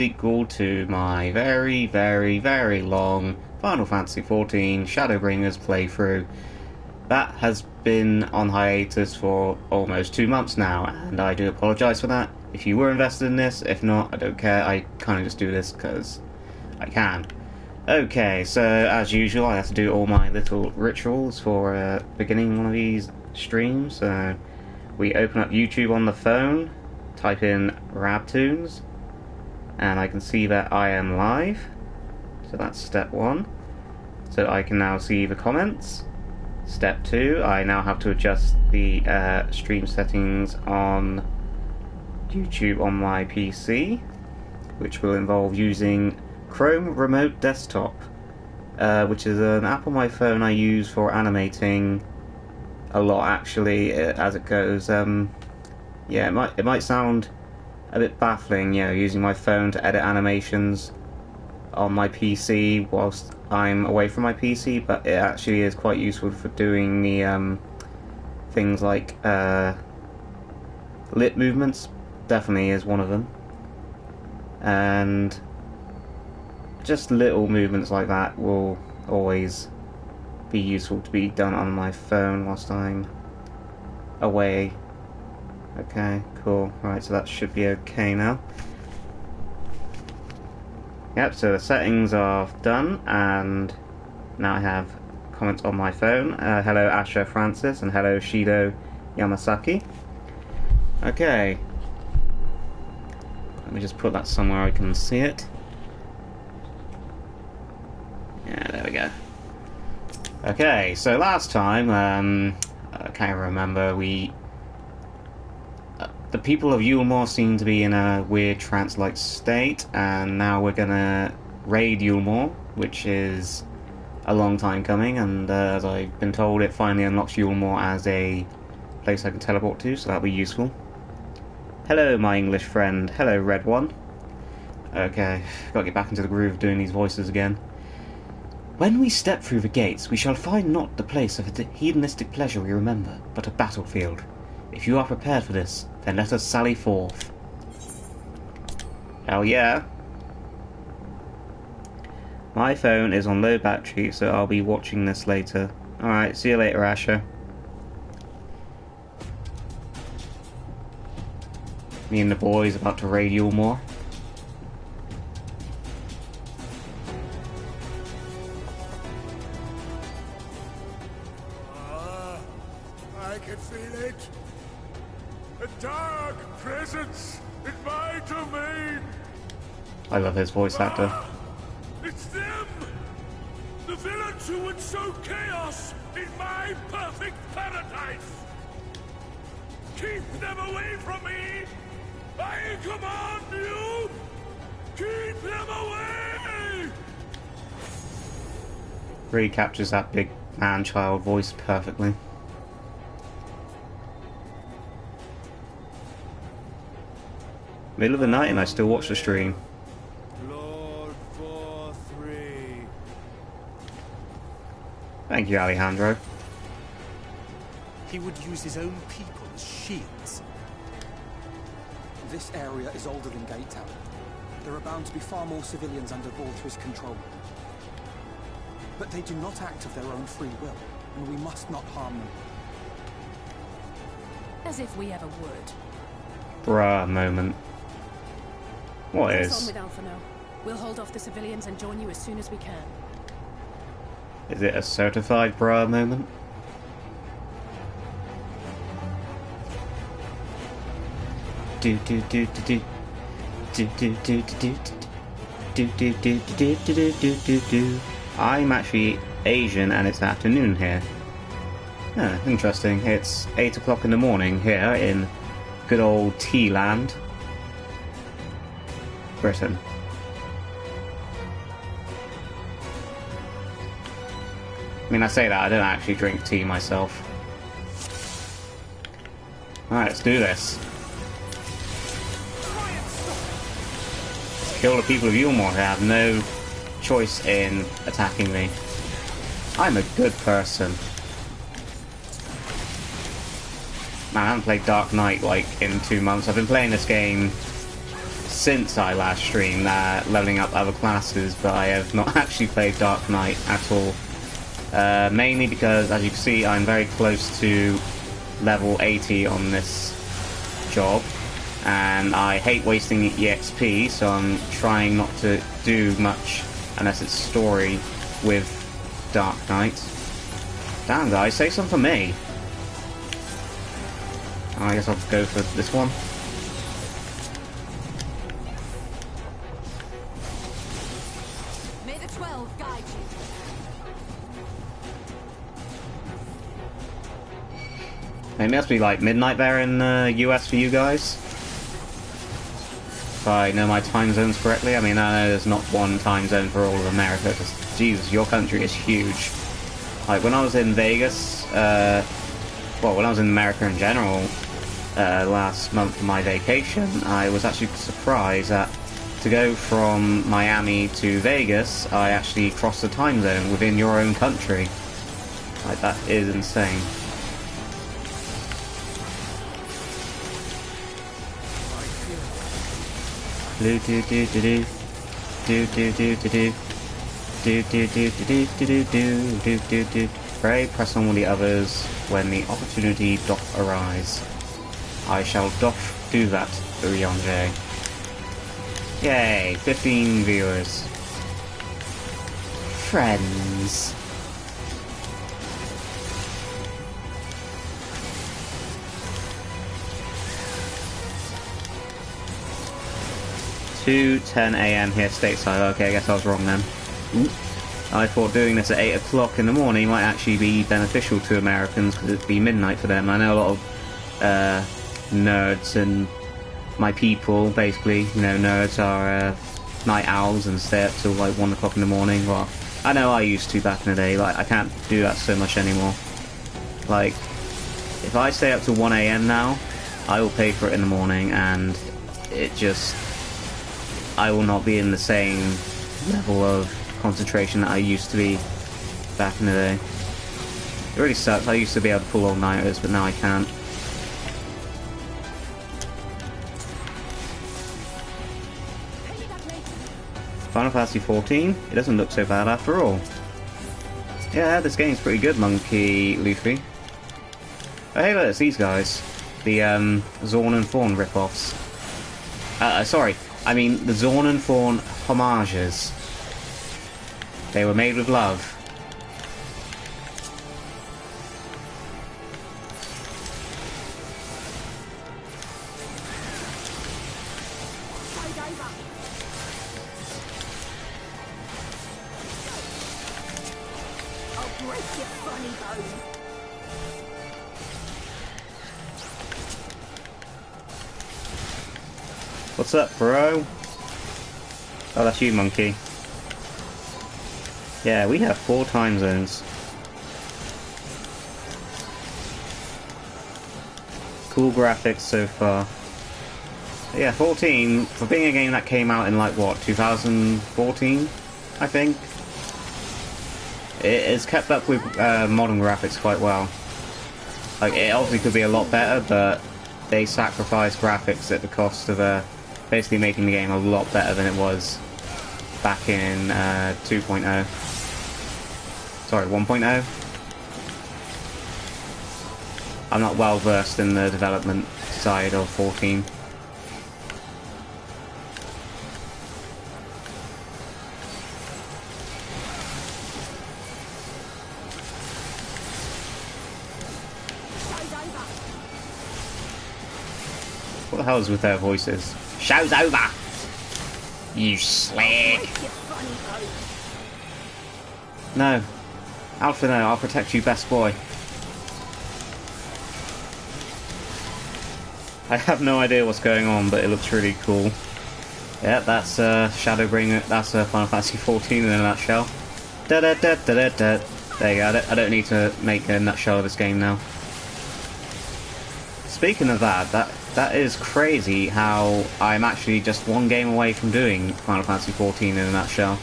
Sequel to my very, very, very long Final Fantasy XIV Shadowbringers playthrough. That has been on hiatus for almost 2 months now, and I do apologise for that. If you were invested in this, if not, I don't care. I kind of just do this because I can. Okay, so as usual, I have to do all my little rituals for beginning one of these streams. So we open up YouTube on the phone, type in rabtoons, and I can see that I am live. So that's step 1. So I can now see the comments. Step 2, I now have to adjust the stream settings on YouTube on my PC, which will involve using Chrome Remote Desktop, which is an app on my phone I use for animating a lot, actually, as it goes. Yeah, it might sound a bit baffling, you know, using my phone to edit animations on my PC whilst I'm away from my PC, but it actually is quite useful for doing the things like lip movements. Definitely is one of them, and just little movements like that will always be useful to be done on my phone whilst I'm away. Okay, cool. Right, so that should be okay now. Yep, so the settings are done, and now I have comments on my phone. Hello Asha Francis, and hello Shido Yamasaki. Okay. Let me just put that somewhere I can see it. Yeah, there we go. Okay, so last time, I can't remember, the people of Eulmore seem to be in a weird trance-like state, and now we're gonna raid Eulmore, which is a long time coming, and as I've been told, it finally unlocks Eulmore as a place I can teleport to, so that'll be useful. Hello, my English friend. Hello, Red One. Okay, gotta get back into the groove of doing these voices again. When we step through the gates, we shall find not the place of hedonistic pleasure we remember, but a battlefield. If you are prepared for this, then let us sally forth. Hell yeah. My phone is on low battery, so I'll be watching this later. Alright, see you later, Asher. Me and the boys about to raid Eulmore. I can feel it. A dark presence in my domain. I love his voice actor. It's them! The villains who would sow chaos in my perfect paradise! Keep them away from me! I command you! Keep them away! Really captures that big man-child voice perfectly. Middle of the night and I still watch the stream. Lord 4-3. Thank you, Alejandro. He would use his own people as shields. This area is older than Gate Town. There are bound to be far more civilians under Vorthra's control. But they do not act of their own free will, and we must not harm them. As if we ever would. Bruh moment. What Press is? on with Alpha now. We'll hold off the civilians and join you as soon as we can. Is it a certified bruh moment? Do do do do do do do do do do do do do do do do do. I'm actually Asian and it's afternoon here. Ah, interesting. It's 8 o'clock in the morning here in good old Tea Land, Britain. I mean, I say that, I don't actually drink tea myself. Alright, let's do this. Let's kill the people of Eulmore who have no choice in attacking me. I'm a good person. Man, I haven't played Dark Knight like in 2 months. I've been playing this game since I last streamed leveling up other classes, but I have not actually played Dark Knight at all. Mainly because, as you can see, I'm very close to level 80 on this job, and I hate wasting EXP, so I'm trying not to do much unless it's story with Dark Knight. Damn, guys, say something for me. I guess I'll go for this one. May the 12 guide you. It must be like midnight there in the US for you guys. If I know my time zones correctly. I mean, I know there's not one time zone for all of America, because, Jesus, your country is huge. Like, when I was in Vegas, well, when I was in America in general, last month for my vacation, I was actually surprised that to go from Miami to Vegas, I actually crossed the time zone within your own country. Like, that is insane. Do do do do do do do do do do do do do do do do do do do. Pray, press on with the others when the opportunity doth arise. I shall doth do that, Urianje. Yay, 15 viewers. Friends. Two 10 AM here stateside. Okay, I guess I was wrong then. Ooh. I thought doing this at 8 o'clock in the morning might actually be beneficial to Americans because it'd be midnight for them. I know a lot of nerds and my people, basically, you know, nerds are night owls and stay up till like 1 o'clock in the morning. Well, I know I used to back in the day. Like, I can't do that so much anymore. Like, if I stay up till 1 AM now, I will pay for it in the morning, and it just... I will not be in the same level of concentration that I used to be back in the day. It really sucks. I used to be able to pull all-nighters, but now I can't. Final Fantasy 14, it doesn't look so bad after all. Yeah, this game's pretty good, Monkey Luffy. Oh, hey, look, it's these guys. The Zorn and Fawn rip-offs. Sorry, I mean the Zorn and Fawn homages. They were made with love. I'll break your funny bone. What's up, bro? Oh, that's you, Monkey. Yeah, we have 4 time zones. Cool graphics so far. But yeah, 14, for being a game that came out in like, what, 2014, I think? It has kept up with modern graphics quite well. Like, it obviously could be a lot better, but they sacrificed graphics at the cost of basically making the game a lot better than it was back in 2.0. Sorry, 1.0? I'm not well versed in the development side of 14. What the hell is with their voices? Show's over! You slick! No. Alpha, no, I'll protect you, best boy. I have no idea what's going on, but it looks really cool. Yeah, that's Shadowbringers, that's Final Fantasy 14 in a nutshell. Da da da da da da. There you go, I don't need to make a nutshell of this game now. Speaking of that is crazy how I'm actually just one game away from doing Final Fantasy 14 in a nutshell.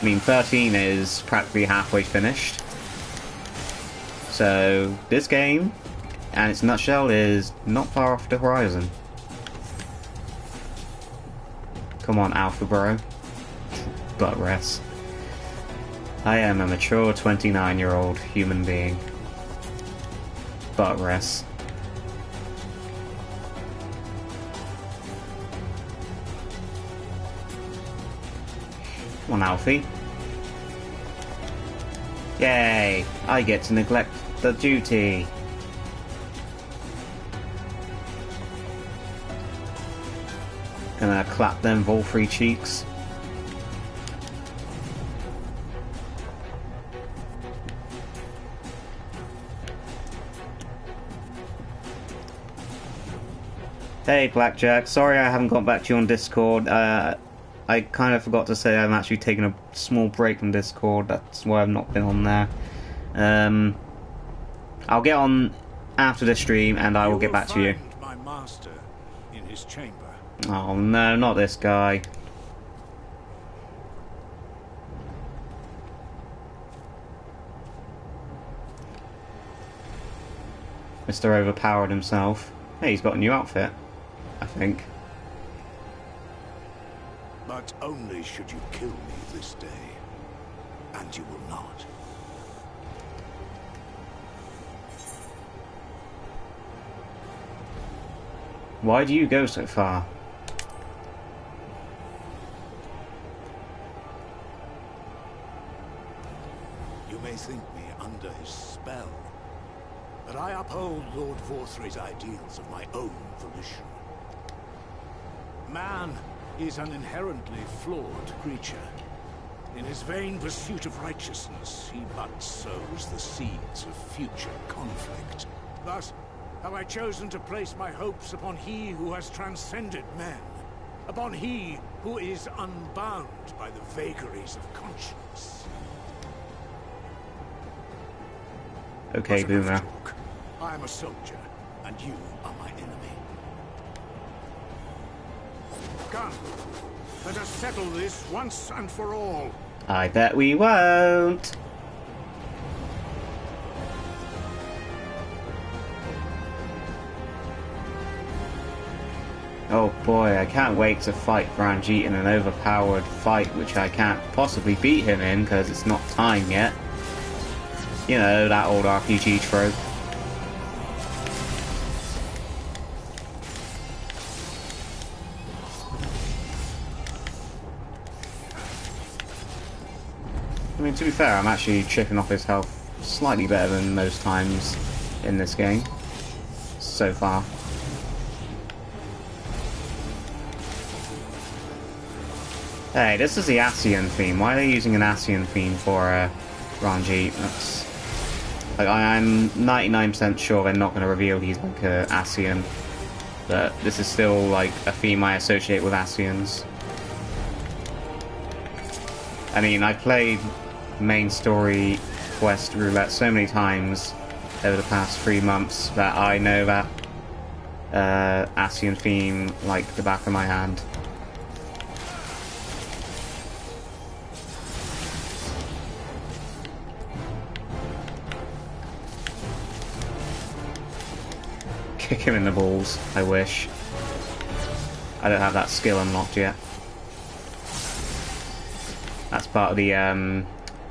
I mean, 13 is practically halfway finished. So, this game, and its nutshell, is not far off the horizon. Come on, Alpha Bro. Butt rest. I am a mature 29-year-old human being. Butt rest. Come on, Alfie. Yay! I get to neglect the duty. Gonna clap them Volfrey cheeks. Hey Blackjack, sorry I haven't got back to you on Discord. I kind of forgot to say I'm actually taking a small break from Discord. That's why I've not been on there. I'll get on after the stream and I will get back to you. My master in his chamber. Oh no, not this guy. Mr. Overpowered himself. Hey, he's got a new outfit, I think. But only should you kill me this day. And you will not. Why do you go so far? You may think me under his spell, but I uphold Lord Vorthry's ideals of my own volition. Man is an inherently flawed creature. In his vain pursuit of righteousness, he but sows the seeds of future conflict. Thus, have I chosen to place my hopes upon he who has transcended men, upon he who is unbound by the vagaries of conscience. Okay, But enough Boomer. talk. I am a soldier, and you are my enemy. Come, let us settle this once and for all. I bet we won't. Oh boy, I can't wait to fight Ranjit in an overpowered fight which I can't possibly beat him in because it's not time yet. You know, that old RPG trope. I mean, to be fair, I'm actually chipping off his health slightly better than most times in this game. So far. Hey, this is the Ascian theme. Why are they using an Ascian theme for Ranjit? That's... Like, I'm 99% sure they're not going to reveal he's like a Ascian. But this is still like a theme I associate with Ascians. I mean, I played main story quest roulette so many times over the past 3 months that I know that Ascian theme like the back of my hand. Kick him in the balls, I wish. I don't have that skill unlocked yet. That's part of the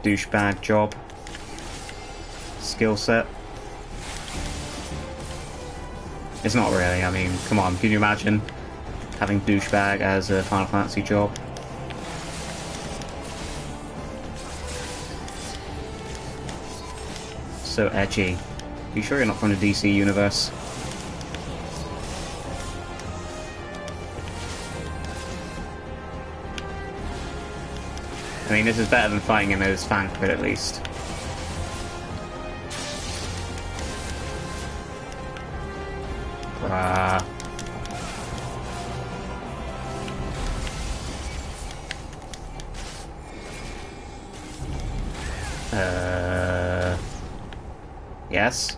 douchebag job skill set. It's not really, I mean, come on, can you imagine having douchebag as a Final Fantasy job? So edgy. Are you sure you're not from the DC universe? I mean, this is better than fighting him as Fankrit, at least. Yes?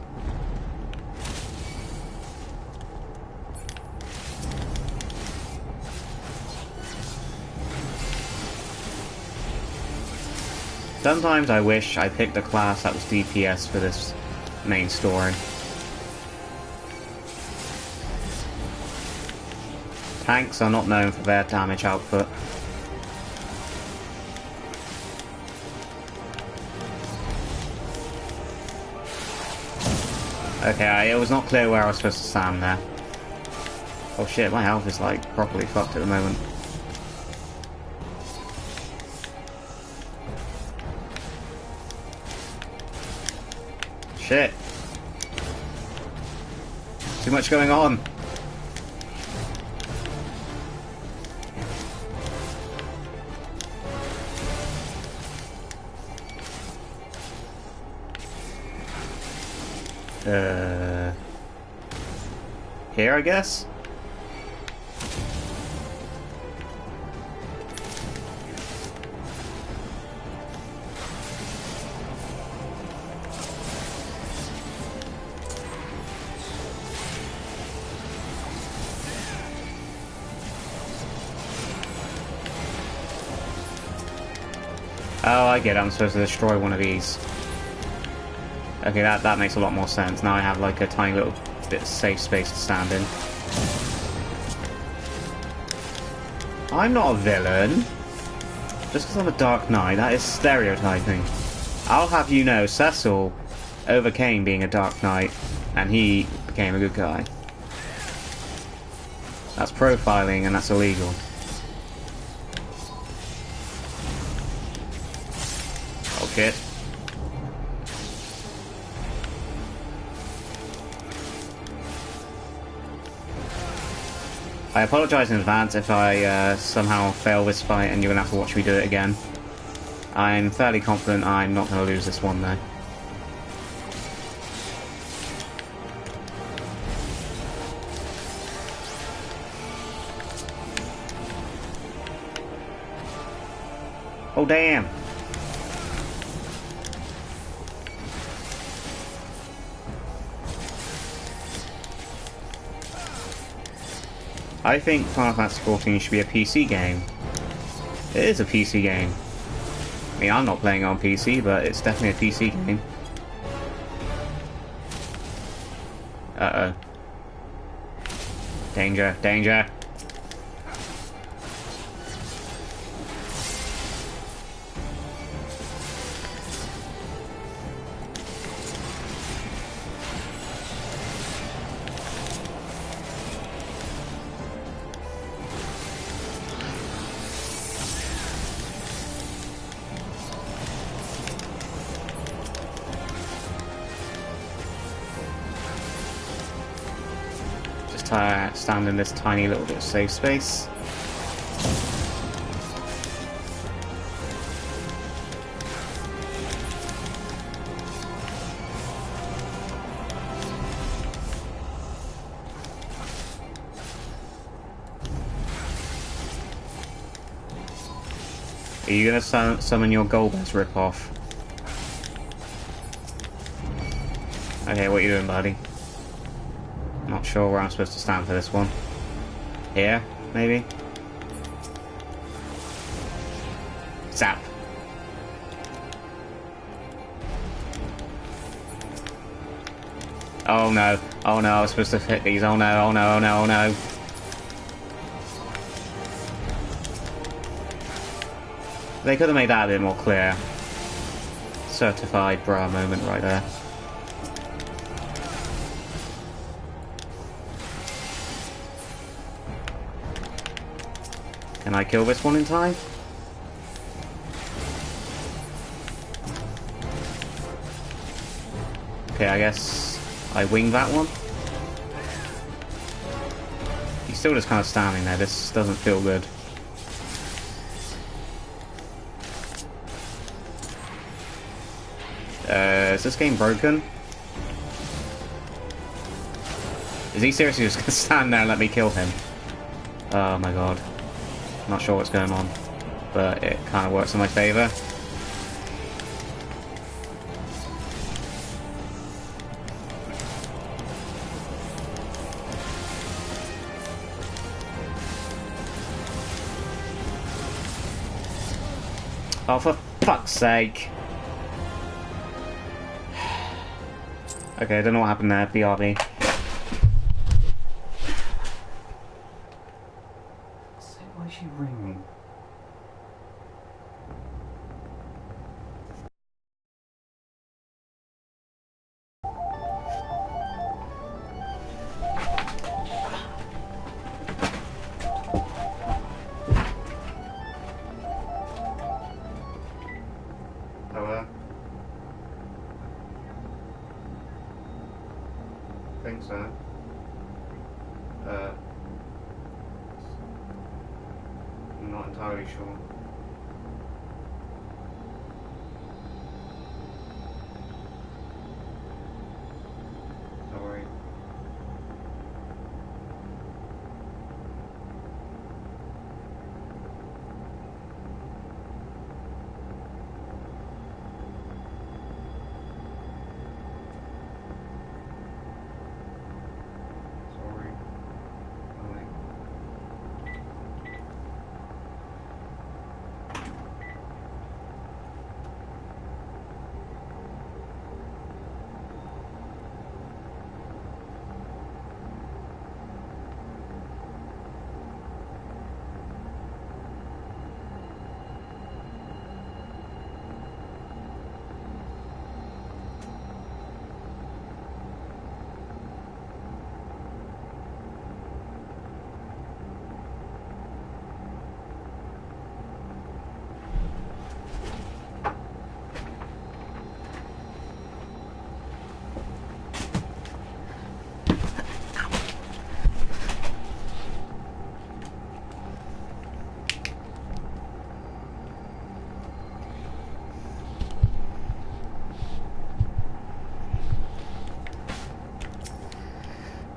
Sometimes I wish I picked a class that was DPS for this main story. Tanks are not known for their damage output. Okay, it was not clear where I was supposed to stand there. Oh shit, my health is like properly fucked at the moment. Shit. Too much going on. Here, I guess? Oh, I get it. I'm supposed to destroy one of these. Okay, that makes a lot more sense. Now I have like a tiny little bit of safe space to stand in. I'm not a villain. Just because I'm a Dark Knight, that is stereotyping. I'll have you know, Cecil overcame being a Dark Knight, and he became a good guy. That's profiling, and that's illegal. Oh shit. I apologise in advance if I somehow fail this fight and you're going to have to watch me do it again. I'm fairly confident I'm not going to lose this one though. Oh damn! I think Final Fantasy XIV should be a PC game. It is a PC game. I mean, I'm not playing it on PC, but it's definitely a PC game. Uh-oh. Danger, danger! Stand in this tiny little bit of safe space. Are you gonna summon your Golbez ripoff? Okay, what are you doing, buddy? Not sure where I'm supposed to stand for this one. Here, maybe? Zap! Oh no, oh no, I was supposed to hit these, oh no, oh no, oh no, oh no. They could have made that a bit more clear. Certified bra moment right there. Can I kill this one in time? Okay, I guess I wing that one. He's still just kind of standing there. This doesn't feel good. Is this game broken? Is he seriously just gonna stand there and let me kill him? Oh my god. Not sure what's going on, but it kind of works in my favour. Oh, for fuck's sake. Okay, I don't know what happened there, BRB. think so. I'm not entirely sure. Sorry.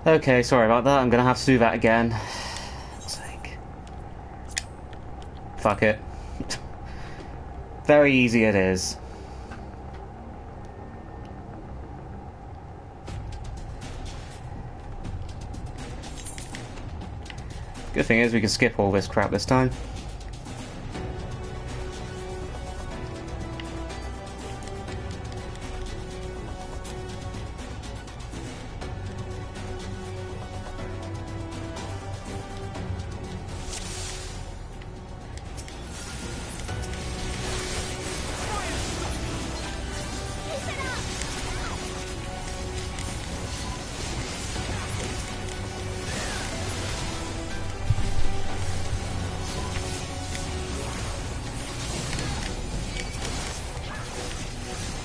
Okay, sorry about that. I'm gonna have to do that again. For sake. Fuck it. Very easy it is. Good thing is we can skip all this crap this time.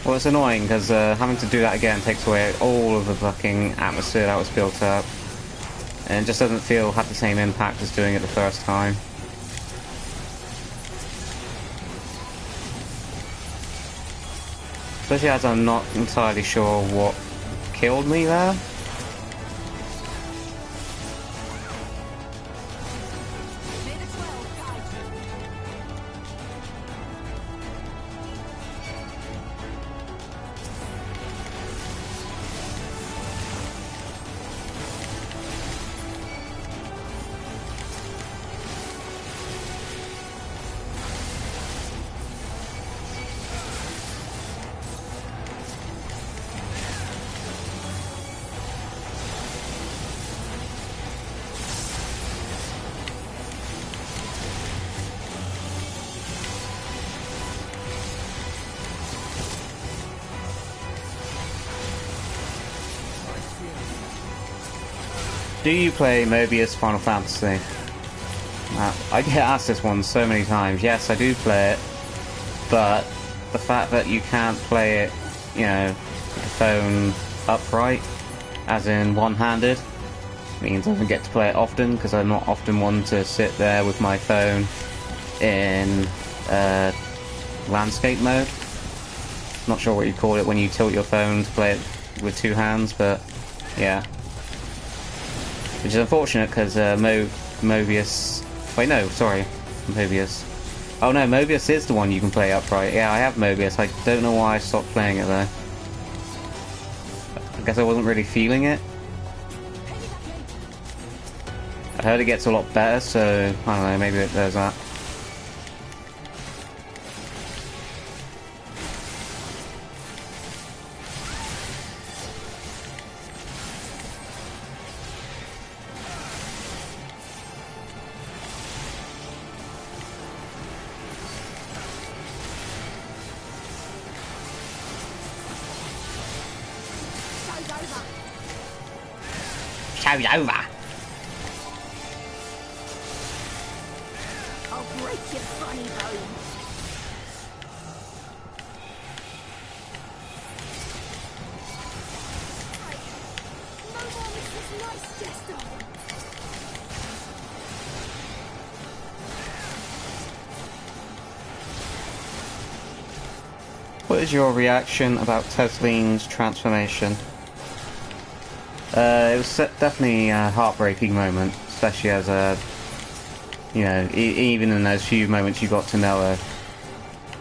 Well, it's annoying because having to do that again takes away all of the fucking atmosphere that was built up, and it just doesn't have the same impact as doing it the first time. Especially as I'm not entirely sure what killed me there. Do you play Mobius Final Fantasy? I get asked this one so many times. Yes, I do play it, but the fact that you can't play it, you know, with the phone upright, as in one-handed, means I don't get to play it often, because I'm not often one to sit there with my phone in landscape mode. Not sure what you call it when you tilt your phone to play it with two hands, but yeah. Which is unfortunate because Mobius... Wait, no, sorry. Mobius. Oh no, Mobius is the one you can play upright. Yeah, I have Mobius. I don't know why I stopped playing it though. I guess I wasn't really feeling it. I heard it gets a lot better, so I don't know, maybe there's that. Show's over. I'll break your funny bone. No more what is your reaction about Tesline's transformation? It was definitely a heartbreaking moment, especially as a, you know, even in those few moments you got to know her,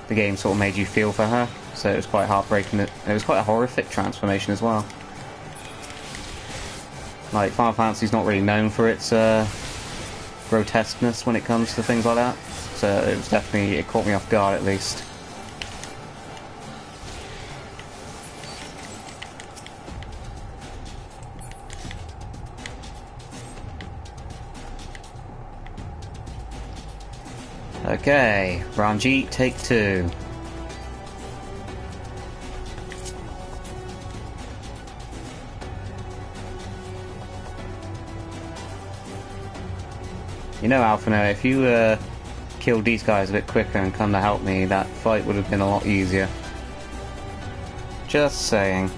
the game sort of made you feel for her, so it was quite heartbreaking. It was quite a horrific transformation as well. Like, Final Fantasy's not really known for its grotesqueness when it comes to things like that, so it was definitely, it caught me off guard at least. Okay, Ranjit, take 2. You know, Alphino, if you killed these guys a bit quicker and come to help me, that fight would have been a lot easier. Just saying.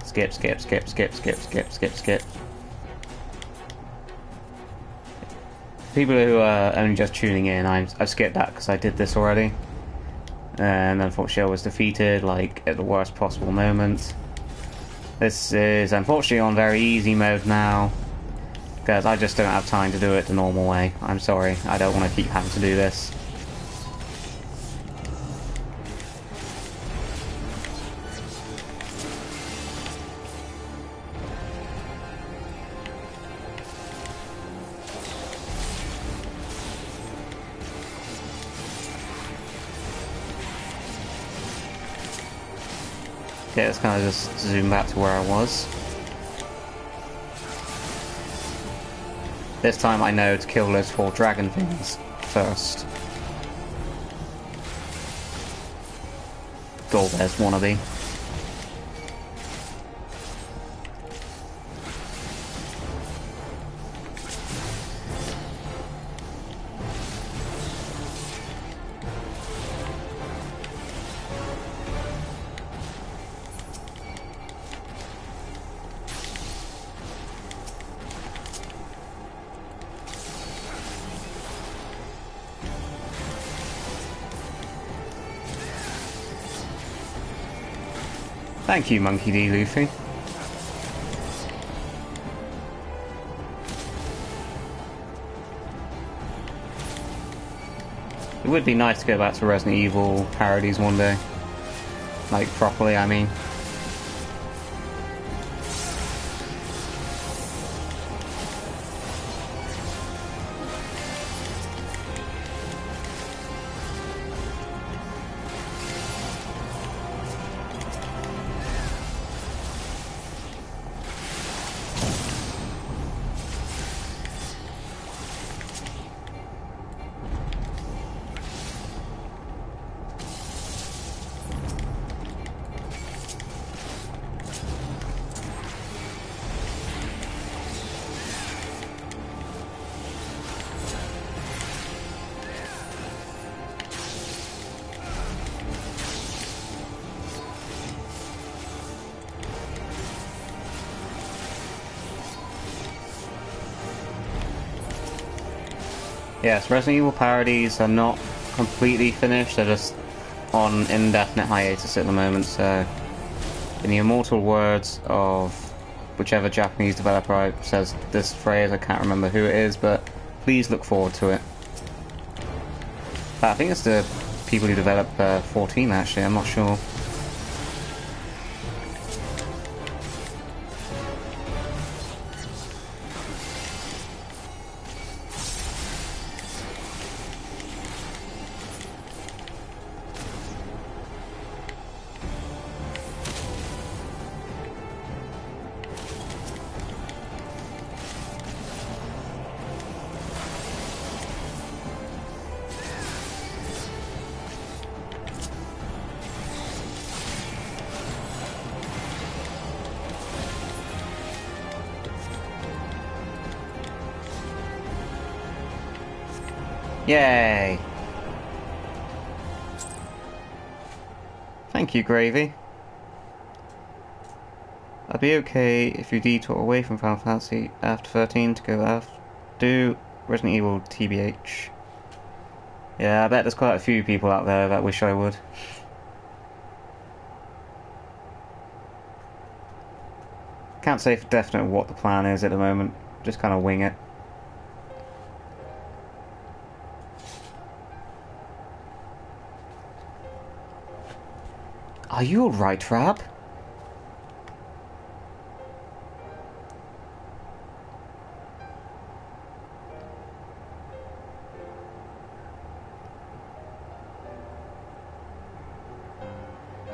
Skip, skip, skip, skip, skip, skip, skip, skip. People who are only just tuning in, I've skipped that because I did this already. And unfortunately I was defeated, like, at the worst possible moment. This is unfortunately on very easy mode now, because I just don't have time to do it the normal way. I'm sorry, I don't want to keep having to do this. Okay, let's kind of just zoom back to where I was. This time I know to kill those 4 dragon things first. Golbez wannabe. Thank you, Monkey D. Luffy. It would be nice to go back to Resident Evil parodies one day. Like, properly, I mean. Yes, Resident Evil parodies are not completely finished, they're just on indefinite hiatus at the moment, so in the immortal words of whichever Japanese developer says this phrase, I can't remember who it is, but please look forward to it. I think it's the people who developed 14 actually, I'm not sure. Yay! Thank you, Gravy. I'd be okay if you detour away from Final Fantasy after 13 to go do Resident Evil TBH. Yeah, I bet there's quite a few people out there that wish I would. Can't say for definite what the plan is at the moment, just kind of wing it. Are you alright, Rab?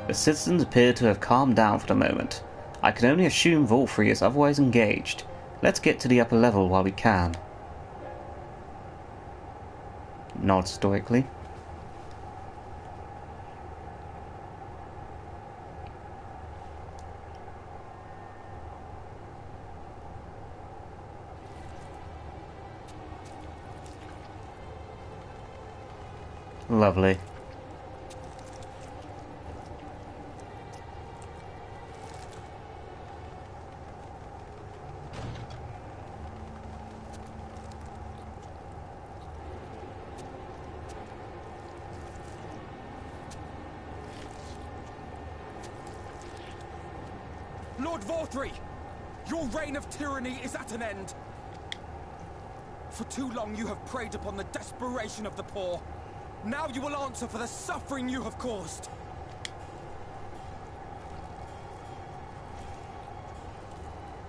The citizens appear to have calmed down for the moment. I can only assume Volfrey is otherwise engaged. Let's get to the upper level while we can. Nod stoically. Lovely. Lord Vorthree! Your reign of tyranny is at an end. For too long you have preyed upon the desperation of the poor. Now you will answer for the suffering you have caused.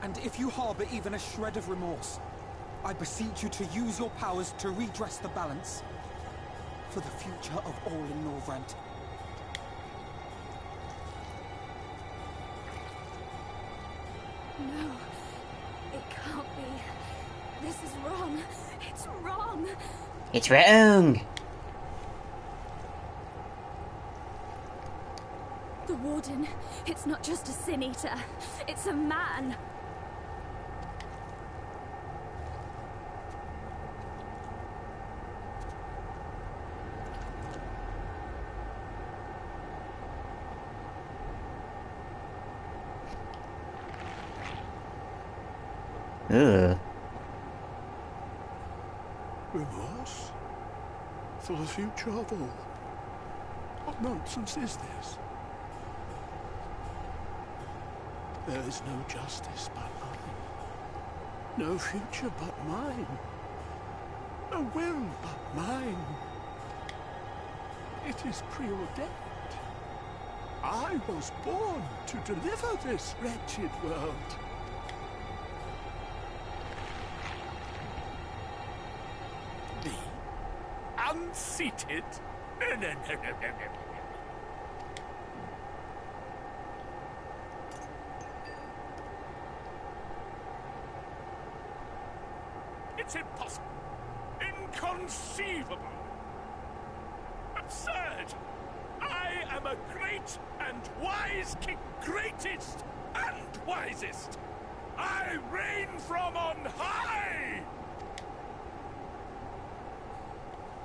And if you harbor even a shred of remorse, I beseech you to use your powers to redress the balance for the future of all in Norvrent. No, it can't be. This is wrong. It's wrong. It's wrong! The Warden, it's not just a Sin Eater. It's a man. Ugh. Remorse? For the future of all? What nonsense is this? There is no justice but mine. No future but mine. No will but mine. It is preordained. I was born to deliver this wretched world. Me? Unseated? No. It's impossible. Inconceivable. Absurd. I am a great and wise king. Greatest and wisest. I reign from on high.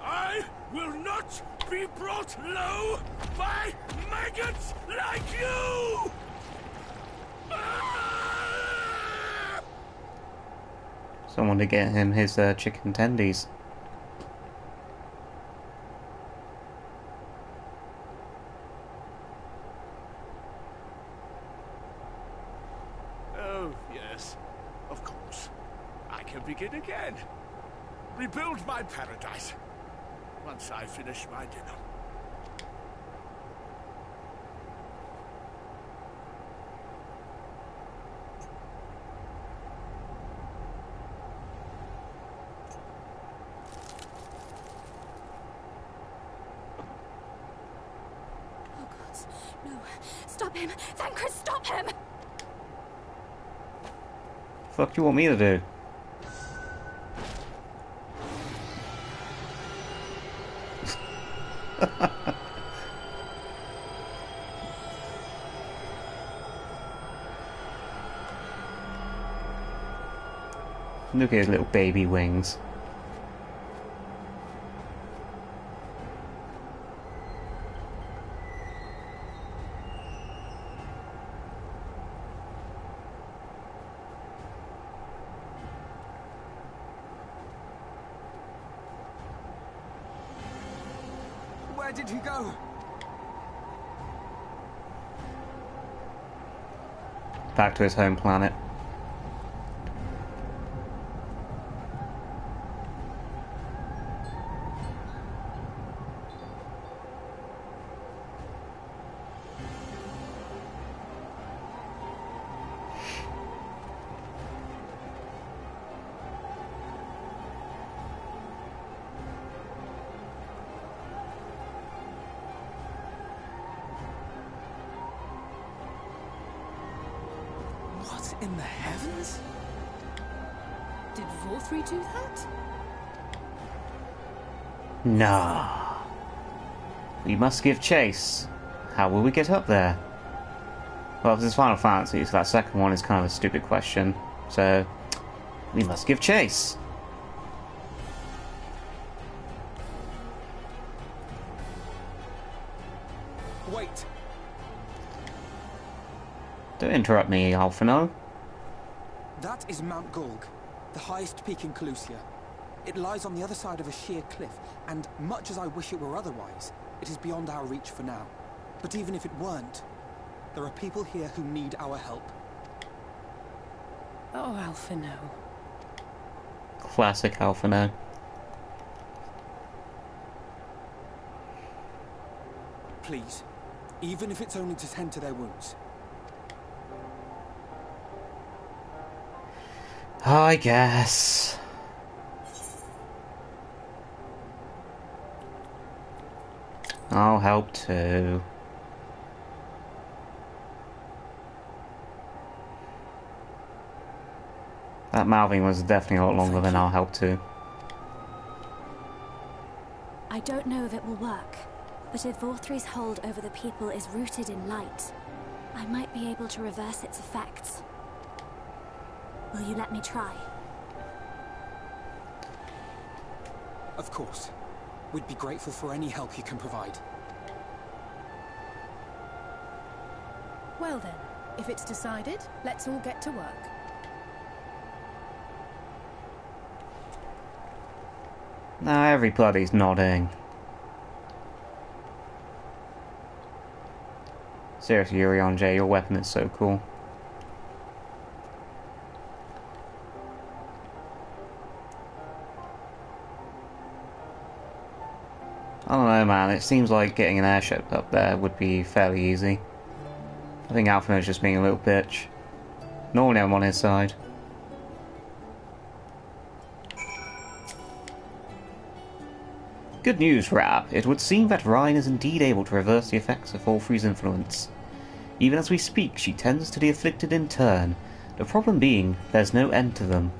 I will not be brought low by maggots like you! Ah! Someone to get him his chicken tendies. Oh, yes. Of course. I can begin again. Rebuild my paradise. Once I finish my dinner. Oh, gods. No. Stop him. Thancred, stop him! Fuck do you want me to do? Look at his little baby wings. did he go? Back to his home planet. What in the heavens? Did Vorthree do that? Nah. We must give chase. How will we get up there? Well, this is Final Fantasy, so that second one is kind of a stupid question. So, we must give chase. Wait. Don't interrupt me, Alphino. That is Mount Gulg, the highest peak in Calusia. It lies on the other side of a sheer cliff, and much as I wish it were otherwise, it is beyond our reach for now. But even if it weren't, there are people here who need our help. Oh, Alphino. Classic Alphino. Please, even if it's only to tend to their wounds. I guess. I'll help too. That mouthing was definitely a lot longer than I'll help too. I don't know if it will work, but if Vorthree's hold over the people is rooted in light, I might be able to reverse its effects. Will you let me try? Of course. We'd be grateful for any help you can provide. Well then, if it's decided, let's all get to work. Now everybody's nodding. Seriously, Urion J, your weapon is so cool. I don't know, man. It seems like getting an airship up there would be fairly easy. I think Alphino's just being a little bitch. Normally I'm on his side. Good news, Rab. It would seem that Rhine is indeed able to reverse the effects of Vorthree's influence. Even as we speak, she tends to the afflicted in turn. The problem being, there's no end to them.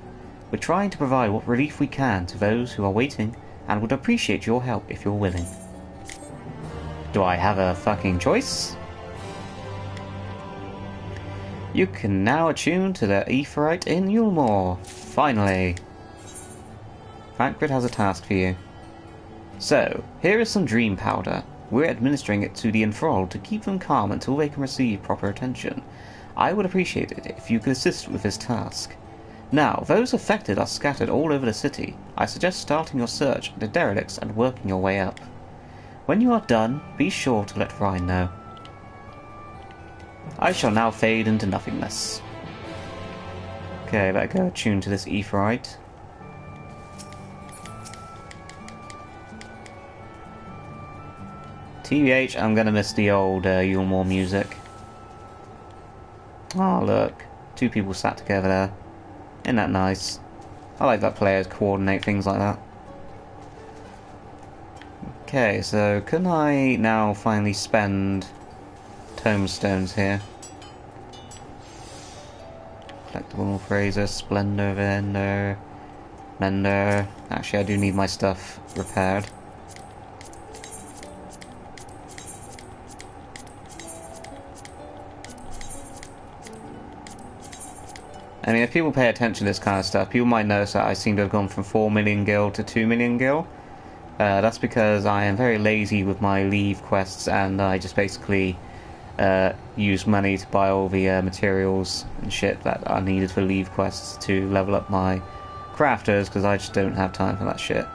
We're trying to provide what relief we can to those who are waiting, and would appreciate your help if you're willing. Do I have a fucking choice? You can now attune to the Aetheryte in Eulmore. Finally. Thancred has a task for you. So, here is some dream powder. We're administering it to the enthralled to keep them calm until they can receive proper attention. I would appreciate it if you could assist with this task. Now, those affected are scattered all over the city. I suggest starting your search at the derelicts and working your way up. When you are done, be sure to let Ryan know. I shall now fade into nothingness. Okay, better go attune to this Aetheryte. TBH, I'm gonna miss the old Eulmore music. Oh, look. Two people sat together there. Isn't that nice? I like that players coordinate things like that. Okay, so can I now finally spend tomestones here? Collectible Fraser, Splendor, Vendor, Mender. Actually, I do need my stuff repaired. I mean, if people pay attention to this kind of stuff, people might notice that I seem to have gone from 4 million gil to 2 million gil. That's because I am very lazy with my leave quests, and I just basically use money to buy all the materials and shit that are needed for leave quests to level up my crafters, because I just don't have time for that shit.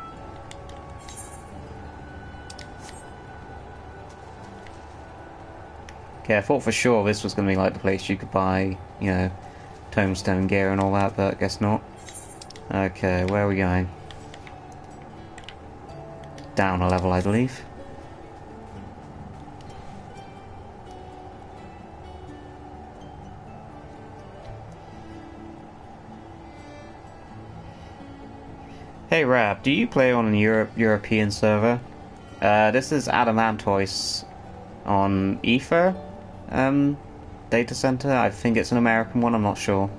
Yeah, I thought for sure this was going to be like the place you could buy, you know, tombstone gear and all that, but I guess not. Okay, where are we going? Down a level, I believe. Hey Rab, do you play on a European server? This is Adamantois on Ether data center. I think it's an American one, I'm not sure.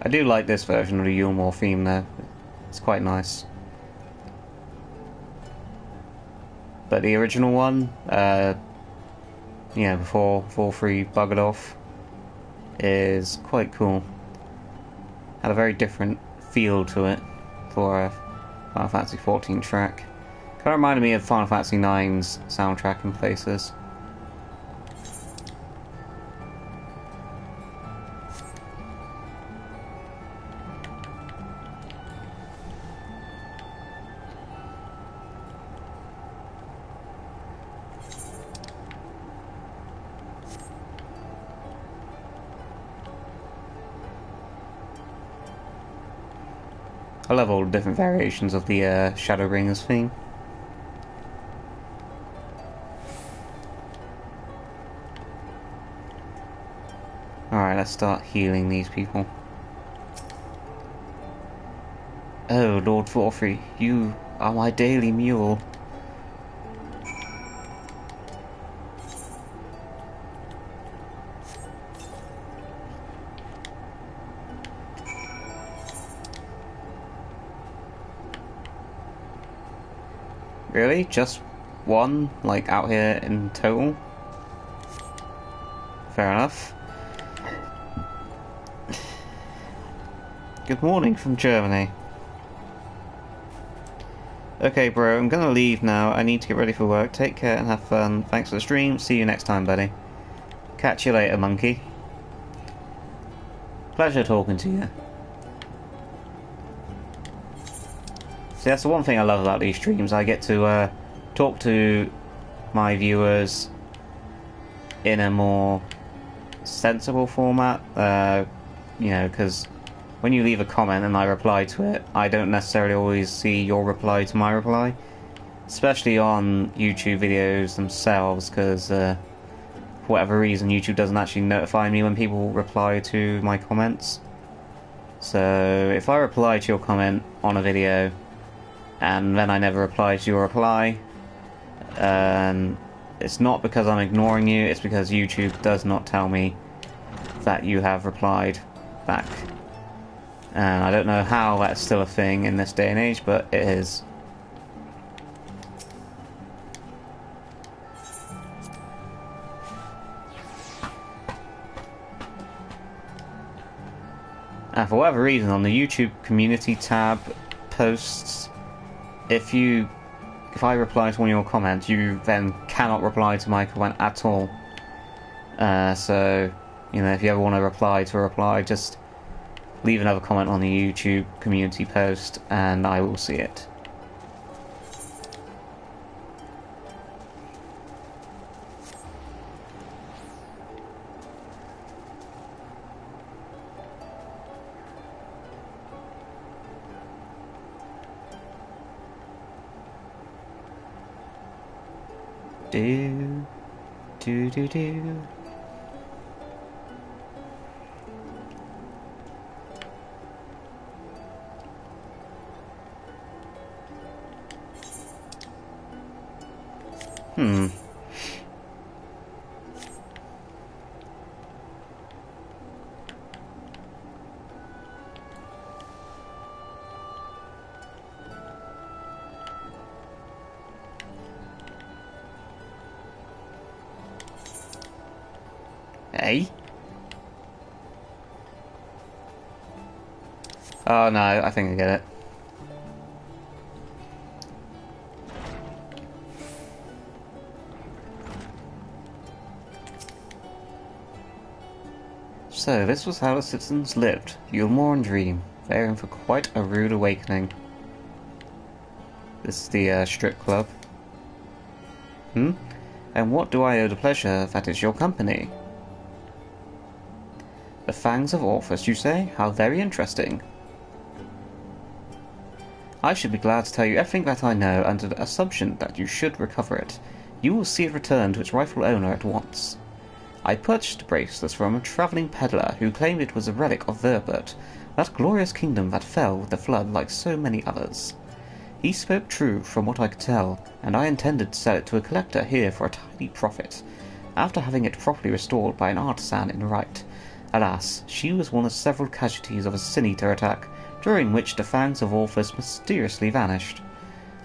I do like this version of the Eulmore theme though. It's quite nice. But the original one, before 4.3 buggered off, is quite cool. Had a very different feel to it for a Final Fantasy XIV track. Kind of reminded me of Final Fantasy IX's soundtrack in places. I love all the different variations of the Shadowbringers theme. Alright, let's start healing these people. Oh, Lord Vorfrey, you are my daily mule. Really? Just one? Like, out here in total? Fair enough. Good morning from Germany. Okay, bro, I'm gonna leave now. I need to get ready for work. Take care and have fun. Thanks for the stream. See you next time, buddy. Catch you later, monkey. Pleasure talking to you. See, that's the one thing I love about these streams. I get to talk to my viewers in a more sensible format. Because when you leave a comment and I reply to it, I don't necessarily always see your reply to my reply. Especially on YouTube videos themselves, because for whatever reason YouTube doesn't actually notify me when people reply to my comments. So if I reply to your comment on a video and then I never reply to your reply, it's not because I'm ignoring you, it's because YouTube does not tell me that you have replied back. And I don't know how that's still a thing in this day and age, but it is. And for whatever reason, on the YouTube community tab posts, if I reply to one of your comments, you then cannot reply to my comment at all. So, if you ever want to reply to a reply, just leave another comment on the YouTube community post and I will see it. Do, do, do, do. Hey? Oh no, I think I get it. So, this was how the citizens lived. Eulmore and Dream. They're in for quite a rude awakening. This is the strip club. And what do I owe the pleasure that is your company? The Fangs of Orphus, you say? How very interesting. I should be glad to tell you everything that I know under the assumption that you should recover it. You will see it return to its rightful owner at once. I purchased the bracelets from a travelling peddler who claimed it was a relic of Verbert, that glorious kingdom that fell with the flood like so many others. He spoke true from what I could tell, and I intended to sell it to a collector here for a tidy profit, after having it properly restored by an artisan in right. Alas, she was one of several casualties of a sin-eater attack, during which the Fangs of Orphus mysteriously vanished.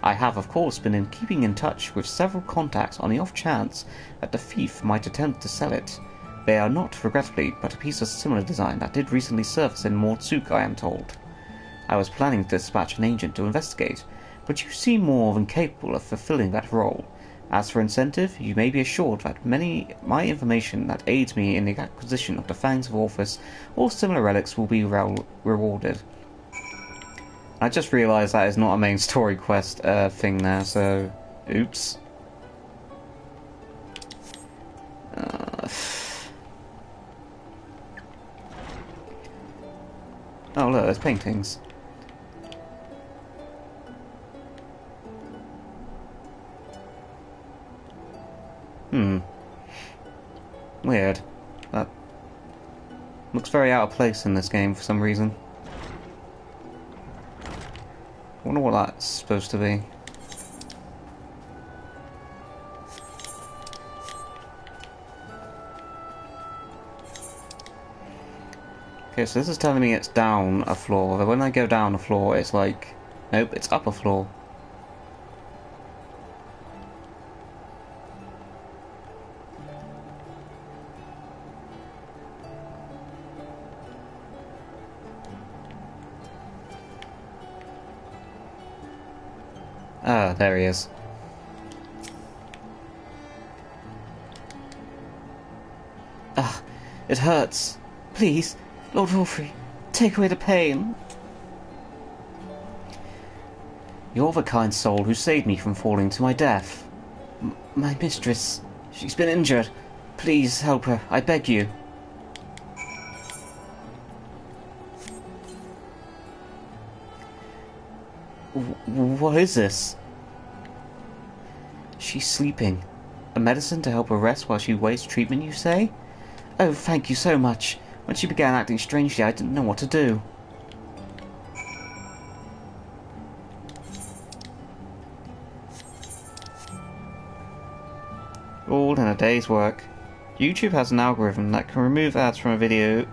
I have, of course, been keeping in touch with several contacts on the off chance that the thief might attempt to sell it. They are not, regrettably, but a piece of similar design that did recently surface in Mortsuk, I am told. I was planning to dispatch an agent to investigate, but you seem more than capable of fulfilling that role. As for incentive, you may be assured that my information that aids me in the acquisition of the Fangs of Orphus or similar relics will be rewarded. I just realised that is not a main story quest thing there, so... oops. Oh look, there's paintings. Weird. That looks very out of place in this game for some reason. I wonder what that's supposed to be. Okay, so this is telling me it's down a floor, but when I go down a floor it's like... nope, it's up a floor. Ah, there he is. Ah, it hurts. Please, Lord Wolfrey, take away the pain. You're the kind soul who saved me from falling to my death. My mistress, she's been injured. Please help her, I beg you. What is this? She's sleeping. A medicine to help her rest while she waits treatment, you say? Oh, thank you so much. When she began acting strangely, I didn't know what to do. All in a day's work. YouTube has an algorithm that can remove ads from a video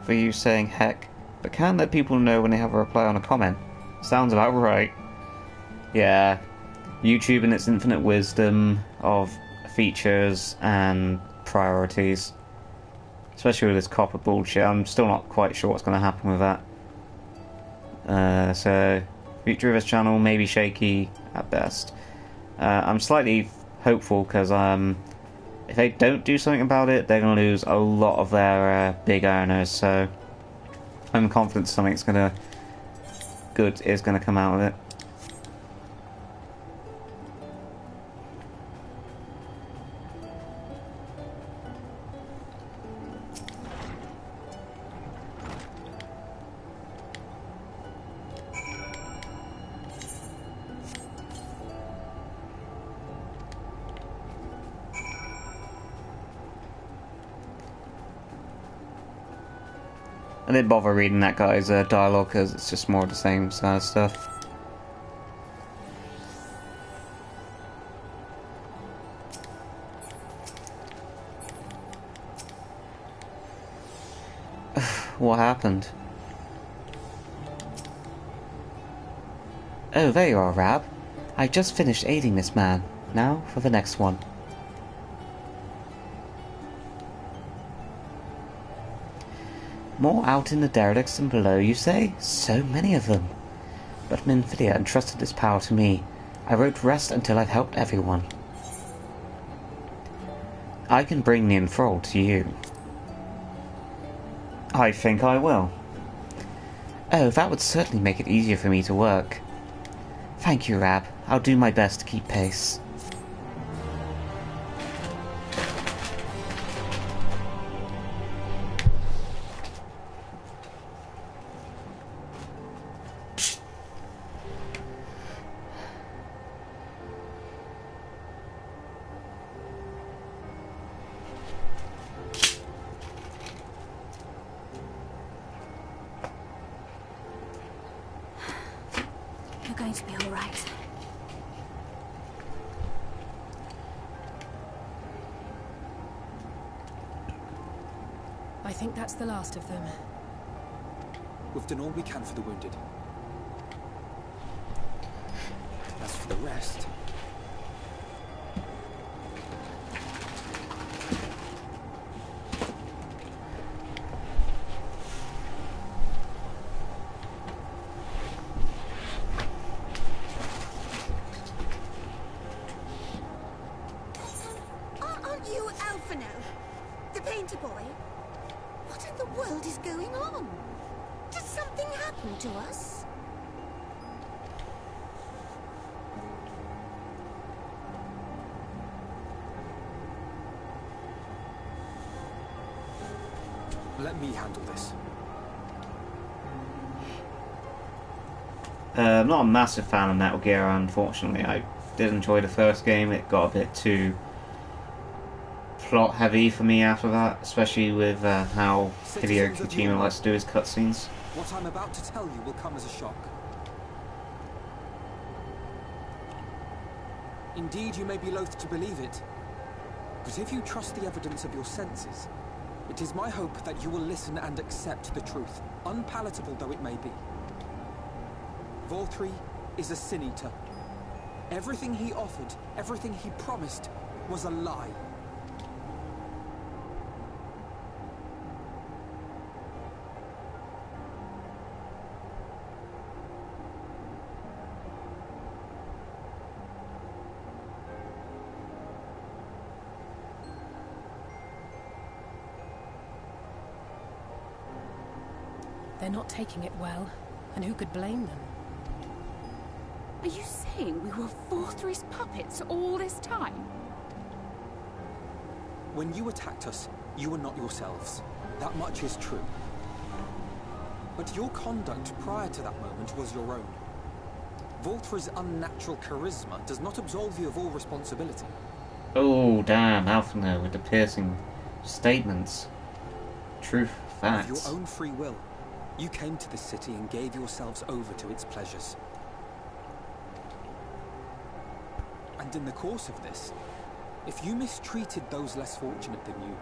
for you saying heck, but can't let people know when they have a reply on a comment. Sounds about right. Yeah, YouTube in its infinite wisdom of features and priorities. Especially with this copper bullshit, I'm still not quite sure what's going to happen with that. So, future of this channel may be shaky at best. I'm slightly hopeful because if they don't do something about it, they're going to lose a lot of their big earners. So, I'm confident something's good is going to come out of it. I didn't bother reading that guy's dialogue because it's just more of the same sort of stuff. What happened? Oh, there you are, Rab. I just finished aiding this man. Now for the next one. More out in the derelicts than below, you say? So many of them. But Minfilia entrusted this power to me. I wrote rest until I've helped everyone. I can bring the enthralled to you. I think I will. Oh, that would certainly make it easier for me to work. Thank you, Rab. I'll do my best to keep pace. You're going to be all right. I think that's the last of them. We've done all we can for the wounded. As for the rest... Aren't you Alphino? The painter boy? What in the world is going on? Did something happen to us? Let me handle this. I'm not a massive fan of Metal Gear, unfortunately. I did enjoy the first game. It got a bit too plot heavy for me after that, especially with how Hideo Kojima likes to do his cutscenes. What I'm about to tell you will come as a shock. Indeed, you may be loath to believe it, but if you trust the evidence of your senses, it is my hope that you will listen and accept the truth, unpalatable though it may be. Voltri is a sin-eater. Everything he offered, everything he promised, was a lie. They're not taking it well, and who could blame them? Are you saying we were Voltri's puppets all this time? When you attacked us, you were not yourselves. That much is true. But your conduct prior to that moment was your own. Voltri's unnatural charisma does not absolve you of all responsibility. Oh, damn, Alphino with the piercing statements. Truth, facts. Of your own free will, you came to this city and gave yourselves over to its pleasures. And in the course of this, if you mistreated those less fortunate than you,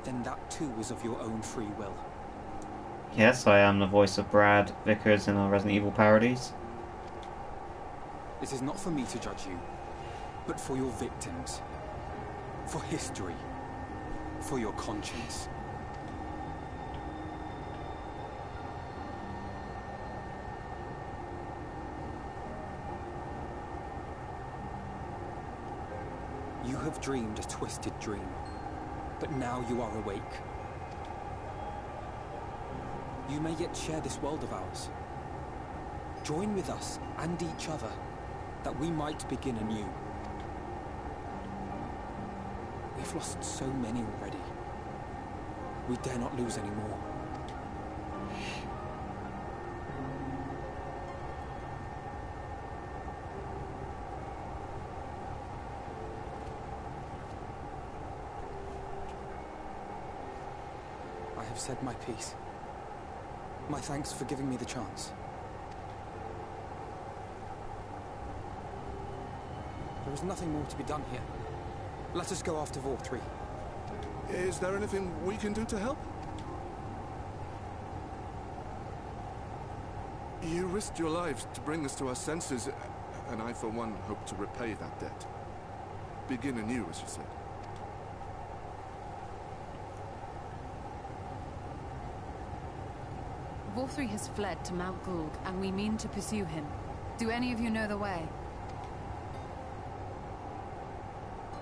then that too was of your own free will. Yes, I am the voice of Brad Vickers in our Resident Evil parodies. It is not for me to judge you, but for your victims, for history, for your conscience. You have dreamed a twisted dream, but now you are awake. You may yet share this world of ours. Join with us and each other, that we might begin anew. We've lost so many already. We dare not lose any more. I have said my piece. My thanks for giving me the chance. There is nothing more to be done here. Let us go after Voltri. Is there anything we can do to help? You risked your lives to bring us to our senses, and I, for one, hope to repay that debt. Begin anew, as you said. Voltri has fled to Mount Gulg, and we mean to pursue him. Do any of you know the way?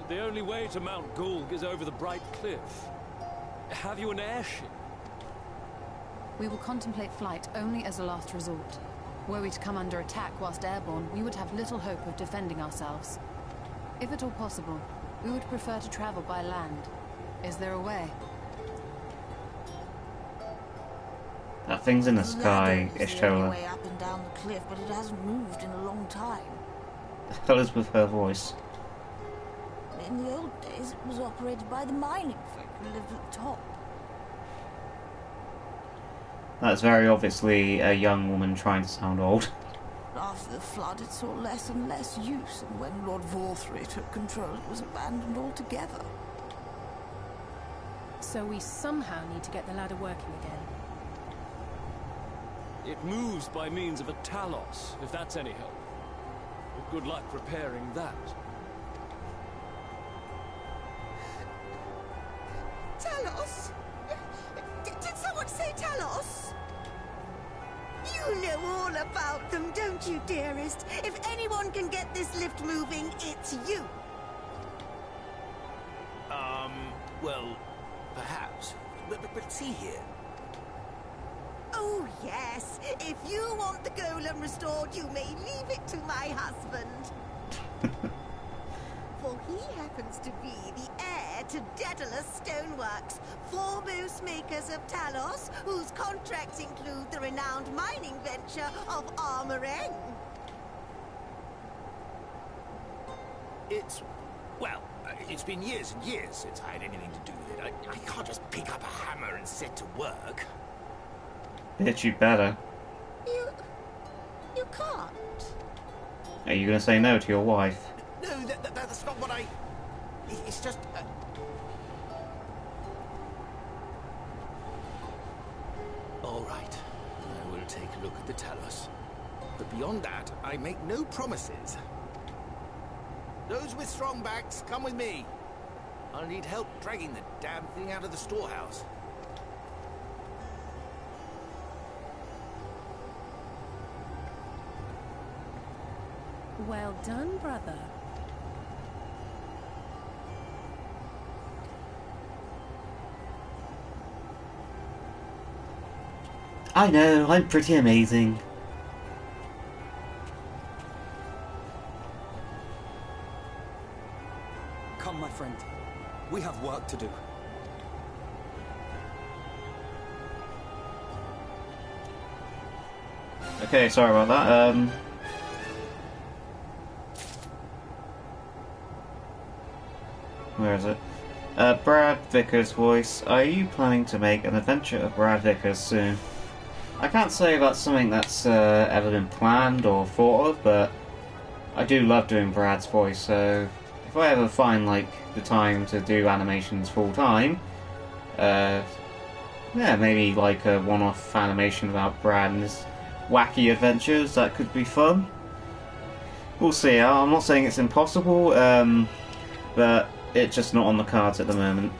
The only way to Mount Gulg is over the Bright Cliff. Have you an airship? We will contemplate flight only as a last resort. Were we to come under attack whilst airborne, we would have little hope of defending ourselves. If at all possible, we would prefer to travel by land. Is there a way? That thing's in the sky, Ishtola. Way up and down the cliff, but it hasn't moved in a long time. The hell is with her voice? In the old days, it was operated by the mining folk who lived at the top. That's very obviously a young woman trying to sound old. After the flood, it saw less and less use, and when Lord Vorthry took control, it was abandoned altogether. So we somehow need to get the ladder working again. It moves by means of a talos, if that's any help. But good luck repairing that. Talos? Did someone say Talos? You know all about them, don't you, dearest? If anyone can get this lift moving, it's you. Well, perhaps. But see here. Oh, yes. If you want the golem restored, you may leave it to my husband. For he happens to be the heir to Daedalus Stoneworks, foremost makers of Talos, whose contracts include the renowned mining venture of Armoreng. It's been years and years since I had anything to do with it. I can't just pick up a hammer and set to work. Bitch, you better. You can't. Are you gonna say no to your wife? No, that's not what I... It's just... All right. I will take a look at the Talos. But beyond that, I make no promises. Those with strong backs, come with me. I'll need help dragging the damn thing out of the storehouse. Well done, brother. I know, I'm pretty amazing. Come, my friend. We have work to do. Okay, sorry about that. Where is it? Brad Vickers' voice. Are you planning to make an adventure of Brad Vickers soon? I can't say that's something that's ever been planned or thought of, but I do love doing Brad's voice, so if I ever find, like, the time to do animations full time, yeah, maybe like a one-off animation about Brad and his wacky adventures, that could be fun. We'll see. I'm not saying it's impossible, but it's just not on the cards at the moment.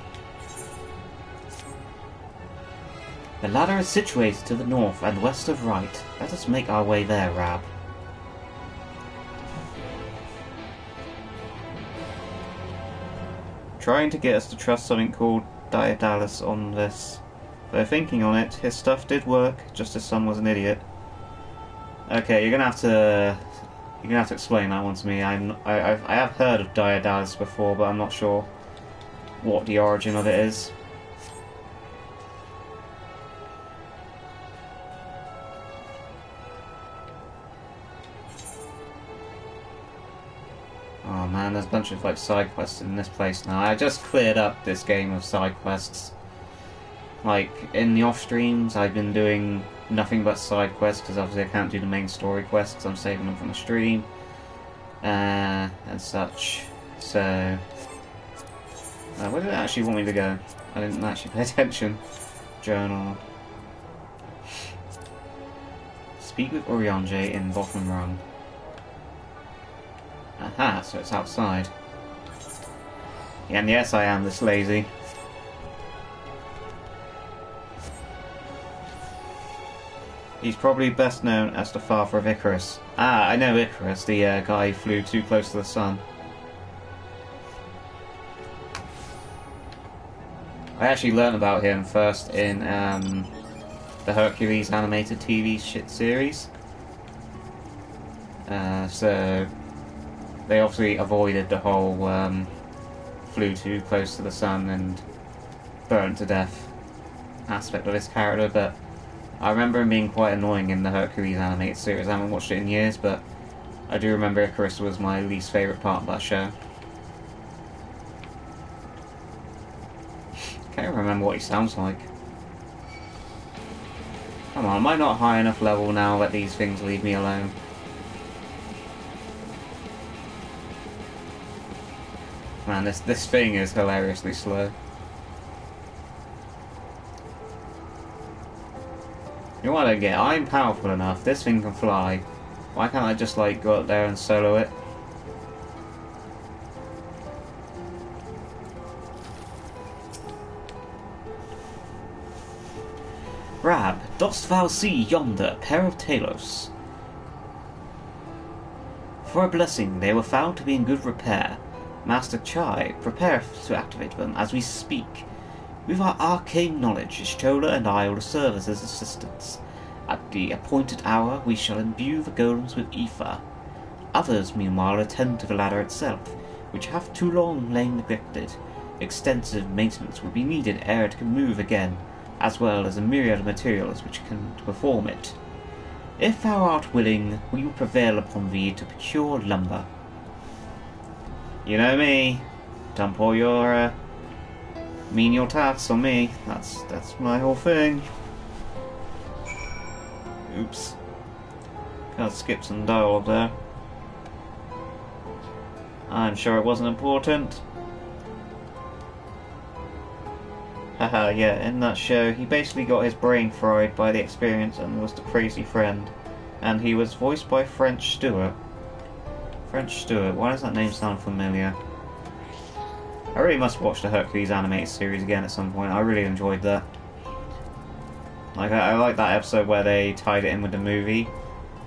The ladder is situated to the north and west of Right. Let us make our way there, Rab. Trying to get us to trust something called Daedalus on this. Though thinking on it, his stuff did work, just as son was an idiot. Okay, you're gonna have to explain that one to me. I have heard of Daedalus before, but I'm not sure what the origin of it is. Oh man, there's a bunch of like side quests in this place now. I just cleared up this game of side quests. Like in the off streams, I've been doing nothing but side quests because obviously I can't do the main story quests. I'm saving them from the stream and such. So, where did it actually want me to go? I didn't actually pay attention. Journal. Speak with Urianger in bottom rung. Aha, so it's outside. Yeah, and yes, I am this lazy. He's probably best known as the father of Icarus. Ah, I know Icarus, the guy who flew too close to the sun. I actually learned about him first in the Hercules animated TV series. So they obviously avoided the whole flew too close to the sun and burned to death aspect of his character, but I remember him being quite annoying in the Hercules animated series. I haven't watched it in years, but I do remember Icarus was my least favourite part of that show. Can't remember what he sounds like. Come on, am I not high enough level now? Let these things leave me alone. Man, this thing is hilariously slow. You know what I don't get? I'm powerful enough. This thing can fly. Why can't I just, like, go up there and solo it? Rab, dost thou see yonder pair of talos? For a blessing, they were found to be in good repair. Master Chai prepareth to activate them as we speak. With our arcane knowledge, Shola and I will serve as his assistants. At the appointed hour, we shall imbue the golems with ether. Others, meanwhile, attend to the ladder itself, which hath too long lain neglected. Extensive maintenance will be needed ere it can move again, as well as a myriad of materials which can perform it. If thou art willing, we will prevail upon thee to procure lumber. You know me. Dump all your menial tasks on me. That's my whole thing. Oops. Can't skip some dialogue there. I'm sure it wasn't important. Haha, yeah, in that show, he basically got his brain fried by the experience and was the crazy friend. And he was voiced by French Stewart. French Stewart, why does that name sound familiar? I really must watch the Hercules animated series again at some point. I really enjoyed that. Like, I like that episode where they tied it in with the movie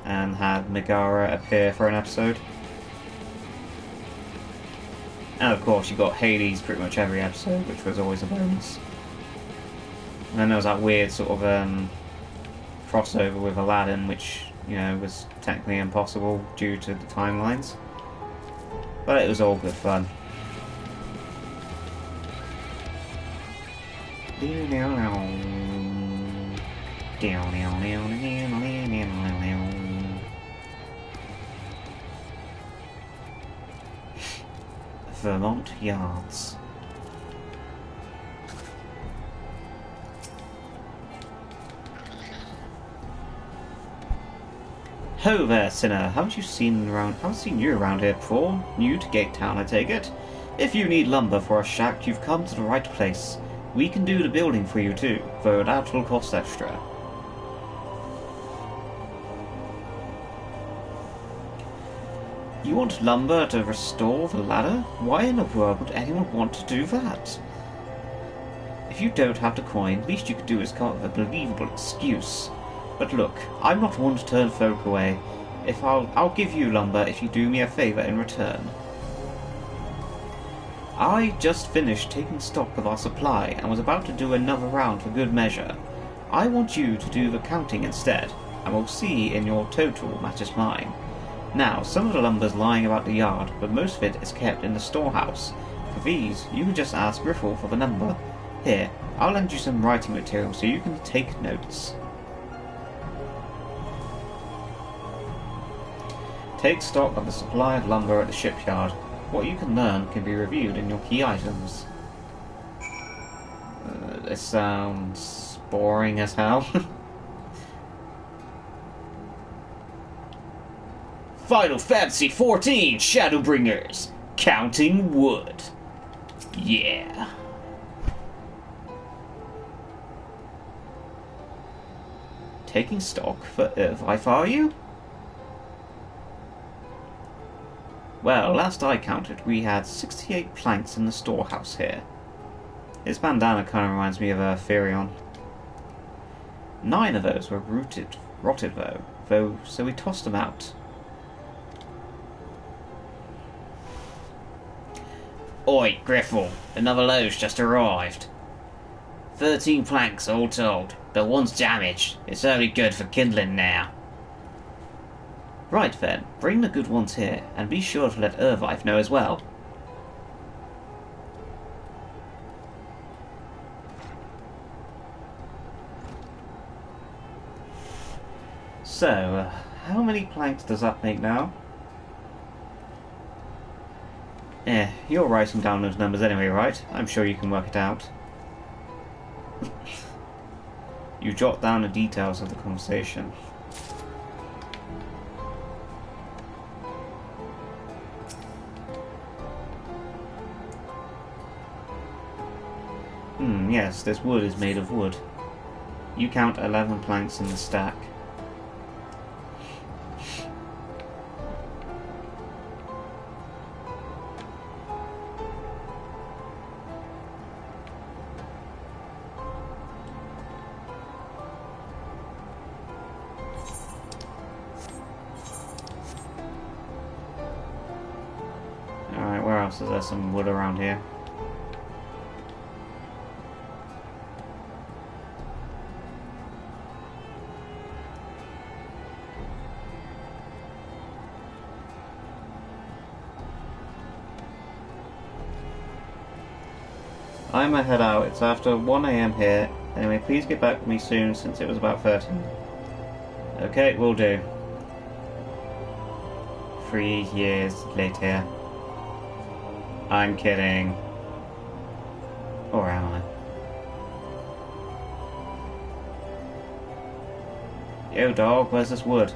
and had Megara appear for an episode. And of course you got Hades pretty much every episode, which was always a bonus. And then there was that weird sort of crossover with Aladdin, which, you know, was technically impossible due to the timelines. But it was all good fun. Vermont Yards. Ho there, sinner! Haven't seen you around here before? New to Gate Town, I take it? If you need lumber for a shack, you've come to the right place. We can do the building for you too, though that will cost extra. You want lumber to restore the ladder? Why in the world would anyone want to do that? If you don't have the coin, least you could do is come up with a believable excuse. But look, I'm not one to turn folk away. I'll give you lumber if you do me a favour in return. I just finished taking stock of our supply and was about to do another round for good measure. I want you to do the counting instead, and we'll see in your total matches mine. Now, some of the lumber's lying about the yard, but most of it is kept in the storehouse. For these, you can just ask Griffle for the number. Here, I'll lend you some writing material so you can take notes. Take stock of the supply of lumber at the shipyard. What you can learn can be reviewed in your key items. This sounds boring as hell. Final Fantasy XIV Shadowbringers. Counting wood. Yeah. Taking stock for if are you? Well, last I counted, we had 68 planks in the storehouse here. His bandana kind of reminds me of Firion. 9 of those were rotted though, so we tossed them out. Oi, Griffle, another load's just arrived. 13 planks all told, but one's damaged. It's only good for kindling now. Right then, bring the good ones here, and be sure to let RAB-Live know as well. So, how many planks does that make now? You're writing down those numbers anyway, right? I'm sure you can work it out. You jot down the details of the conversation. Yes, this wood is made of wood. You count 11 planks in the stack. Alright, where else is there some wood around here? I'm gonna head out. It's after 1 AM here. Anyway, please get back with me soon since it was about 13. Okay, will do. 3 years later. I'm kidding. Or am I? Yo dog, where's this wood?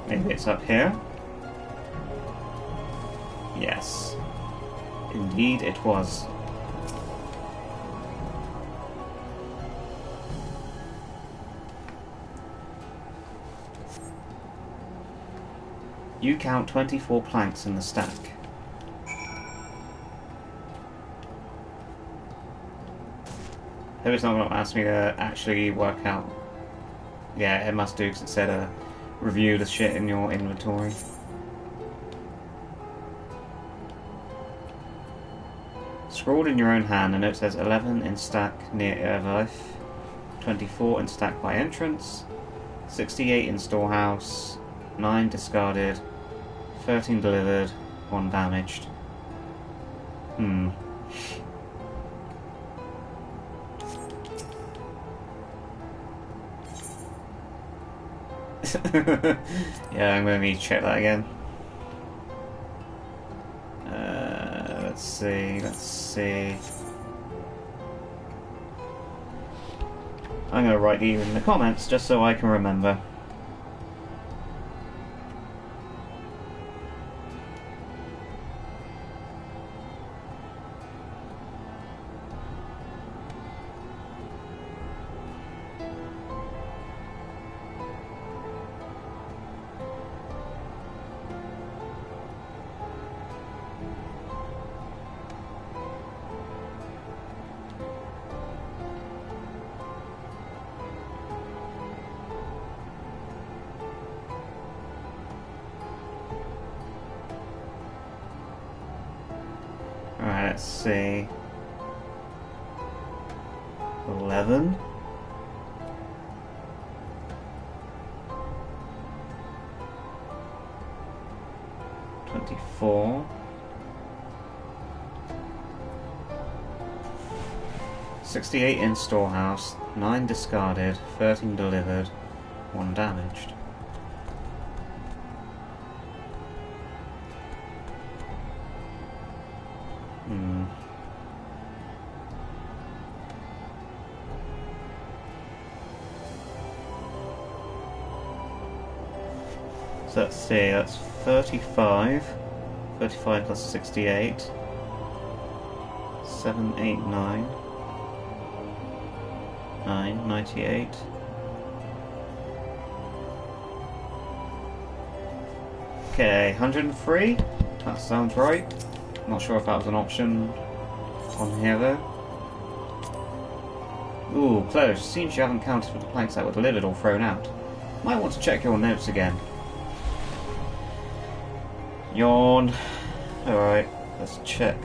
Maybe it's up here? Yes. Indeed it was. You count 24 planks in the stack. Hope it's not going to ask me to actually work out. Yeah, it must do because it said review the shit in your inventory. Scrawled in your own hand, a note says 11 in stack near RAB-Live, 24 in stack by entrance, 68 in storehouse, 9 discarded, 13 delivered, 1 damaged. Yeah, I'm gonna need to check that again. Let's see. I'm gonna write these in the comments just so I can remember. Alright, let's see. 11. $24. 68 in storehouse, 9 discarded, 13 delivered, 1 damaged. So let's see, that's 35. 35 plus 68. 7, 8, 9. 99, 98. Okay, 103. That sounds right. Not sure if that was an option on here though. Ooh, close. Seems you haven't counted for the planks that were delivered or thrown out. Might want to check your notes again. Yawn. Alright, let's check.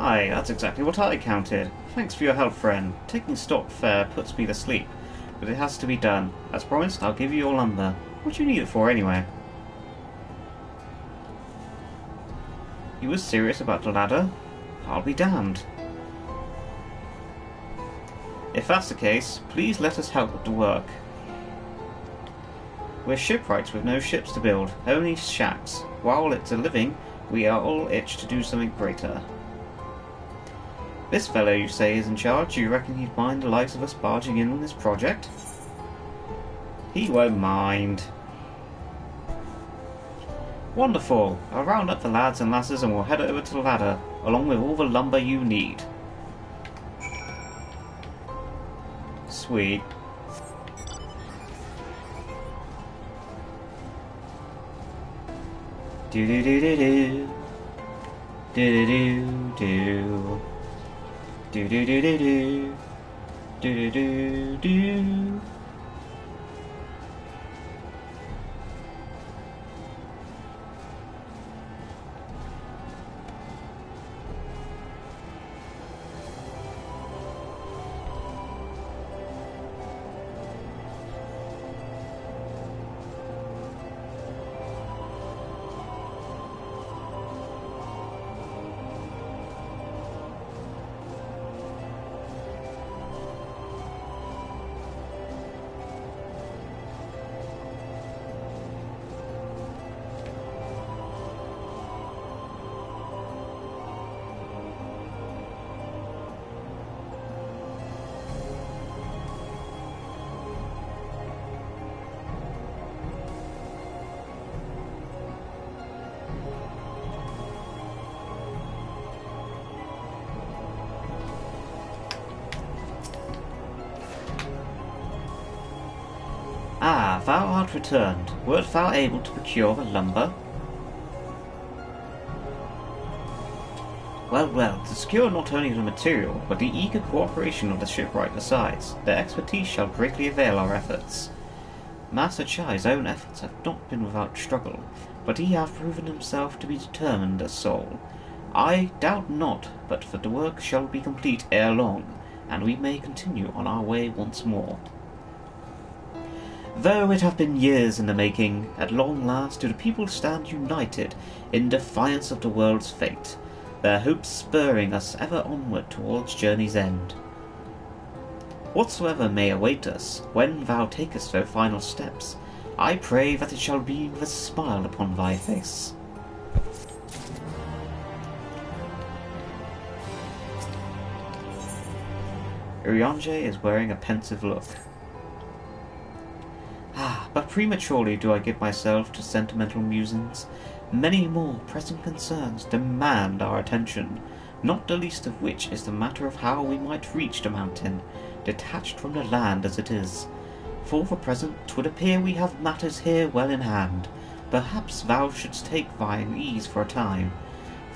Aye, that's exactly what I counted. Thanks for your help, friend. Taking stock fair puts me to sleep, but it has to be done. As promised, I'll give you your lumber. What do you need it for, anyway? You was serious about the ladder? I'll be damned. If that's the case, please let us help with the work. We're shipwrights with no ships to build, only shacks. While it's a living, we are all itched to do something greater. This fellow, you say, is in charge. Do you reckon he'd mind the likes of us barging in on this project? He won't mind. Wonderful. I'll round up the lads and lasses and we'll head over to the ladder, along with all the lumber you need. Sweet. Do do do do do. Do do do do. Do do do do do. Do do do do. Ah, thou art returned. Wert thou able to procure the lumber? Well, well, to secure not only the material, but the eager cooperation of the shipwright besides, their expertise shall greatly avail our efforts. Master Chai's own efforts have not been without struggle, but he hath proven himself to be determined as soul. I doubt not but that the work shall be complete ere long, and we may continue on our way once more. Though it have been years in the making, at long last do the people stand united in defiance of the world's fate, their hopes spurring us ever onward towards journey's end. Whatsoever may await us, when thou takest those final steps, I pray that it shall be with a smile upon thy face. Urianger is wearing a pensive look. But prematurely do I give myself to sentimental musings. Many more pressing concerns demand our attention, not the least of which is the matter of how we might reach the mountain, detached from the land as it is. For the present, 'twould appear we have matters here well in hand. Perhaps thou shouldst take thine ease for a time.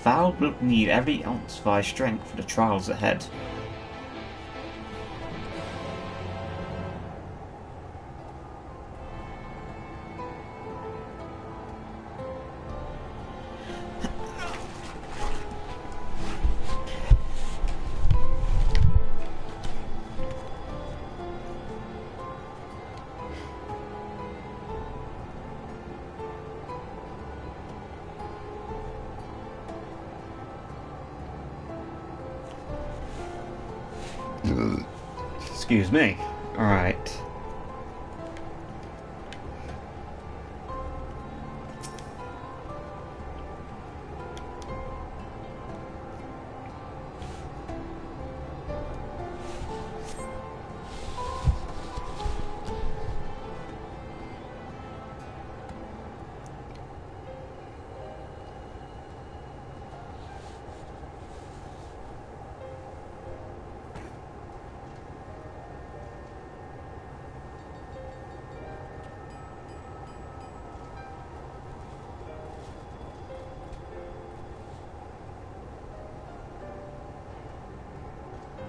Thou wilt need every ounce of thy strength for the trials ahead. Excuse me. Alright.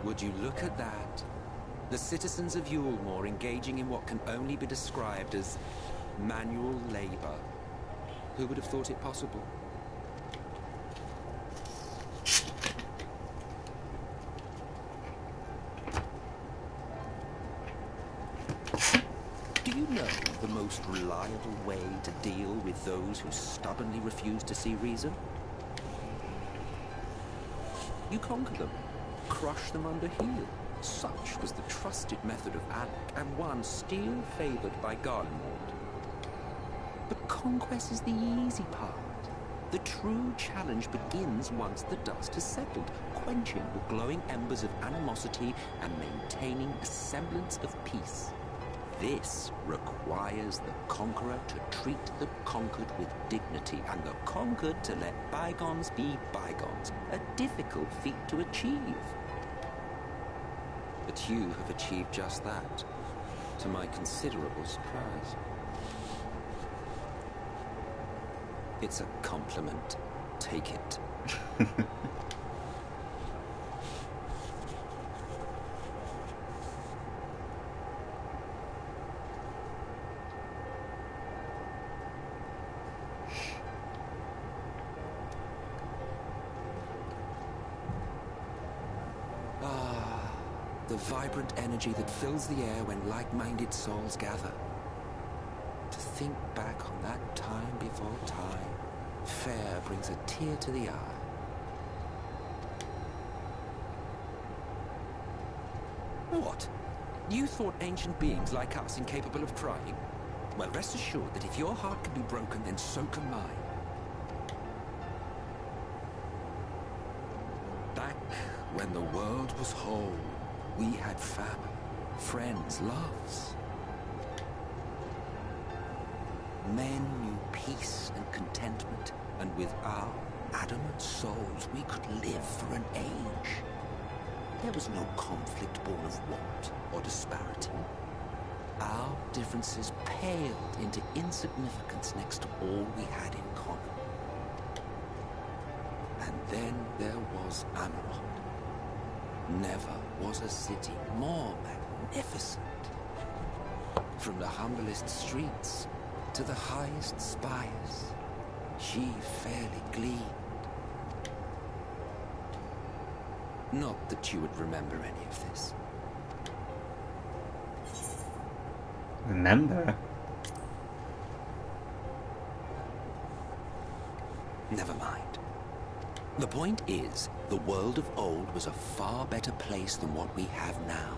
Would you look at that? The citizens of Eulmore engaging in what can only be described as manual labor. Who would have thought it possible? Do you know the most reliable way to deal with those who stubbornly refuse to see reason? You conquer them. Crush them under heel. Such was the trusted method of Alec, and one still favoured by Garlemald. But conquest is the easy part. The true challenge begins once the dust has settled, quenching the glowing embers of animosity and maintaining a semblance of peace. This requires the conqueror to treat the conquered with dignity, and the conquered to let bygones be bygones, a difficult feat to achieve. But you have achieved just that, to my considerable surprise. It's a compliment. Take it. The vibrant energy that fills the air when like-minded souls gather. To think back on that time before time, fair brings a tear to the eye. What? You thought ancient beings like us incapable of trying? Well, rest assured that if your heart can be broken, then so can mine. Back when the world was whole, we had family, friends, loves. Men knew peace and contentment, and with our adamant souls we could live for an age. There was no conflict born of want or disparity. Our differences paled into insignificance next to all we had in common. And then there was Amarok. Never was a city more magnificent. From the humblest streets to the highest spires, she fairly gleamed. Not that you would remember any of this. Remember? Never mind. The point is, the world of old was a far better place than what we have now.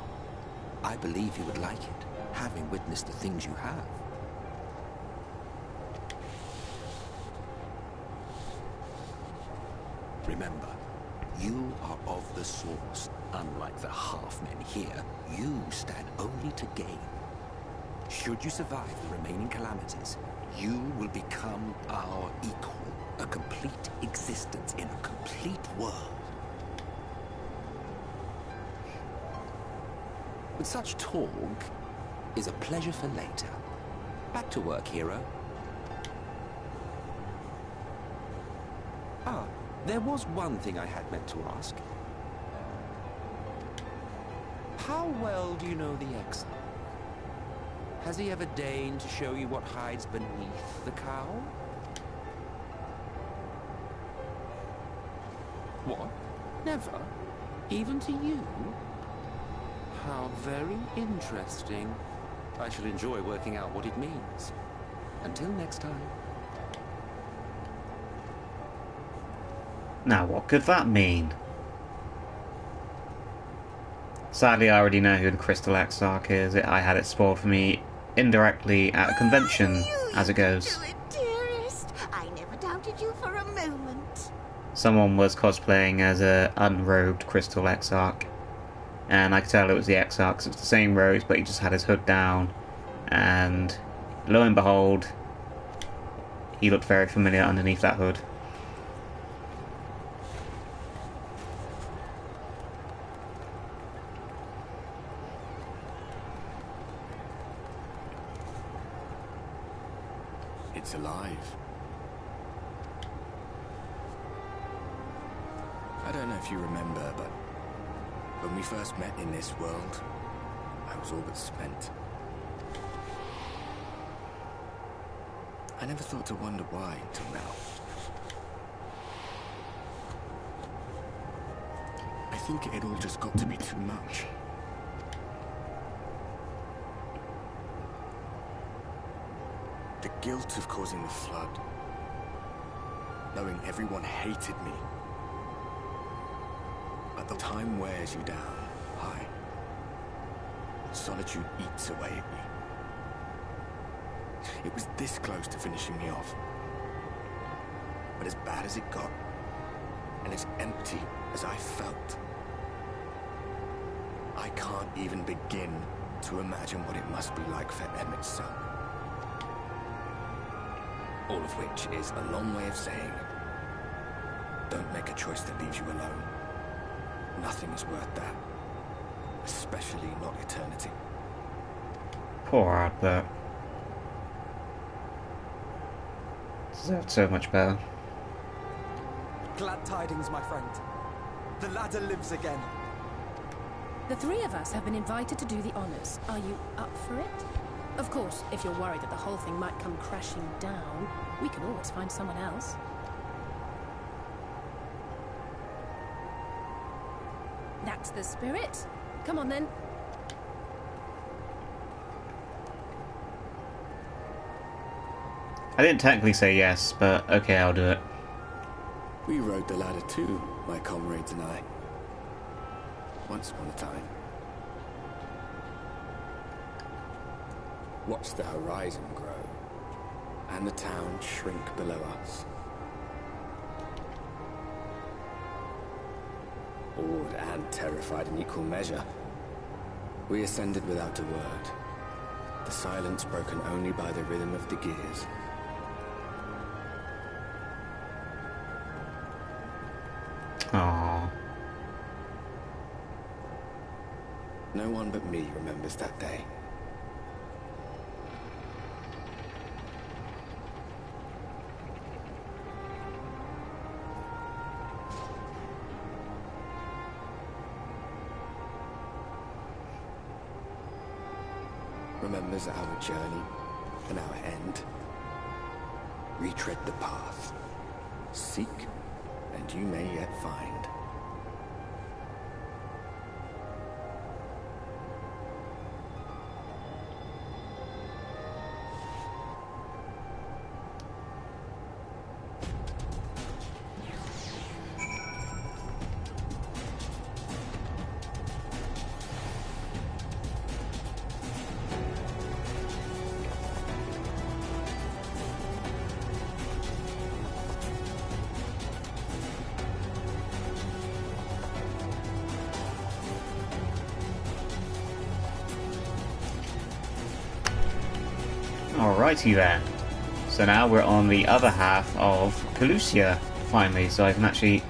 I believe you would like it, having witnessed the things you have. Remember, you are of the source. Unlike the half-men here, you stand only to gain. Should you survive the remaining calamities, you will become our equal. A complete existence in a complete world. But such talk is a pleasure for later. Back to work, hero. Ah, there was one thing I had meant to ask. How well do you know the Exile? Has he ever deigned to show you what hides beneath the cowl? What? Never? Even to you? How very interesting. I shall enjoy working out what it means. Until next time. Now, what could that mean? Sadly, I already know who the Crystal Exarch is. I had it spoiled for me indirectly at a convention, as it goes. Dearest, I never doubted you for a moment. Someone was cosplaying as a unrobed Crystal Exarch, and I could tell it was the Exarch 'cause it was the same robes, but he just had his hood down, and lo and behold, he looked very familiar underneath that hood. It's alive. I don't know if you remember, but when we first met in this world, I was all but spent. I never thought to wonder why until now. I think it all just got to be too much. The guilt of causing the flood, knowing everyone hated me. But the time wears you down, high. Solitude eats away at me. It was this close to finishing me off. But as bad as it got, and as empty as I felt, I can't even begin to imagine what it must be like for Emmett's son. All of which is a long way of saying, don't make a choice that leaves you alone. Nothing is worth that. Especially not eternity. Poor Ardbert. Deserved so much better. Glad tidings, my friend. The ladder lives again. The three of us have been invited to do the honors. Are you up for it? Of course, if you're worried that the whole thing might come crashing down, we can always find someone else. That's the spirit. Come on then. I didn't technically say yes, but okay, I'll do it. We rode the ladder too, my comrades and I. Once upon a time. Watched the horizon grow, and the town shrink below us. Awed and terrified in equal measure, we ascended without a word, the silence broken only by the rhythm of the gears. Aww. No one but me remembers that day. Remembers our journey and our end. Retread the path. Seek, and you may yet find. Alrighty then. So now we're on the other half of Pelusia, finally, so I can actually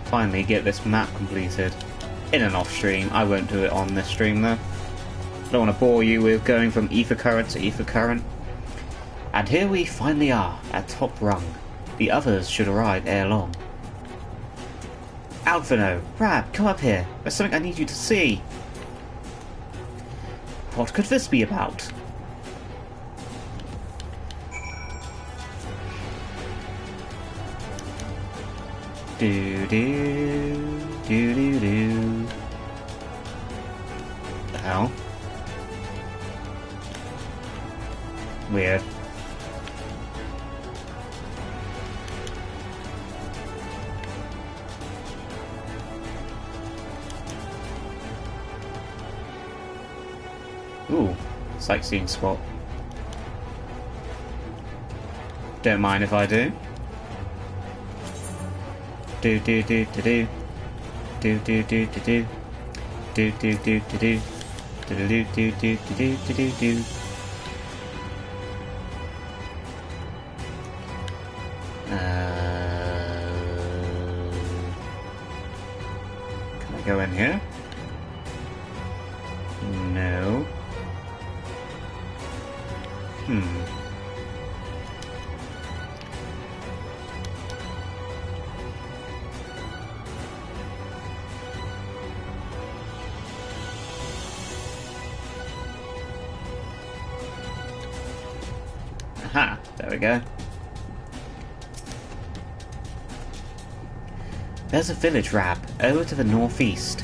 finally get this map completed in an off stream. I won't do it on this stream though. I don't want to bore you with going from ether current to ether current. And here we finally are, at top rung. The others should arrive ere long. Alphino, Rab, come up here. There's something I need you to see. What could this be about? Do do do do do. The hell? Weird. Ooh, sightseeing spot. Don't mind if I do. Do do do do do. Do do do do do. Do do do do do. Do do do do do do do do. Can I go in here? No. Aha, there we go. There's a village, Rab, over to the northeast.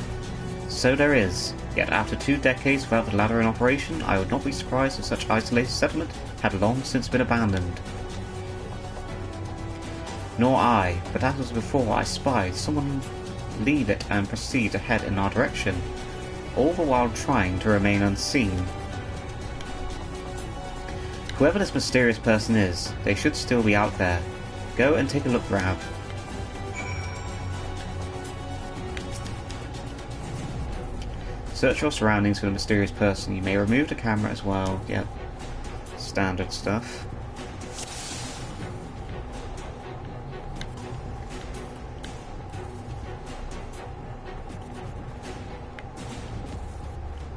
So there is. Yet after 2 decades without the ladder in operation, I would not be surprised if such isolated settlement had long since been abandoned. Nor I, but that was before I spied someone leave it and proceed to head in our direction, all the while trying to remain unseen. Whoever this mysterious person is, they should still be out there. Go and take a look, Rab. Search your surroundings for the mysterious person. You may remove the camera as well. Yep. Standard stuff.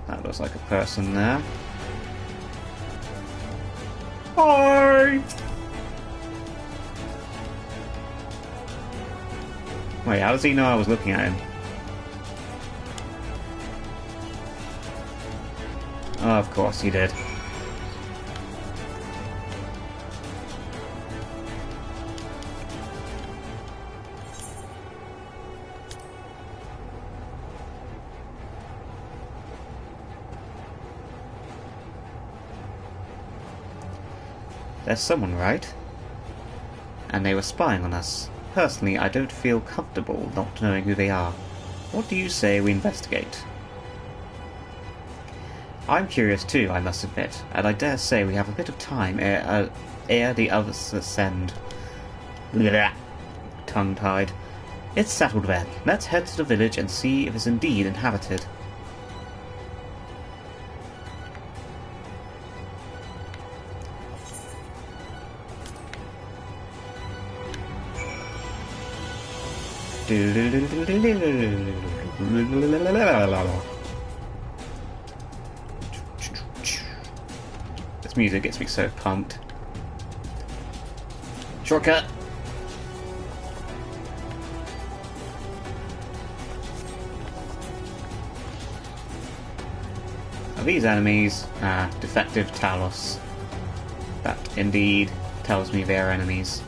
That looks like a person there. Hi! Wait, how does he know I was looking at him? Oh, of course he did. There's someone, right? And they were spying on us. Personally, I don't feel comfortable not knowing who they are. What do you say we investigate? I'm curious too, I must admit, and I dare say we have a bit of time ere the others ascend. Blah. Tongue-tied. It's settled then. Let's head to the village and see if it's indeed inhabited. This music gets me so pumped. Shortcut! Are these enemies? Defective Talos. That indeed tells me they are enemies.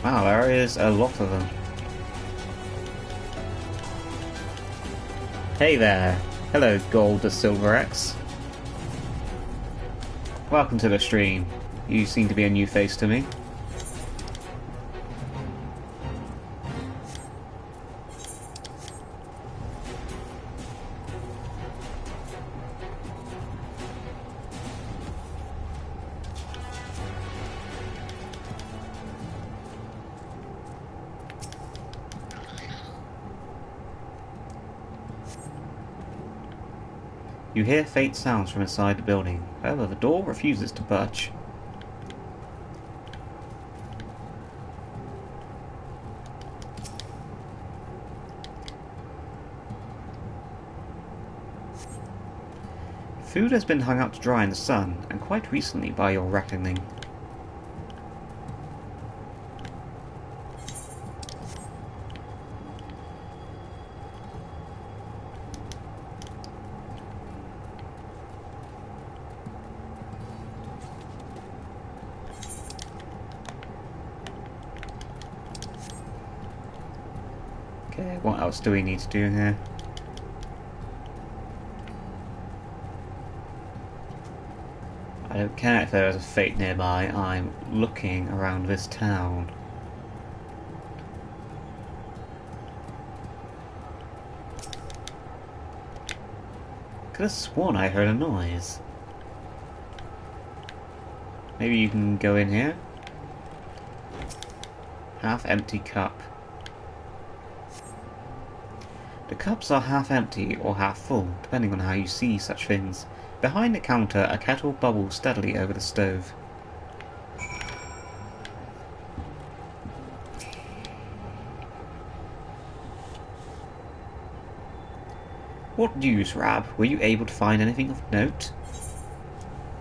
Wow, there is a lot of them. Hey there. Hello, Gold to Silver X. Welcome to the stream. You seem to be a new face to me. You hear faint sounds from inside the building. However, the door refuses to budge. Food has been hung out to dry in the sun, and quite recently by your reckoning. Okay, what else do we need to do here? I don't care if there is a fate nearby, I'm looking around this town. Could have sworn I heard a noise. Maybe you can go in here? Half empty cup. The cups are half empty or half full, depending on how you see such things. Behind the counter, a kettle bubbles steadily over the stove. What news, Rab? Were you able to find anything of note?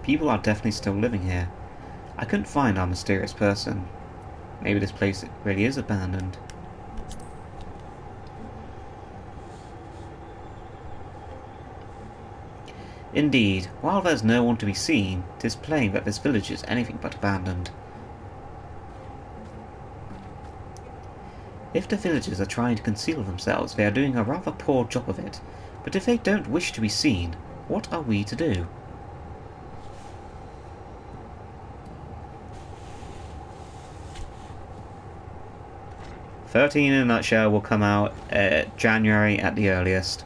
People are definitely still living here. I couldn't find our mysterious person. Maybe this place really is abandoned. Indeed, while there's no one to be seen, 'tis plain that this village is anything but abandoned. If the villagers are trying to conceal themselves, they are doing a rather poor job of it. But if they don't wish to be seen, what are we to do? "13 in a nutshell" will come out January at the earliest.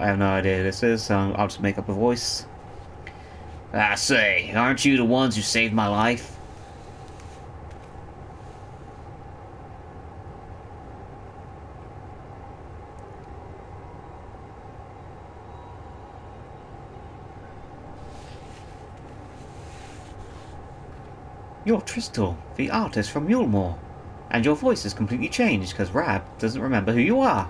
I have no idea who this is, so I'll just make up a voice. I say, aren't you the ones who saved my life? You're Tristal, the artist from Eulmore. And your voice has completely changed because Rab doesn't remember who you are.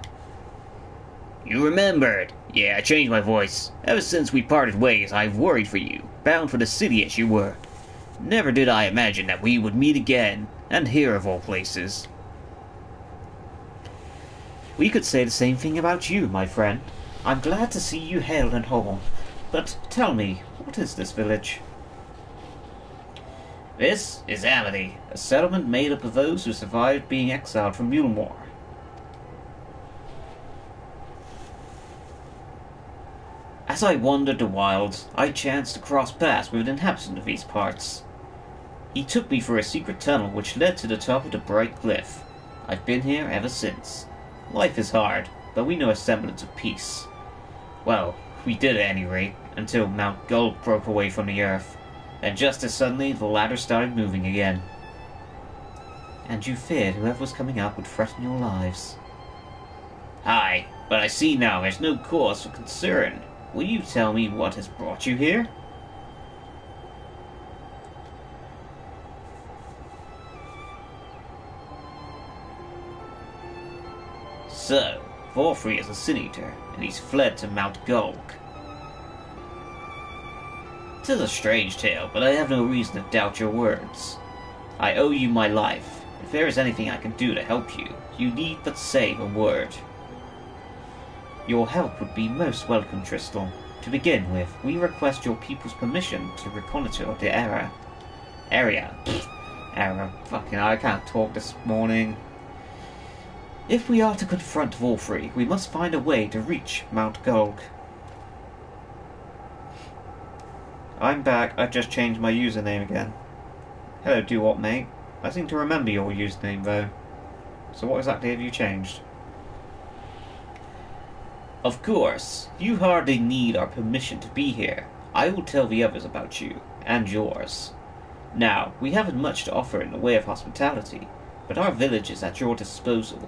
You remembered? Yeah, I changed my voice. Ever since we parted ways, I've worried for you, bound for the city as you were. Never did I imagine that we would meet again, and here of all places. We could say the same thing about you, my friend. I'm glad to see you hale and whole. But tell me, what is this village? This is Amity, a settlement made up of those who survived being exiled from Eulmore. As I wandered the wilds, I chanced to cross paths with an inhabitant of these parts. He took me through a secret tunnel which led to the top of the bright cliff. I've been here ever since. Life is hard, but we know a semblance of peace. Well, we did at any rate, until Mount Gulg broke away from the earth. Then just as suddenly, the ladder started moving again. And you feared whoever was coming up would threaten your lives. Aye, but I see now there's no cause for concern. Will you tell me what has brought you here? So, Vorfrey is a Sin Eater, and he's fled to Mount Gulg. 'Tis a strange tale, but I have no reason to doubt your words. I owe you my life. If there is anything I can do to help you, you need but say a word. Your help would be most welcome, Tristal. To begin with, we request your people's permission to reconnoiter the area. Fucking I can't talk this morning. If we are to confront Vorfrey, we must find a way to reach Mount Gulg. I'm back. I've just changed my username again. Hello, do what, mate? I seem to remember your username, though. So what exactly have you changed? Of course. You hardly need our permission to be here. I will tell the others about you, and yours. Now, we haven't much to offer in the way of hospitality, but our village is at your disposal.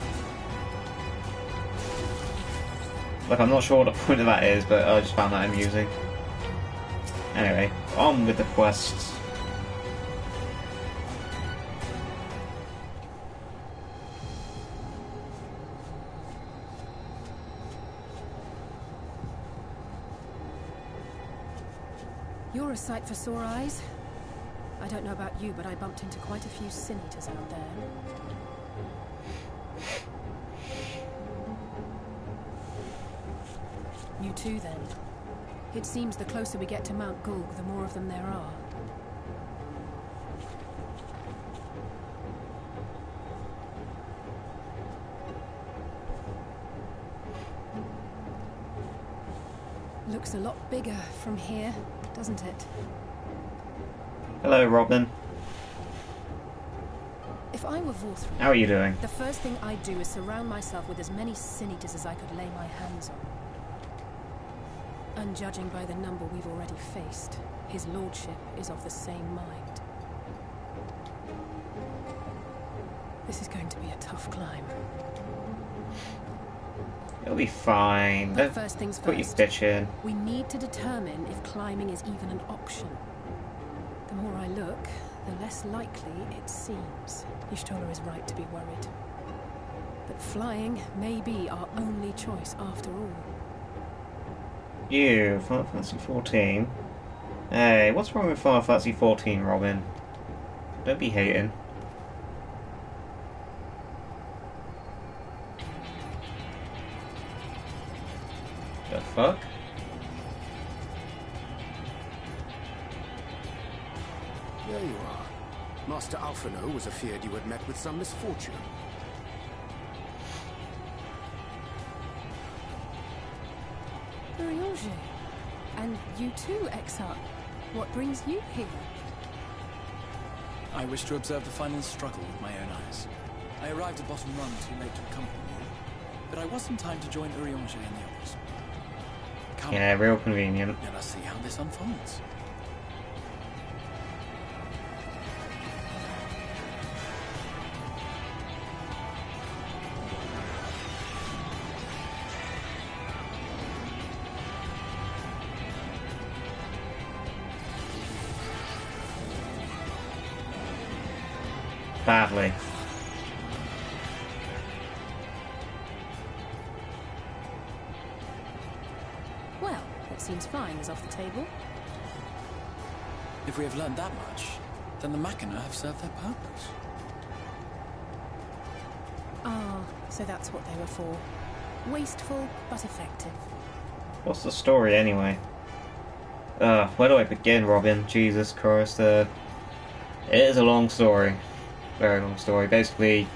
Like, I'm not sure what the point of that is, but I just found that amusing. Anyway, on with the quests. You're a sight for sore eyes. I don't know about you, but I bumped into quite a few sin eaters out there. You too, then. It seems the closer we get to Mount Gulg, the more of them there are. Looks a lot bigger from here, doesn't it? Hello, Robin. If I were Vorthri, how are you doing? The first thing I'd do is surround myself with as many sin eaters as I could lay my hands on. And judging by the number we've already faced, his lordship is of the same mind. This is going to be a tough climb. It'll be fine. But first things put first, your bitch in. We need to determine if climbing is even an option. The more I look, the less likely it seems. Y'shtola is right to be worried. But flying may be our only choice after all. You, Final Fantasy 14. Hey, what's wrong with Final Fantasy 14, Robin? Don't be hating. The fuck? There you are. Master Alphino was afeard you had met with some misfortune. Urianger. And you too, XR. What brings you here? I wish to observe the final struggle with my own eyes. I arrived at Bottom Run too late to accompany you, but I was in time to join Urianger in the others. Come, yeah, real convenient. Let us see how this unfolds. Badly. Well, what seems fine is off the table. If we have learned that much, then the Machina have served their purpose. Ah, so that's what they were for. Wasteful, but effective. What's the story, anyway? Where do I begin, Robin? Jesus Christ, it is a long story. Very long story. Basically,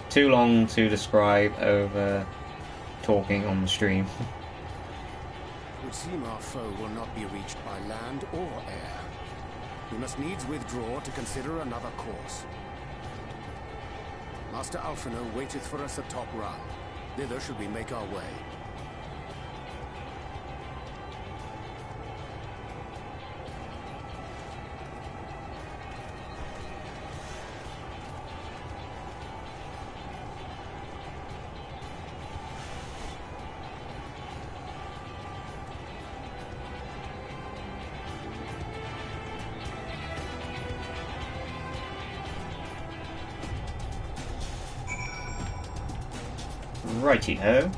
too long to describe over talking on the stream. It would seem our foe will not be reached by land or air. We must needs withdraw to consider another course. Master Alphino waiteth for us at Top Run. Thither should we make our way. Righty-ho.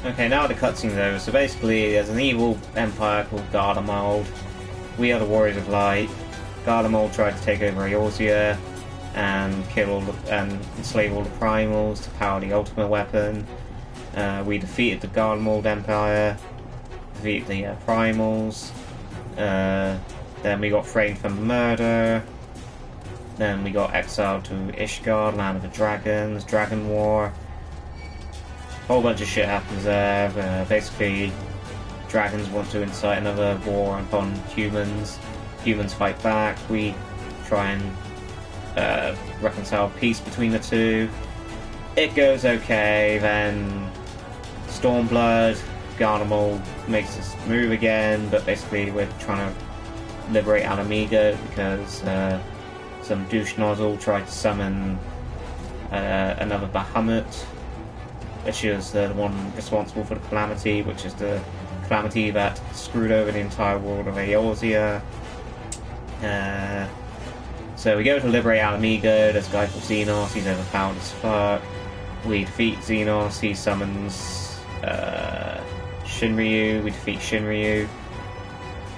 Okay, now the cutscene though. So basically, there's an evil empire called Garlemald. We are the Warriors of Light. Garlemald tried to take over Eorzea and kill all and enslave all the primals to power the ultimate weapon. We defeated the Garlemald Empire, defeated the primals. Then we got framed for murder. Then we got exiled to Ishgard, Land of the Dragons, Dragon War. Whole bunch of shit happens there. Basically, dragons want to incite another war upon humans, humans fight back. We try and reconcile peace between the two. It goes okay, then Stormblood, Garlemald makes us move again, but basically we're trying to liberate Alamigo because some douche nozzle tried to summon another Bahamut, which is the one responsible for the Calamity, which is the Calamity that screwed over the entire world of Eorzea. So we go to liberate Alamigo. There's a guy called Xenos, he's overpowered as fuck. We defeat Xenos, he summons Shinryu, we defeat Shinryu.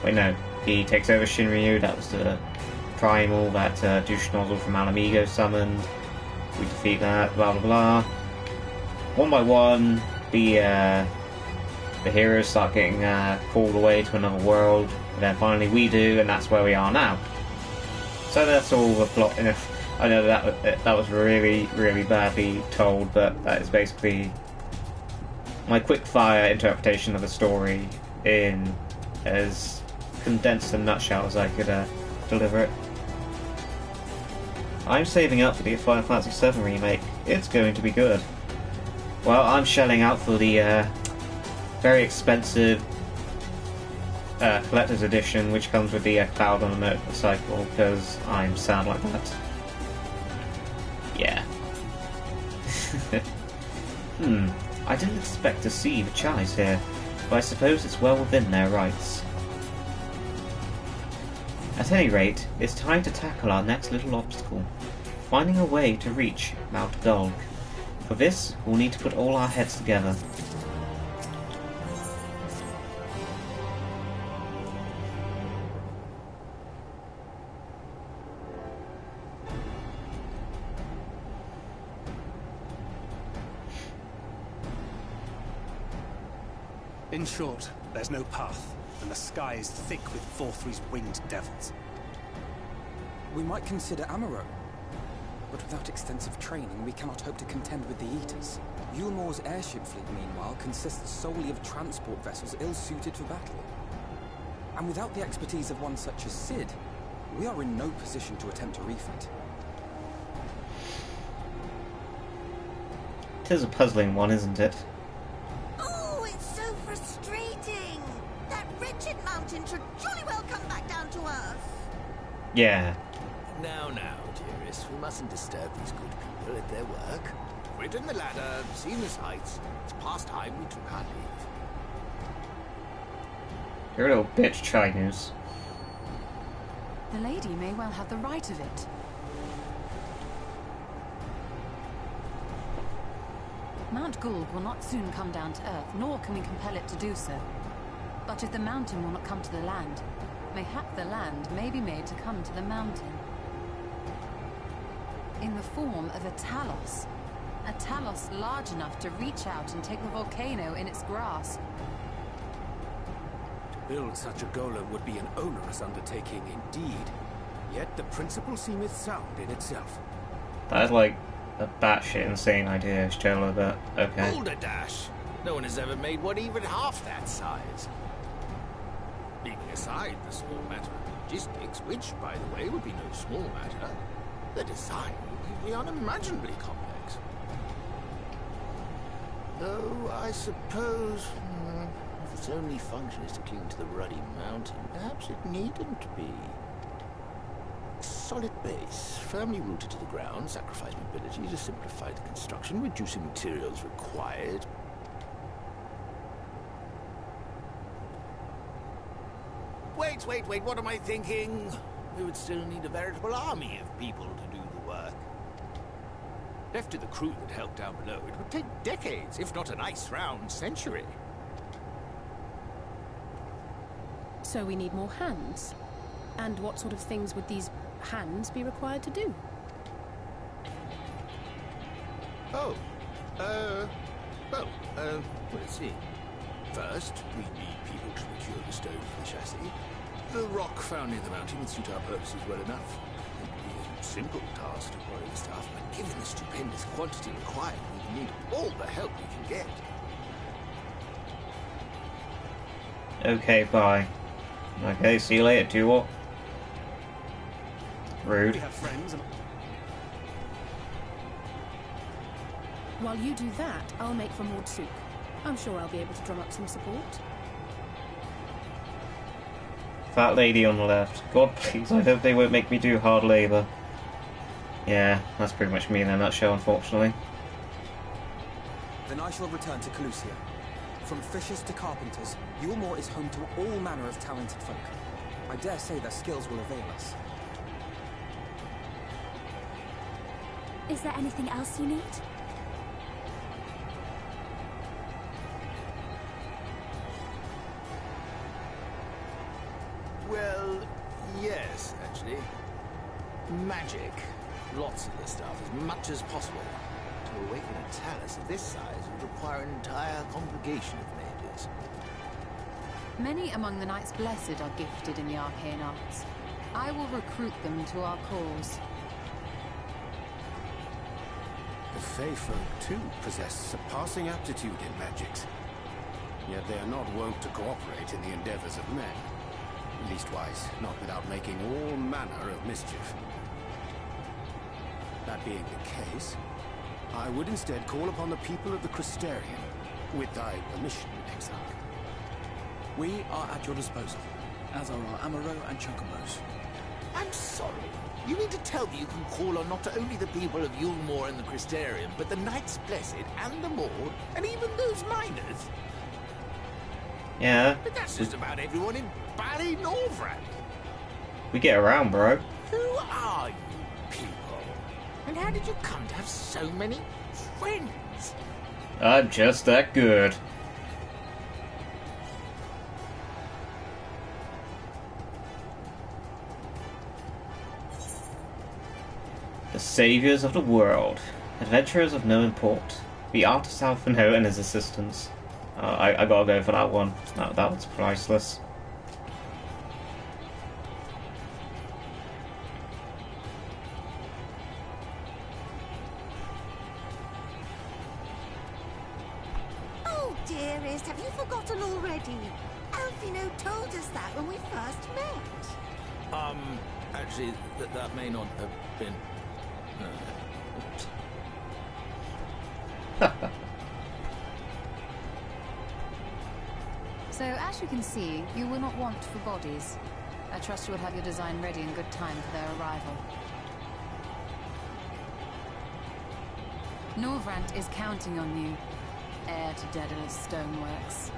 Wait, no, he takes over Shinryu, that was the primal that douche nozzle from Alamigo summoned. We defeat that, blah blah blah. One by one, the heroes start getting called away to another world, and then finally we do, and that's where we are now. So that's all the plot. I know that was really, really badly told, but that is basically my quick-fire interpretation of the story in as condensed a nutshell as I could deliver it. I'm saving up for the Final Fantasy VII remake. It's going to be good. Well, I'm shelling out for the very expensive collector's edition, which comes with the cloud on a motorcycle, because I'm sad like that. Yeah. I didn't expect to see the Chalice here, but I suppose it's well within their rights. At any rate, it's time to tackle our next little obstacle, finding a way to reach Mount Gulg. For this, we'll need to put all our heads together. In short, there's no path, and the sky is thick with Vorthry's winged devils. We might consider Amaro. But without extensive training, we cannot hope to contend with the Eaters. Eulmore's airship fleet, meanwhile, consists solely of transport vessels ill-suited for battle. And without the expertise of one such as Cid, we are in no position to attempt a refit. Tis a puzzling one, isn't it? Oh, it's so frustrating! That wretched mountain should jolly well come back down to earth! Yeah. Now, dearest, we mustn't disturb these good people at their work. We've ridden the ladder, seen the sights. It's past time we took our leave. You're a little bitch, Chinese. The lady may well have the right of it. Mount Gulg will not soon come down to Earth, nor can we compel it to do so. But if the mountain will not come to the land, mayhap the land may be made to come to the mountain. In the form of a Talos. A Talos large enough to reach out and take the volcano in its grasp. To build such a golem would be an onerous undertaking indeed. Yet the principle seemeth sound in itself. That is like a batshit insane idea, Stella, but okay. Hold a dash! No one has ever made one even half that size. Leaving aside the small matter of logistics, which, by the way, would be no small matter, the design would be unimaginably complex. Though, I suppose, if its only function is to cling to the ruddy mountain, perhaps it needn't be. Solid base, firmly rooted to the ground, sacrifice mobility to simplify the construction, reducing materials required. Wait, what am I thinking? We would still need a veritable army of people to do the work. Left to the crew that helped down below, it would take decades, if not a nice round century. So we need more hands. And what sort of things would these hands be required to do? Let's see. First, we need people to procure the stone for the chassis. The rock found near the mountain would suit our purposes well enough. It would be a simple task to quarry the stuff, but given the stupendous quantity required, we need all the help we can get. Okay, bye. Okay, see you later, Duo. Rude. We have friends and... While you do that, I'll make for more soup. I'm sure I'll be able to drum up some support. That lady on the left. God, please, I hope they won't make me do hard labour. Yeah, that's pretty much me in a nutshell, unfortunately. Then I shall return to Calusia. From fishers to carpenters, Eulmore is home to all manner of talented folk. I dare say their skills will avail us. Is there anything else you need? Well, yes, actually. Magic. Lots of the stuff, as much as possible. To awaken a talus of this size would require an entire congregation of mages. Many among the Knights Blessed are gifted in the arcane arts. I will recruit them to our cause. The Fey folk, too, possess surpassing aptitude in magics. Yet they are not wont to cooperate in the endeavors of men. Leastwise, not without making all manner of mischief. That being the case, I would instead call upon the people of the Crystarium, with thy permission, Exarch. We are at your disposal, as are our Amaro and Chocombos. I'm sorry. You mean to tell me you can call on not only the people of Eulmore and the Crystarium, but the Knights Blessed and the Maud, and even those miners? Yeah. But that's just about everyone in Ballynorvrand. We get around, bro. Who are you people? And how did you come to have so many friends? I'm just that good. The saviors of the world. Adventurers of no import. The artist Alphino and his assistants. I gotta go for that one. That was priceless. Oh, dearest, have you forgotten already? Alphino told us that when we first met. Actually, that may not have been... So, as you can see, you will not want for bodies. I trust you will have your design ready in good time for their arrival. Norvrant is counting on you, heir to Daedalus Stoneworks.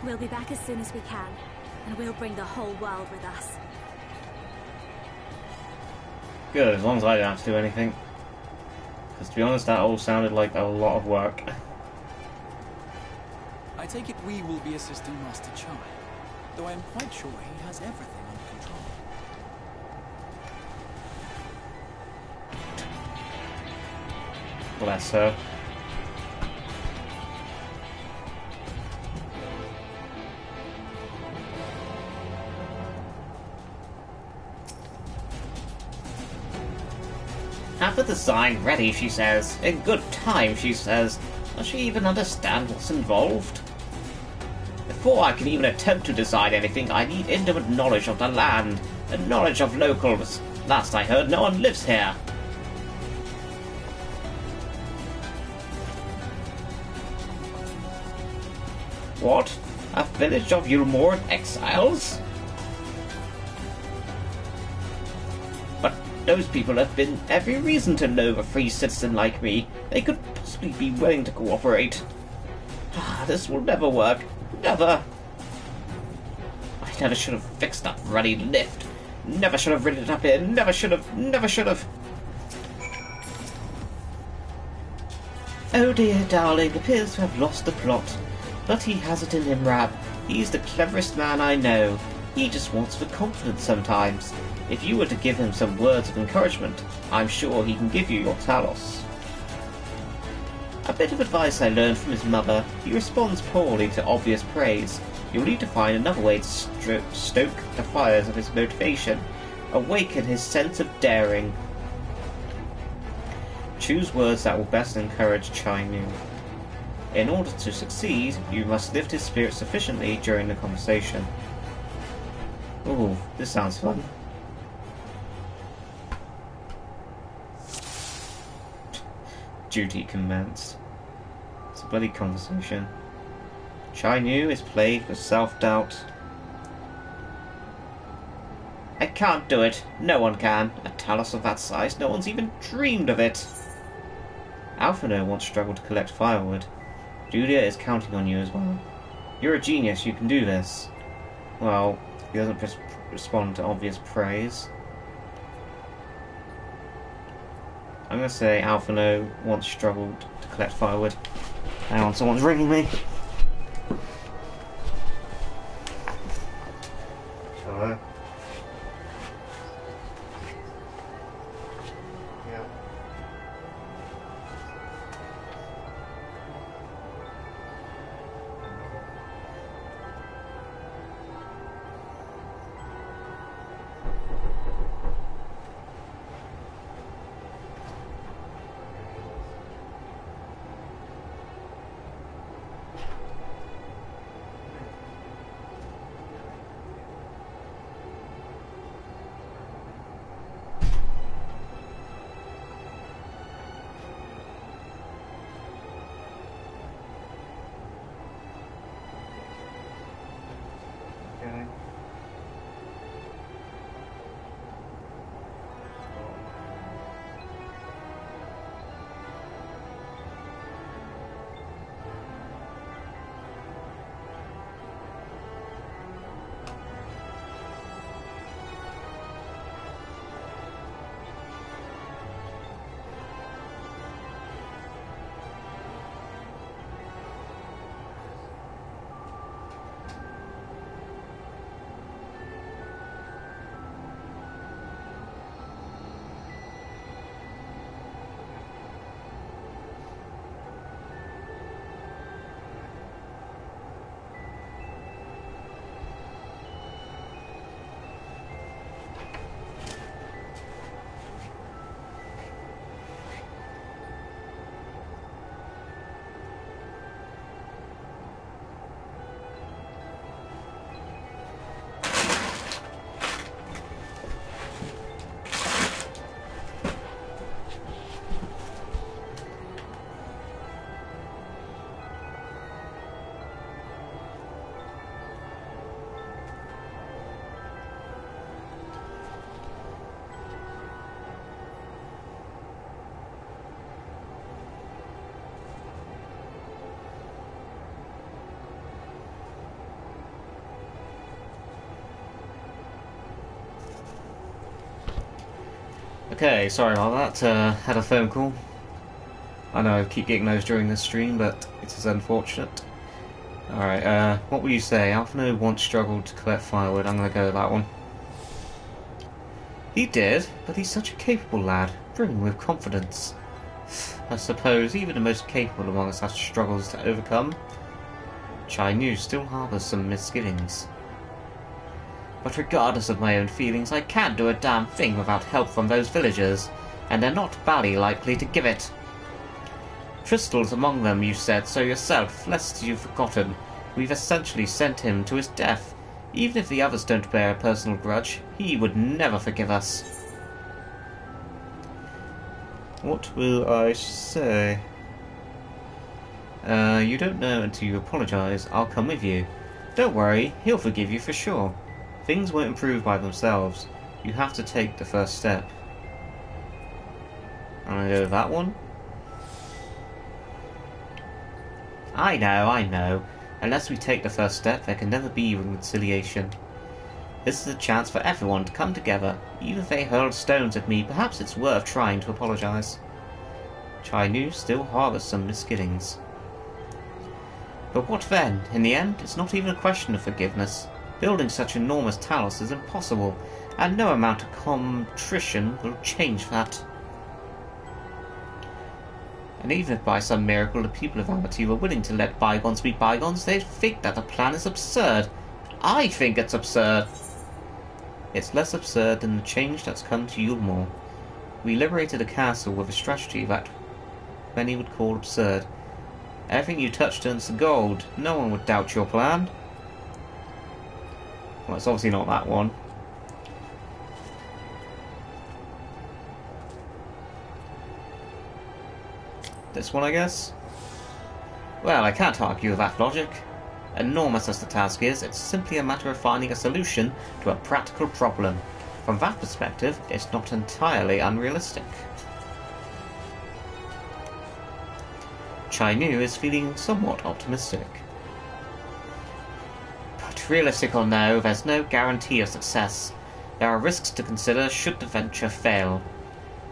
We'll be back as soon as we can, and we'll bring the whole world with us. Good, as long as I don't have to do anything. Because to be honest, that all sounded like a lot of work. I take it we will be assisting Master Chai, though I am quite sure he has everything under control. Bless her. Have the design ready, she says. In good time, she says. Does she even understand what's involved? Before I can even attempt to design anything, I need intimate knowledge of the land, and knowledge of locals. Last I heard, no one lives here. What? A village of Eulmore exiles? But those people have been every reason to know a free citizen like me. They could possibly be willing to cooperate. This will never work. Never. I never should have fixed that ruddy lift. Never should have ridden it up here. Never should have. Never should have. Oh dear, darling, appears to have lost the plot. But he has it in him, Rab. He's the cleverest man I know. He just wants for confidence sometimes. If you were to give him some words of encouragement, I'm sure he can give you your talos. A bit of advice I learned from his mother. He responds poorly to obvious praise. You'll need to find another way to stoke the fires of his motivation. Awaken his sense of daring. Choose words that will best encourage Chai Nu. In order to succeed, you must lift his spirit sufficiently during the conversation. Ooh, this sounds fun. Duty commenced. It's a bloody conversation. Chai Nu is plagued with self-doubt. I can't do it. No one can. A talus of that size, no one's even dreamed of it. Alphino once struggled to collect firewood. Julia is counting on you as well. You're a genius, you can do this. Well, he doesn't respond to obvious praise. I'm going to say Alphino once struggled to collect firewood. Hang on, someone's ringing me. Hello? Yeah. Okay. Okay, sorry about that. Had a phone call. I know I keep getting those during this stream, but it is unfortunate. Alright, what will you say? Alphino once struggled to collect firewood. I'm gonna go with that one. He did, but he's such a capable lad, brimming with confidence. I suppose even the most capable among us has struggles to overcome. Chai Nu still harbours some misgivings. But regardless of my own feelings, I can't do a damn thing without help from those villagers, and they're not bally likely to give it. Crystal's among them, you said so yourself, lest you've forgotten. We've essentially sent him to his death. Even if the others don't bear a personal grudge, he would never forgive us. What will I say? You don't know until you apologise. I'll come with you. Don't worry, he'll forgive you for sure. Things won't improve by themselves. You have to take the first step. I'm gonna go with that one. I know. Unless we take the first step, there can never be reconciliation. This is a chance for everyone to come together. Even if they hurl stones at me, perhaps it's worth trying to apologise. Chai Nu still harbours some misgivings. But what then? In the end, it's not even a question of forgiveness. Building such enormous talus is impossible, and no amount of contrition will change that. And even if by some miracle the people of Amity were willing to let bygones be bygones, they'd think that the plan is absurd. I think it's absurd. It's less absurd than the change that's come to Eulmore. We liberated a castle with a strategy that many would call absurd. Everything you touch turns to gold. No one would doubt your plan. Well, it's obviously not that one. This one, I guess? Well, I can't argue with that logic. Enormous as the task is, it's simply a matter of finding a solution to a practical problem. From that perspective, it's not entirely unrealistic. Chai Nu is feeling somewhat optimistic. But realistic or no, there's no guarantee of success. There are risks to consider should the venture fail.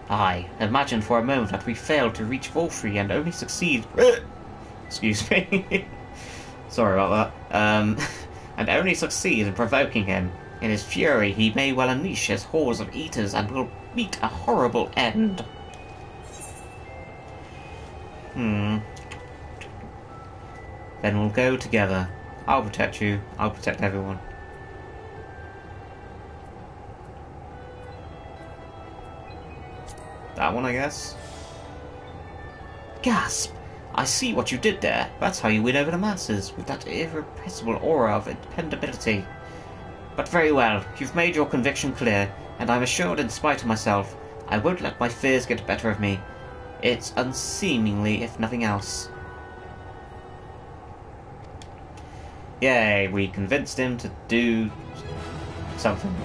Aye, imagine for a moment that we failed to reach Volfrey and only succeed... Excuse me. Sorry about that. And only succeed in provoking him. In his fury, he may well unleash his hordes of eaters and will meet a horrible end. Then we'll go together. I'll protect you. I'll protect everyone. That one, I guess. Gasp! I see what you did there. That's how you win over the masses, with that irrepressible aura of dependability. But very well, you've made your conviction clear, and I'm assured in spite of myself, I won't let my fears get the better of me. It's unseemly, if nothing else. Yay, we convinced him to do something.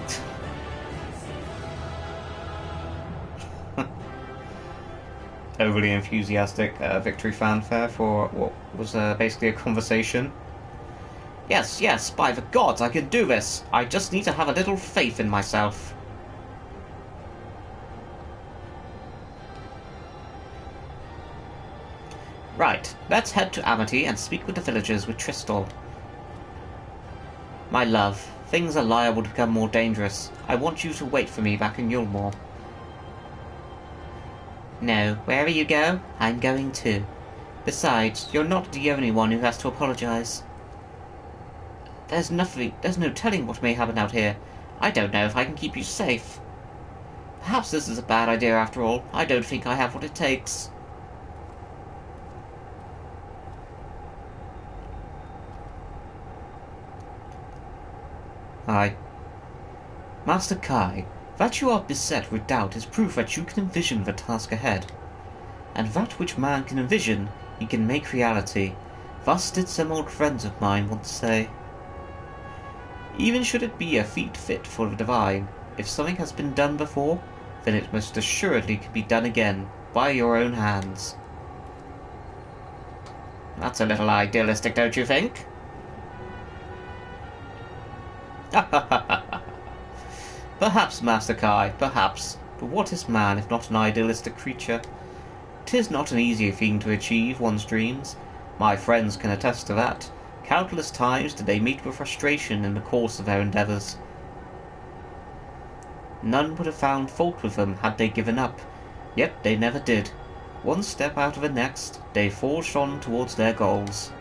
Overly enthusiastic victory fanfare for what was basically a conversation. Yes, yes, by the gods, I can do this. I just need to have a little faith in myself. Right, let's head to Amity and speak with the villagers with Tristal. My love, things are liable to become more dangerous. I want you to wait for me back in Eulmore. No, wherever you go, I'm going too. Besides, you're not the only one who has to apologise. There's no telling what may happen out here. I don't know if I can keep you safe. Perhaps this is a bad idea after all. I don't think I have what it takes. Aye. Master Kai, that you are beset with doubt is proof that you can envision the task ahead. And that which man can envision, he can make reality. Thus did some old friends of mine once say. Even should it be a feat fit for the divine, if something has been done before, then it most assuredly can be done again, by your own hands. That's a little idealistic, don't you think? Perhaps, Master Kai, perhaps. But what is man if not an idealistic creature? 'Tis not an easy thing to achieve one's dreams. My friends can attest to that. Countless times did they meet with frustration in the course of their endeavours. None would have found fault with them had they given up, yet they never did. One step out of the next, they forged on towards their goals.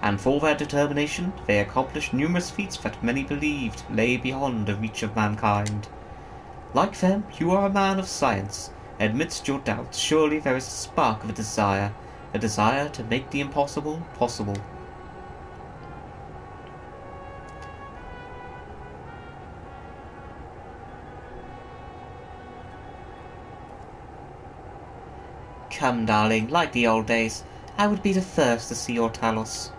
And for their determination, they accomplished numerous feats that many believed lay beyond the reach of mankind. Like them, you are a man of science. Amidst your doubts, surely there is a spark of a desire to make the impossible possible. Come, darling, like the old days, I would be the first to see your Talos.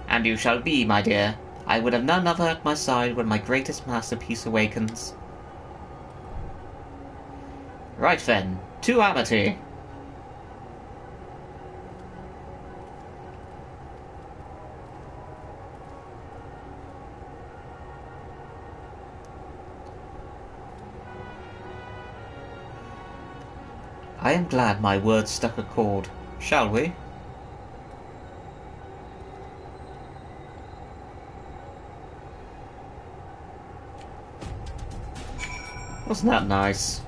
And you shall be, my dear. I would have none other at my side when my greatest masterpiece awakens. Right then, to Amity. I am glad my words struck a chord. Shall we? Wasn't that nice?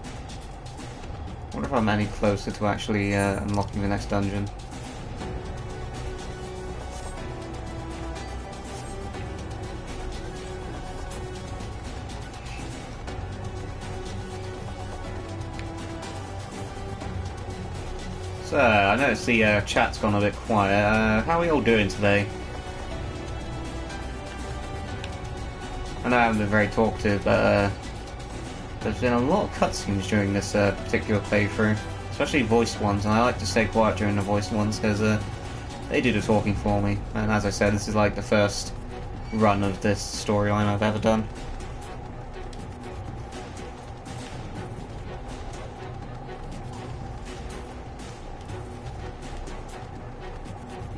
I wonder if I'm any closer to actually unlocking the next dungeon. So, I noticed the chat's gone a bit quiet. How are we all doing today? I know I haven't been very talkative, but there's been a lot of cutscenes during this particular playthrough, especially voiced ones, and I like to stay quiet during the voiced ones because they do the talking for me. And as I said, this is like the first run of this storyline I've ever done.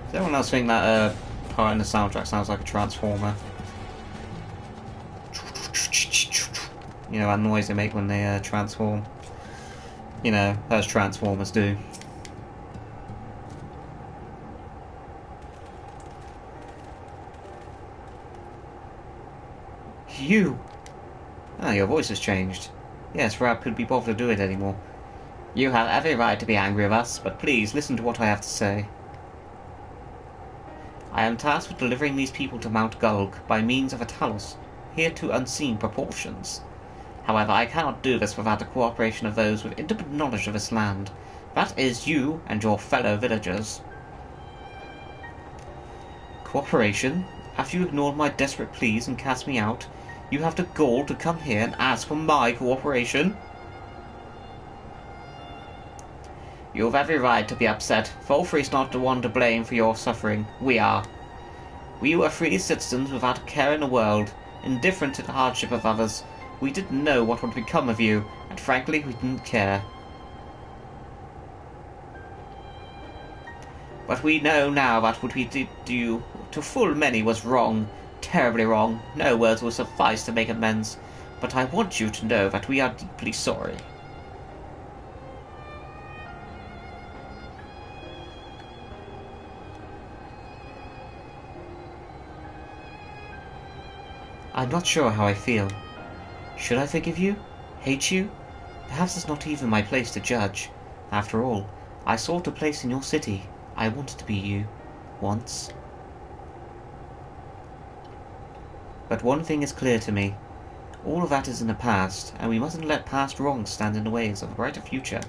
Does everyone else think that part in the soundtrack sounds like a transformer? You know, that noise they make when they transform. You know, as Transformers do. You! Ah, your voice has changed. Yes, Rab could be bothered to do it anymore. You have every right to be angry with us, but please listen to what I have to say. I am tasked with delivering these people to Mount Gulg by means of a talos, here to unseen proportions. However, I cannot do this without the cooperation of those with intimate knowledge of this land. That is you and your fellow villagers. Cooperation? After you ignored my desperate pleas and cast me out, you have the gall to come here and ask for my cooperation? You have every right to be upset. Volfrey is not the one to blame for your suffering. We are. We were free citizens without a care in the world, indifferent to the hardship of others. We didn't know what would become of you, and frankly, we didn't care. But we know now that what we did do to full many was wrong, terribly wrong. No words will suffice to make amends, but I want you to know that we are deeply sorry. I'm not sure how I feel. Should I forgive you? Hate you? Perhaps it's not even my place to judge. After all, I sought a place in your city. I wanted to be you. Once. But one thing is clear to me. All of that is in the past, and we mustn't let past wrongs stand in the ways of a brighter future.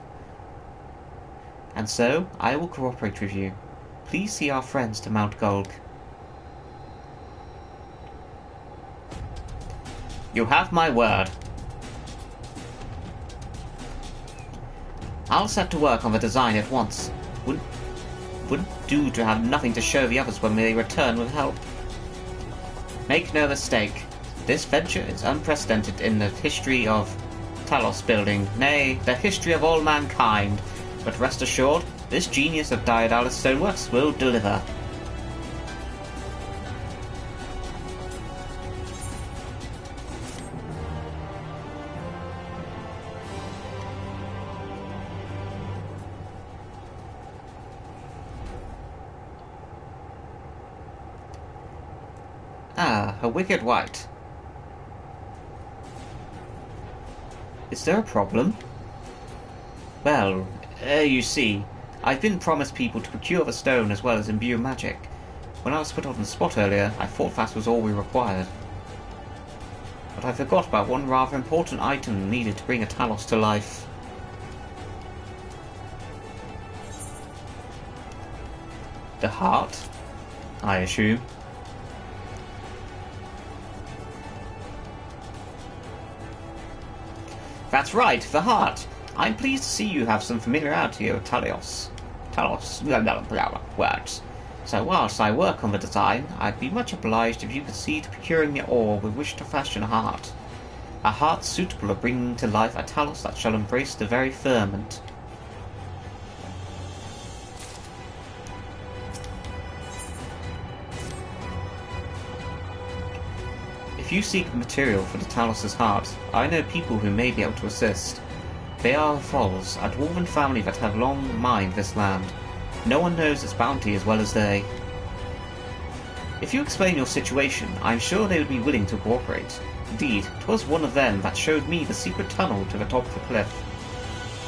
And so, I will cooperate with you. Please see our friends to Mount Gulg. You have my word. I'll set to work on the design at once. Wouldn't do to have nothing to show the others when they return with help. Make no mistake, this venture is unprecedented in the history of Talos building, nay, the history of all mankind. But rest assured, this genius of Daedalus Stoneworks will deliver. Ah, a wicked white. Is there a problem? Well, you see, I've been promised people to procure the stone as well as imbue magic. When I was put on the spot earlier, I thought that was all we required. But I forgot about one rather important item needed to bring a Talos to life. The heart, I assume. That's right, the heart. I'm pleased to see you have some familiarity with Talos, words. So whilst I work on the design, I'd be much obliged if you could see to procuring the ore with which to fashion a heart. A heart suitable of bringing to life a Talos that shall embrace the very firmament. If you seek material for the Talos' heart, I know people who may be able to assist. They are Foals, a dwarven family that have long mined this land. No one knows its bounty as well as they. If you explain your situation, I'm sure they would be willing to cooperate. Indeed, 'twas one of them that showed me the secret tunnel to the top of the cliff.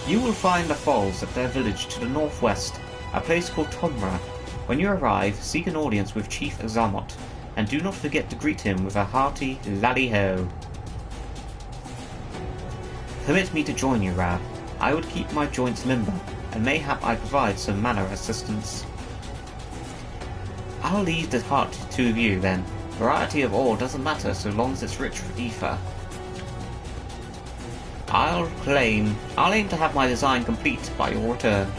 You will find the Foals at their village to the northwest, a place called Tomra. When you arrive, seek an audience with Chief Azamot, and do not forget to greet him with a hearty lally-ho. Permit me to join you, Rab. I would keep my joints limber, and mayhap I provide some manner assistance. I'll leave the heart to two of you then. Variety of ore doesn't matter so long as it's rich with ether. I'll aim to have my design complete by your return.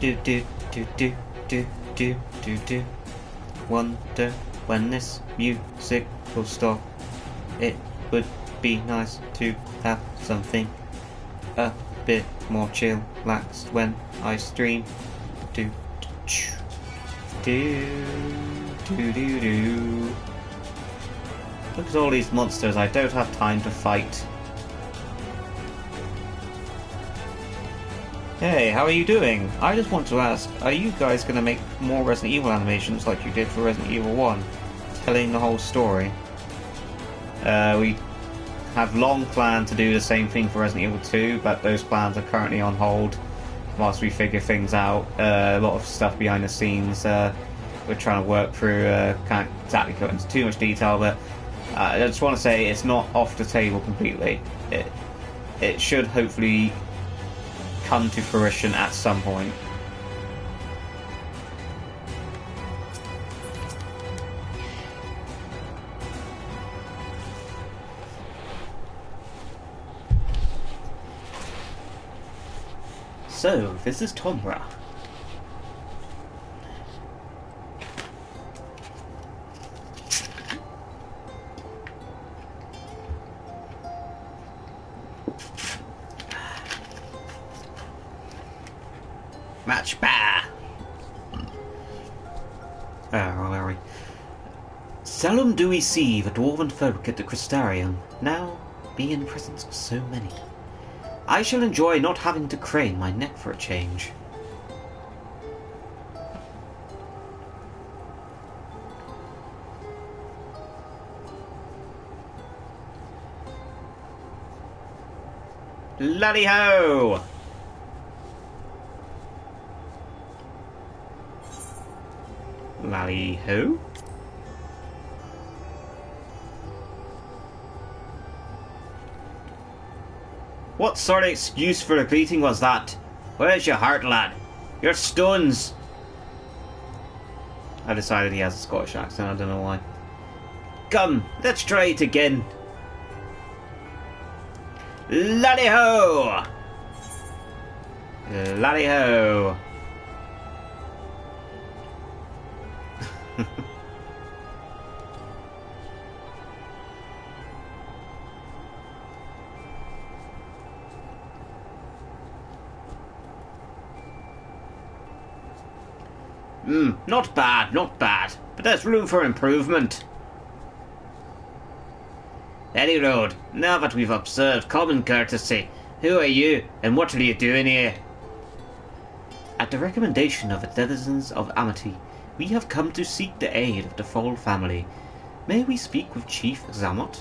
Do. Wonder when this music will stop. It would be nice to have something a bit more chillaxed when I stream. Do. Look at all these monsters I don't have time to fight. Hey, how are you doing? I just want to ask, are you guys going to make more Resident Evil animations like you did for Resident Evil 1? Telling the whole story. We have long planned to do the same thing for Resident Evil 2, but those plans are currently on hold whilst we figure things out. A lot of stuff behind the scenes we're trying to work through. Can't exactly go into too much detail, but I just want to say it's not off the table completely. It should hopefully come to fruition at some point. So, this is Tomra. Match bah! Where are we? Seldom do we see the dwarven folk at the Crystarium, now being in the presence of so many. I shall enjoy not having to crane my neck for a change. Bloody-ho! Lally-ho? What sort of excuse for a greeting was that? Where's your heart, lad? Your stones! I decided he has a Scottish accent, I don't know why. Come, let's try it again. Laddie-ho! Laddie-ho! Not bad, not bad. But there's room for improvement. Any road, now that we've observed common courtesy, who are you, and what are you doing here? At the recommendation of the denizens of Amity, we have come to seek the aid of the Foal family. May we speak with Chief Xamot?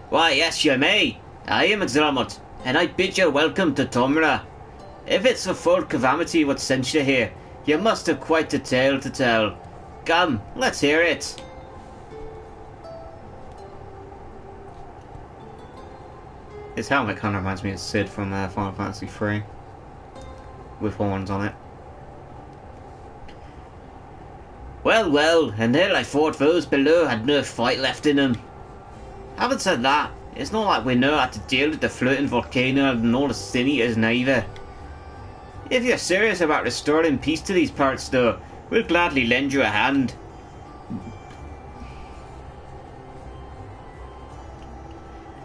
Why, yes, you may. I am Xamot, and I bid you welcome to Tomra. If it's the folk of Amity what sent you here, you must have quite a tale to tell. Come, let's hear it. His helmet kind of reminds me of Sid from Final Fantasy III, with horns on it. Well, well, and there I thought those below had no fight left in them. Having said that, it's not like we know how to deal with the floating volcano and all the sin eaters neither. If you're serious about restoring peace to these parts though, we'll gladly lend you a hand.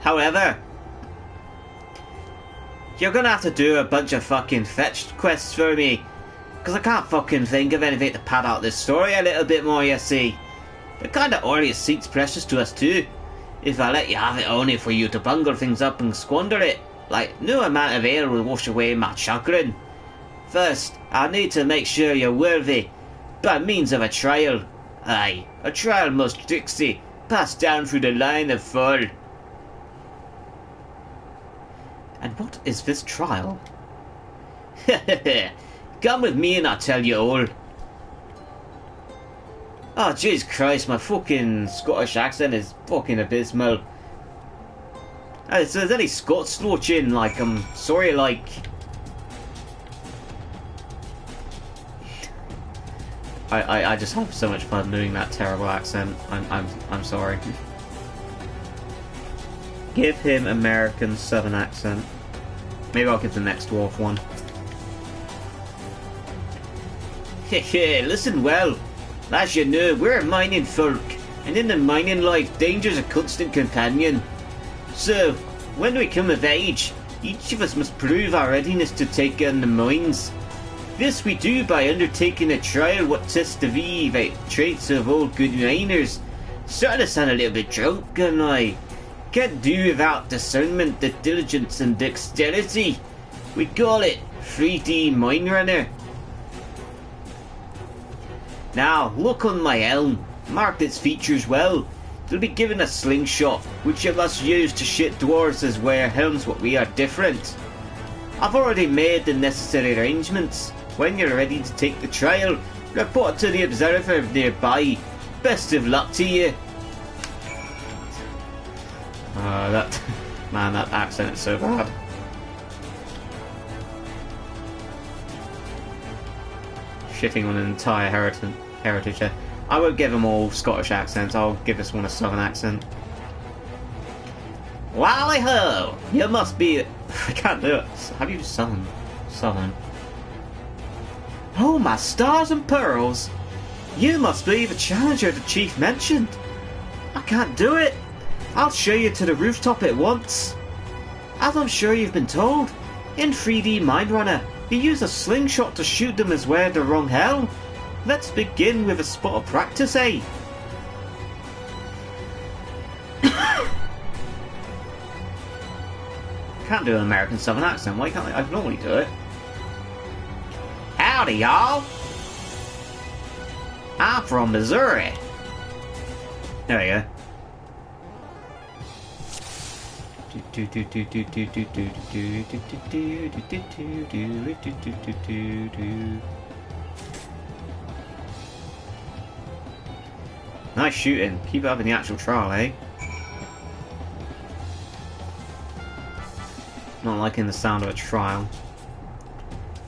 However, you're gonna have to do a bunch of fucking fetch quests for me, because I can't fucking think of anything to pad out this story a little bit more, you see. The kind of oily seat's precious to us too. If I let you have it only for you to bungle things up and squander it, like no amount of ale will wash away my chagrin. First, I need to make sure you're worthy, by means of a trial. Aye, a trial most strictly passed down through the line of Fall. And what is this trial? Come with me and I'll tell you all. Oh, Jesus Christ, my fucking Scottish accent is fucking abysmal. If there's any Scots watching, like, I'm sorry, like... I just have so much fun doing that terrible accent. I'm sorry. Give him American Southern accent. Maybe I'll give the next dwarf one. Hehe, listen well. As you know, we're a mining folk, and in the mining life, danger's a constant companion. So, when we come of age, each of us must prove our readiness to take on the mines. This we do by undertaking a trial what tests the traits of all good miners. Starting to sound a little bit drunk, and I can't do without discernment, the diligence and dexterity. We call it 3D Mine Runner. Now, look on my helm, marked its features well. You'll be given a slingshot, which you must use to shoot dwarves as wear helms what we are different. I've already made the necessary arrangements. When you're ready to take the trial, report to the observer nearby. Best of luck to you. That accent is so bad. Shitting on an entire heritage there. I won't give them all Scottish accents, I'll give this one a Southern accent. Wally ho! You must be... I can't do it. How do you do Southern? Southern. Oh my stars and pearls! You must be the challenger the chief mentioned. I can't do it. I'll show you to the rooftop at once. As I'm sure you've been told, in 3D Mine Runner, you use a slingshot to shoot them as wear the wrong helm. Let's begin with a spot of practice, eh? Can't do an American Southern accent. Why can't I? I normally do it. Howdy, y'all. I'm from Missouri. There we go. Nice shooting. Keep it up in the actual trial, eh? Not liking the sound of a trial.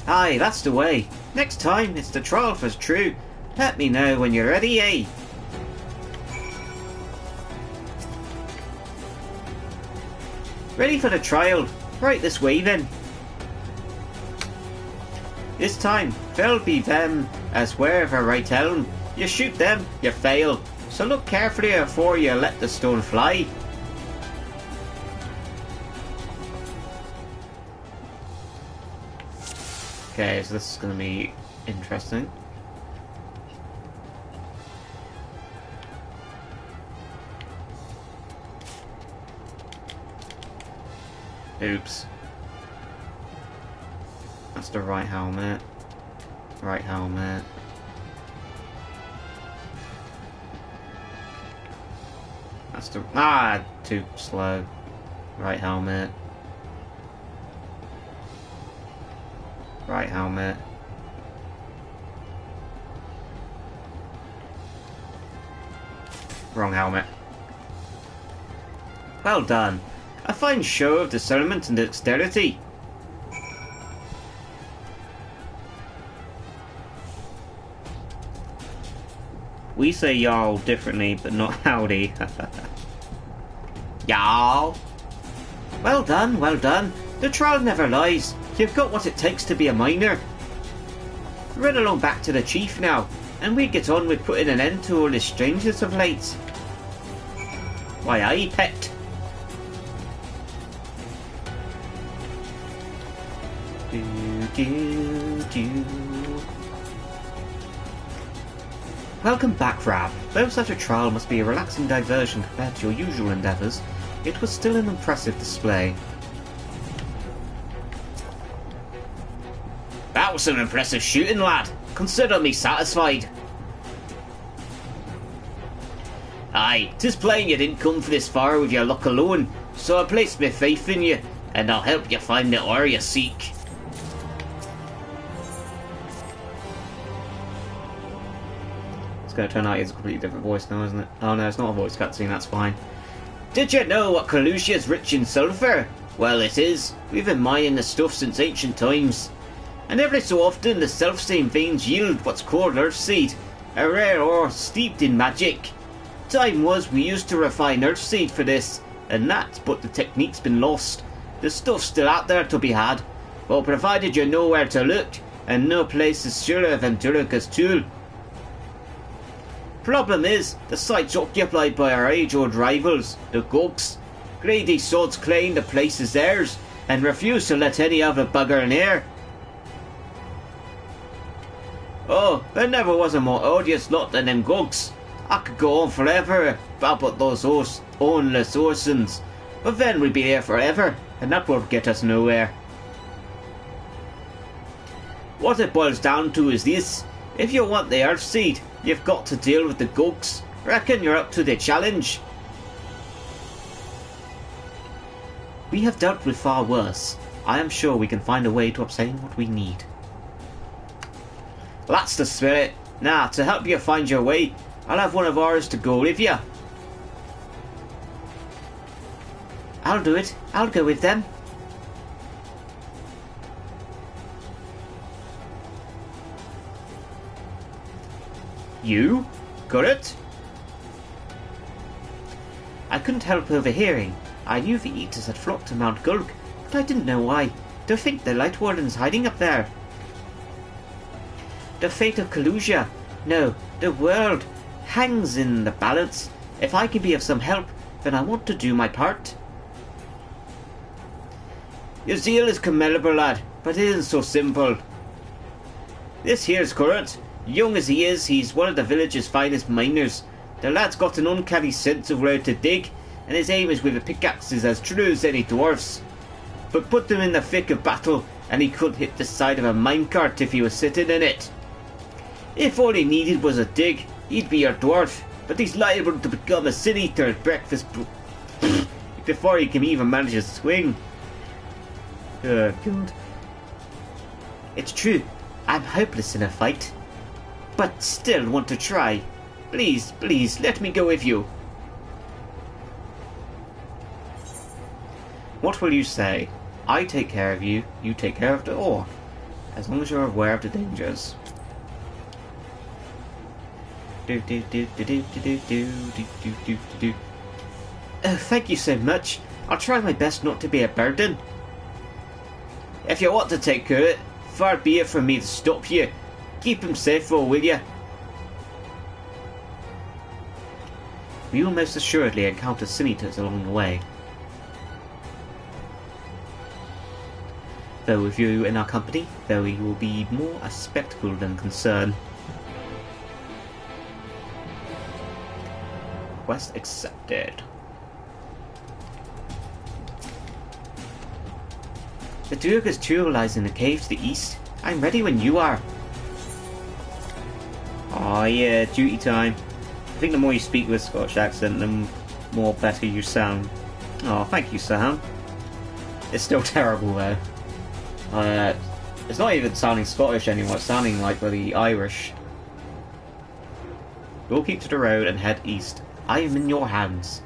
Aye, that's the way. Next time, it's the trial for true. Let me know when you're ready, eh? Ready for the trial. Right this way then. This time, there'll be them as wear the right helm. You shoot them, you fail. So look carefully before you let the stone fly. Okay, so this is going to be interesting. Oops. That's the right helmet. Right helmet. That's the... too slow. Right helmet. Right helmet. Wrong helmet. Well done. A fine show of discernment and dexterity. We say y'all differently, but not howdy. Y'all. Well done, well done. The trial never lies. You've got what it takes to be a miner. Run along back to the chief now, and we get on with putting an end to all this strangeness of late. Why, aye, pet. Welcome back, Rab. Though such a trial must be a relaxing diversion compared to your usual endeavours, it was still an impressive display. That was some impressive shooting, lad. Consider me satisfied. Aye, 'tis plain you didn't come for this far with your luck alone, so I placed my faith in you, and I'll help you find the ore you seek. It's going to turn out it's a completely different voice now, isn't it? Oh no, it's not a voice cutscene, that's fine. Did you know what Kalusia is rich in sulphur? Well, it is. We've been mining the stuff since ancient times. And every so often, the self-same veins yield what's called Earthseed, a rare ore steeped in magic. Time was we used to refine Earthseed for this, and that, but the technique's been lost. The stuff's still out there to be had, but provided you know where to look, and no place is surer than Durga's tool. Problem is, the site's occupied by our age-old rivals, the Gugs. Greedy sods claim the place is theirs, and refuse to let any other bugger near. Oh, there never was a more odious lot than them Gugs. I could go on forever about those ownless orsons, but then we'd be here forever, and that won't get us nowhere. What it boils down to is this: if you want the Earthseed, you've got to deal with the Gugs. Reckon you're up to the challenge? We have dealt with far worse. I am sure we can find a way to obtain what we need. That's the spirit. Now, to help you find your way, I'll have one of ours to go with you. I'll do it. I'll go with them. You? Got it? I couldn't help overhearing. I knew the Eaters had flocked to Mount Gulg, but I didn't know why. Do you think the Light Warden's hiding up there? The fate of Kalusia, no, the world, hangs in the balance. If I can be of some help, then I want to do my part. Your zeal is commendable, lad, but it isn't so simple. This here's Current. Young as he is, he's one of the village's finest miners. The lad's got an uncanny sense of where to dig, and his aim is with a pickaxe is as true as any dwarf's. But put them in the thick of battle, and he could hit the side of a minecart if he was sitting in it. If all he needed was a dig, he'd be your dwarf, but he's liable to become a sin-eater at breakfast before he can even manage a swing. Oh, God. It's true, I'm hopeless in a fight, but still want to try. Please, please, let me go with you. What will you say? I take care of you, you take care of the ore, as long as you're aware of the dangers. Oh, thank you so much. I'll try my best not to be a burden. If you want to take care of it, far be it from me to stop you. Keep him safe, though, will you? We will most assuredly encounter sin-eaters along the way. Though with you in our company, though we will be more a spectacle than concern. Quest accepted. The Durga's tool lies in the cave to the east. I'm ready when you are. Oh yeah, duty time. I think the more you speak with a Scottish accent, the more better you sound. Oh, thank you, Sam. It's still terrible though. It's not even sounding Scottish anymore, it's sounding like really Irish. We'll keep to the road and head east. I am in your hands.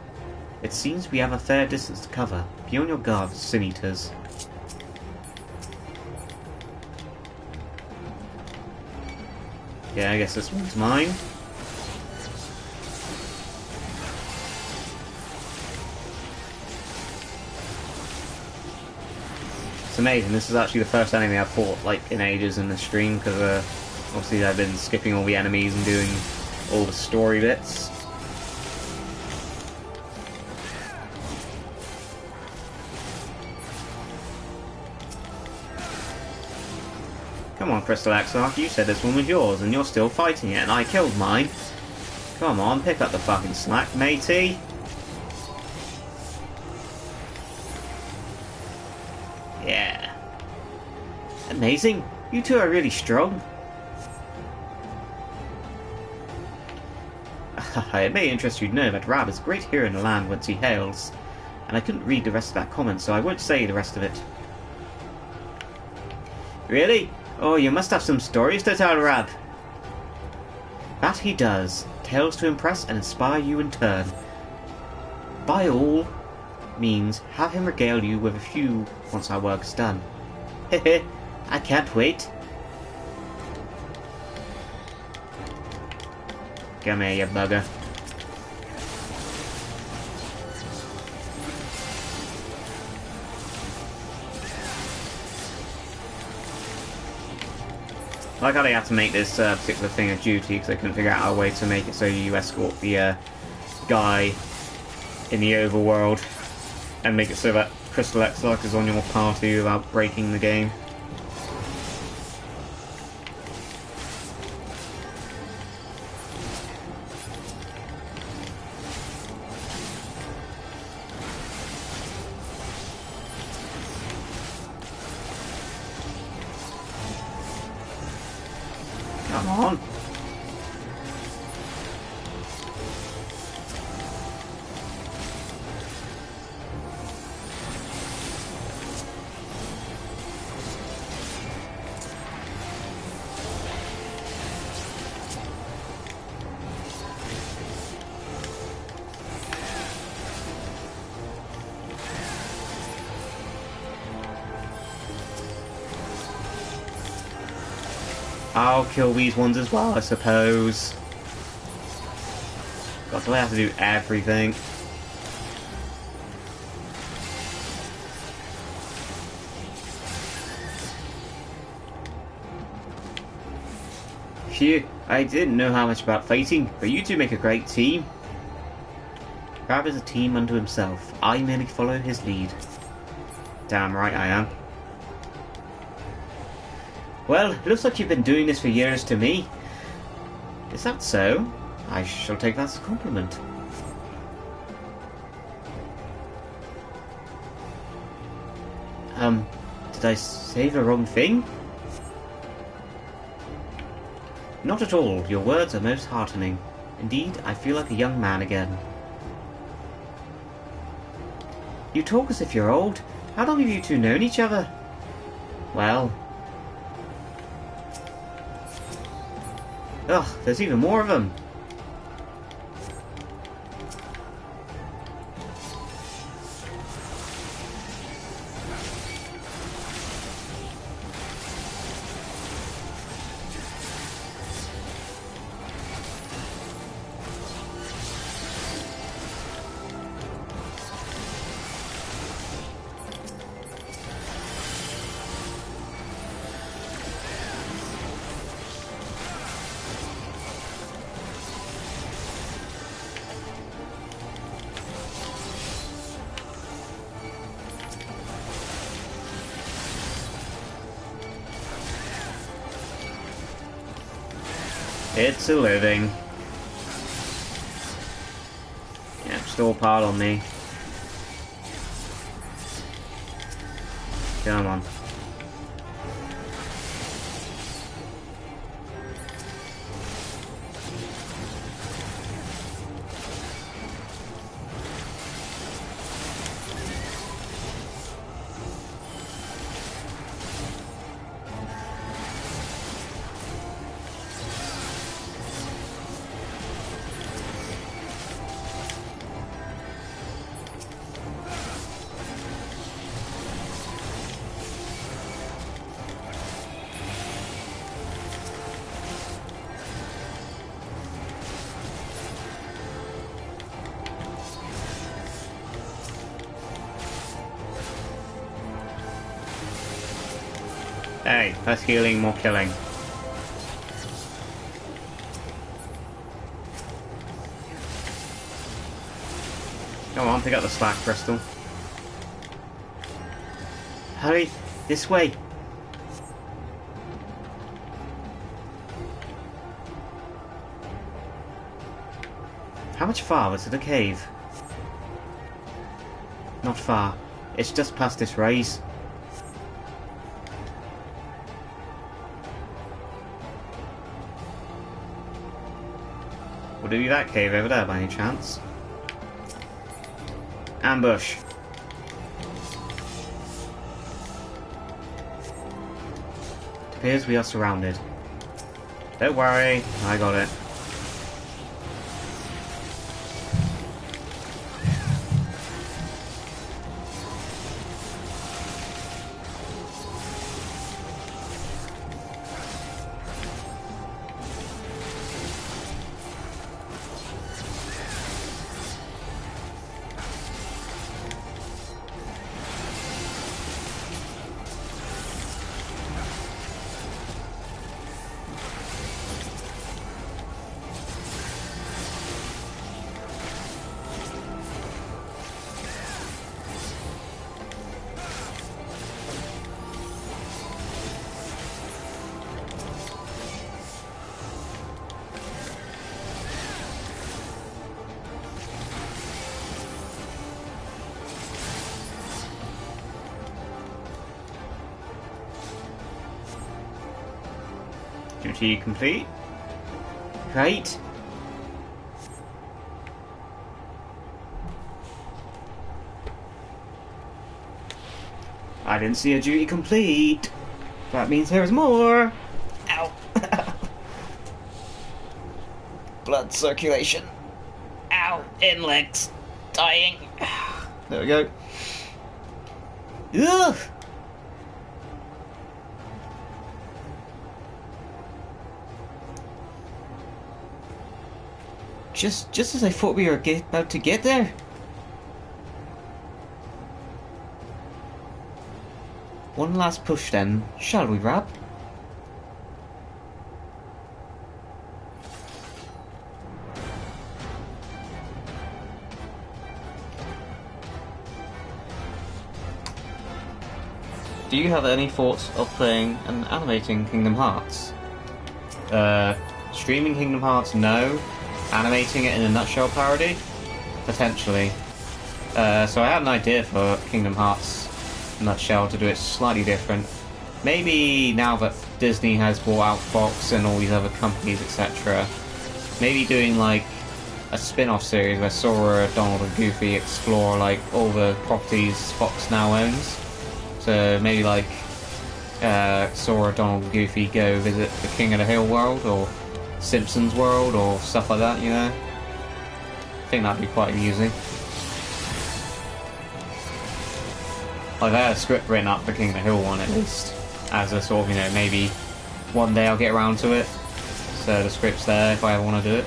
It seems we have a fair distance to cover. Be on your guard, sin-eaters. Yeah, I guess this one's mine. It's amazing, this is actually the first enemy I've fought like in ages in the stream, because obviously I've been skipping all the enemies and doing all the story bits. Come on, Crystal Exarch, you said this one was yours, and you're still fighting it, and I killed mine. Come on, pick up the fucking slack, matey. Yeah. Amazing. You two are really strong. It may interest you to know that Rab is a great hero in the land whence he hails, and I couldn't read the rest of that comment, so I won't say the rest of it. Really? Oh, you must have some stories to tell, Rab. That he does. Tales to impress and inspire you in turn. By all means, have him regale you with a few once our work's done. Hehe, I can't wait. Come here, you bugger. Like how they have to make this particular thing a duty because they couldn't figure out a way to make it so you escort the guy in the overworld and make it so that Crystal Exarch is on your party without breaking the game. Come on. I'll kill these ones as well, I suppose. God, do I have to do everything? Phew, I didn't know how much about fighting, but you two make a great team. Rab is a team unto himself. I merely follow his lead. Damn right I am. Well, looks like you've been doing this for years to me. Is that so? I shall take that as a compliment. Did I say the wrong thing? Not at all. Your words are most heartening. Indeed, I feel like a young man again. You talk as if you're old. How long have you two known each other? Well... Ugh, there's even more of them. It's a living. Yep, still a pile on me. Come on. Hey, less healing, more killing. Come on, pick up the slack crystal. Hurry, this way. How much farther to the cave? Not far. It's just past this raise. Would it be that cave over there by any chance? Ambush. It appears we are surrounded. Don't worry, I got it. Duty complete. Great. I didn't see a duty complete. That means there's more. Ow. Blood circulation. Ow. In legs. Dying. There we go. Ugh. Just as I thought we were about to get there. One last push then, shall we, Rab? Do you have any thoughts of playing and animating Kingdom Hearts? Streaming Kingdom Hearts, no. Animating it in a nutshell parody? Potentially. So I had an idea for Kingdom Hearts nutshell to do it slightly different. Maybe now that Disney has bought out Fox and all these other companies, etc., maybe doing like a spin-off series where Sora, Donald and Goofy explore like all the properties Fox now owns. So maybe like Sora, Donald and Goofy go visit the King of the Hill world or Simpsons world or stuff like that, you know? I think that'd be quite amusing. Like, I had a script written up for King of the Hill one at least, as a sort of, you know, maybe one day I'll get around to it. So the script's there if I ever want to do it.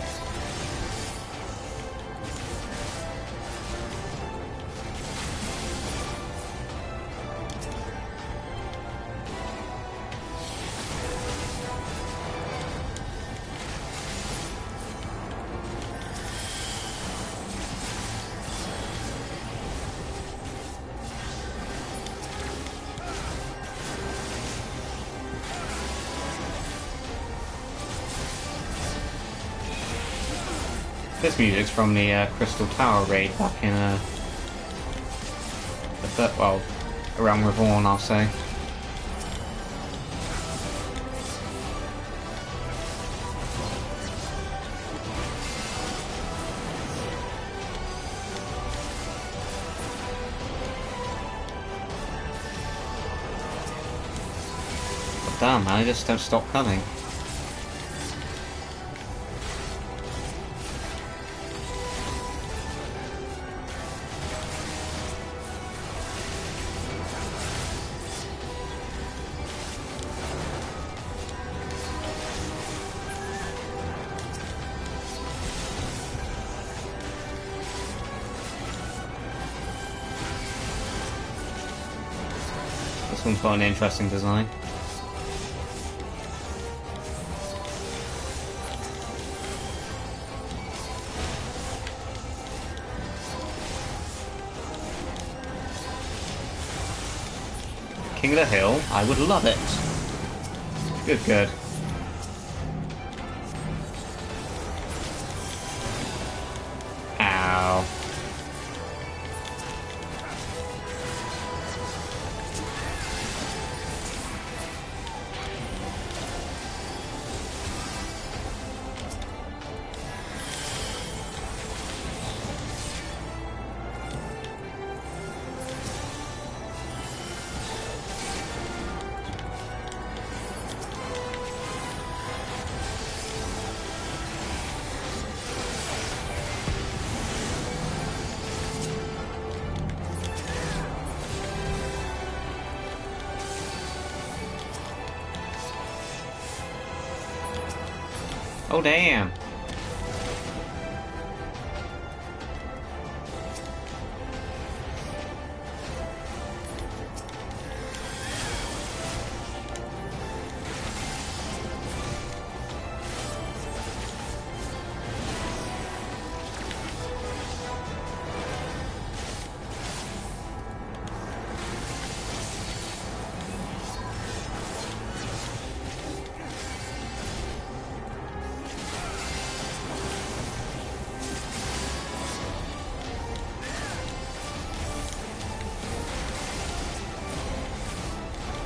This music's from the Crystal Tower raid back in well, around Reborn, I'll say. But damn, man, I just don't stop coming. This one's got an interesting design. King of the Hill, I would love it. Good, good. Ow. Oh, damn.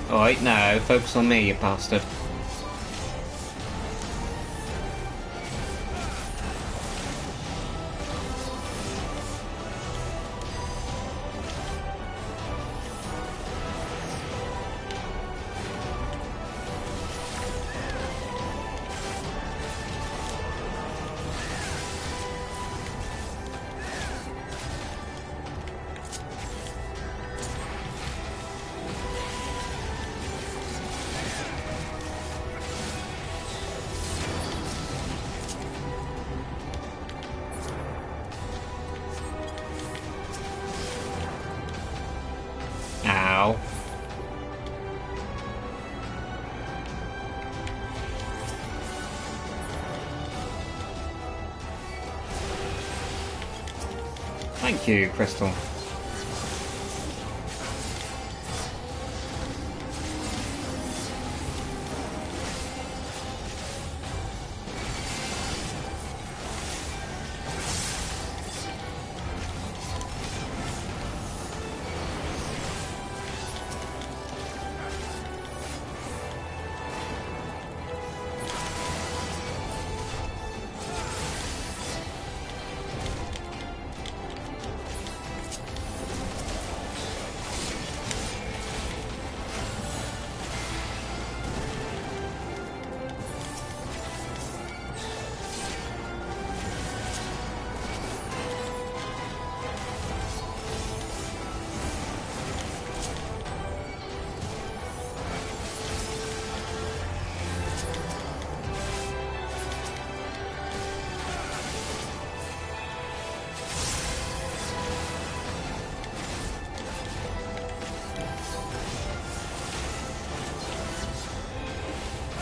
Alright, now, focus on me, you bastard. Thank you, Crystal.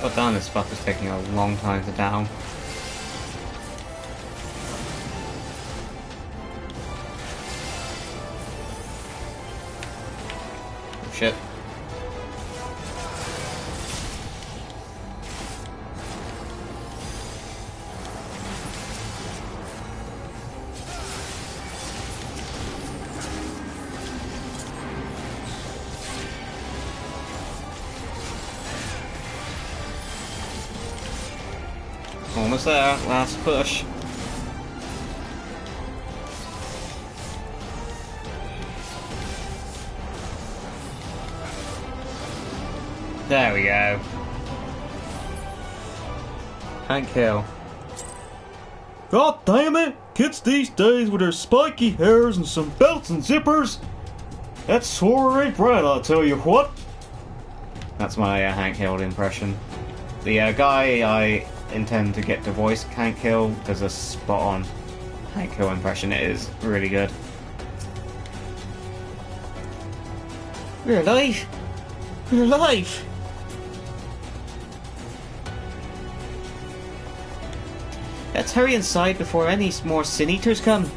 God damn, this buff is taking a long time to down. Oh, shit. Almost there, last push. There we go. Can't kill. God damn it! Kids these days with their spiky hairs and some belts and zippers. That sword ain't right, I'll tell you what. That's my Hank Hill impression. The guy I intend to get to voice Hank Hill does a spot on Hank Hill impression. It is really good. We're alive! We're alive! Let's hurry inside before any more Sin Eaters come.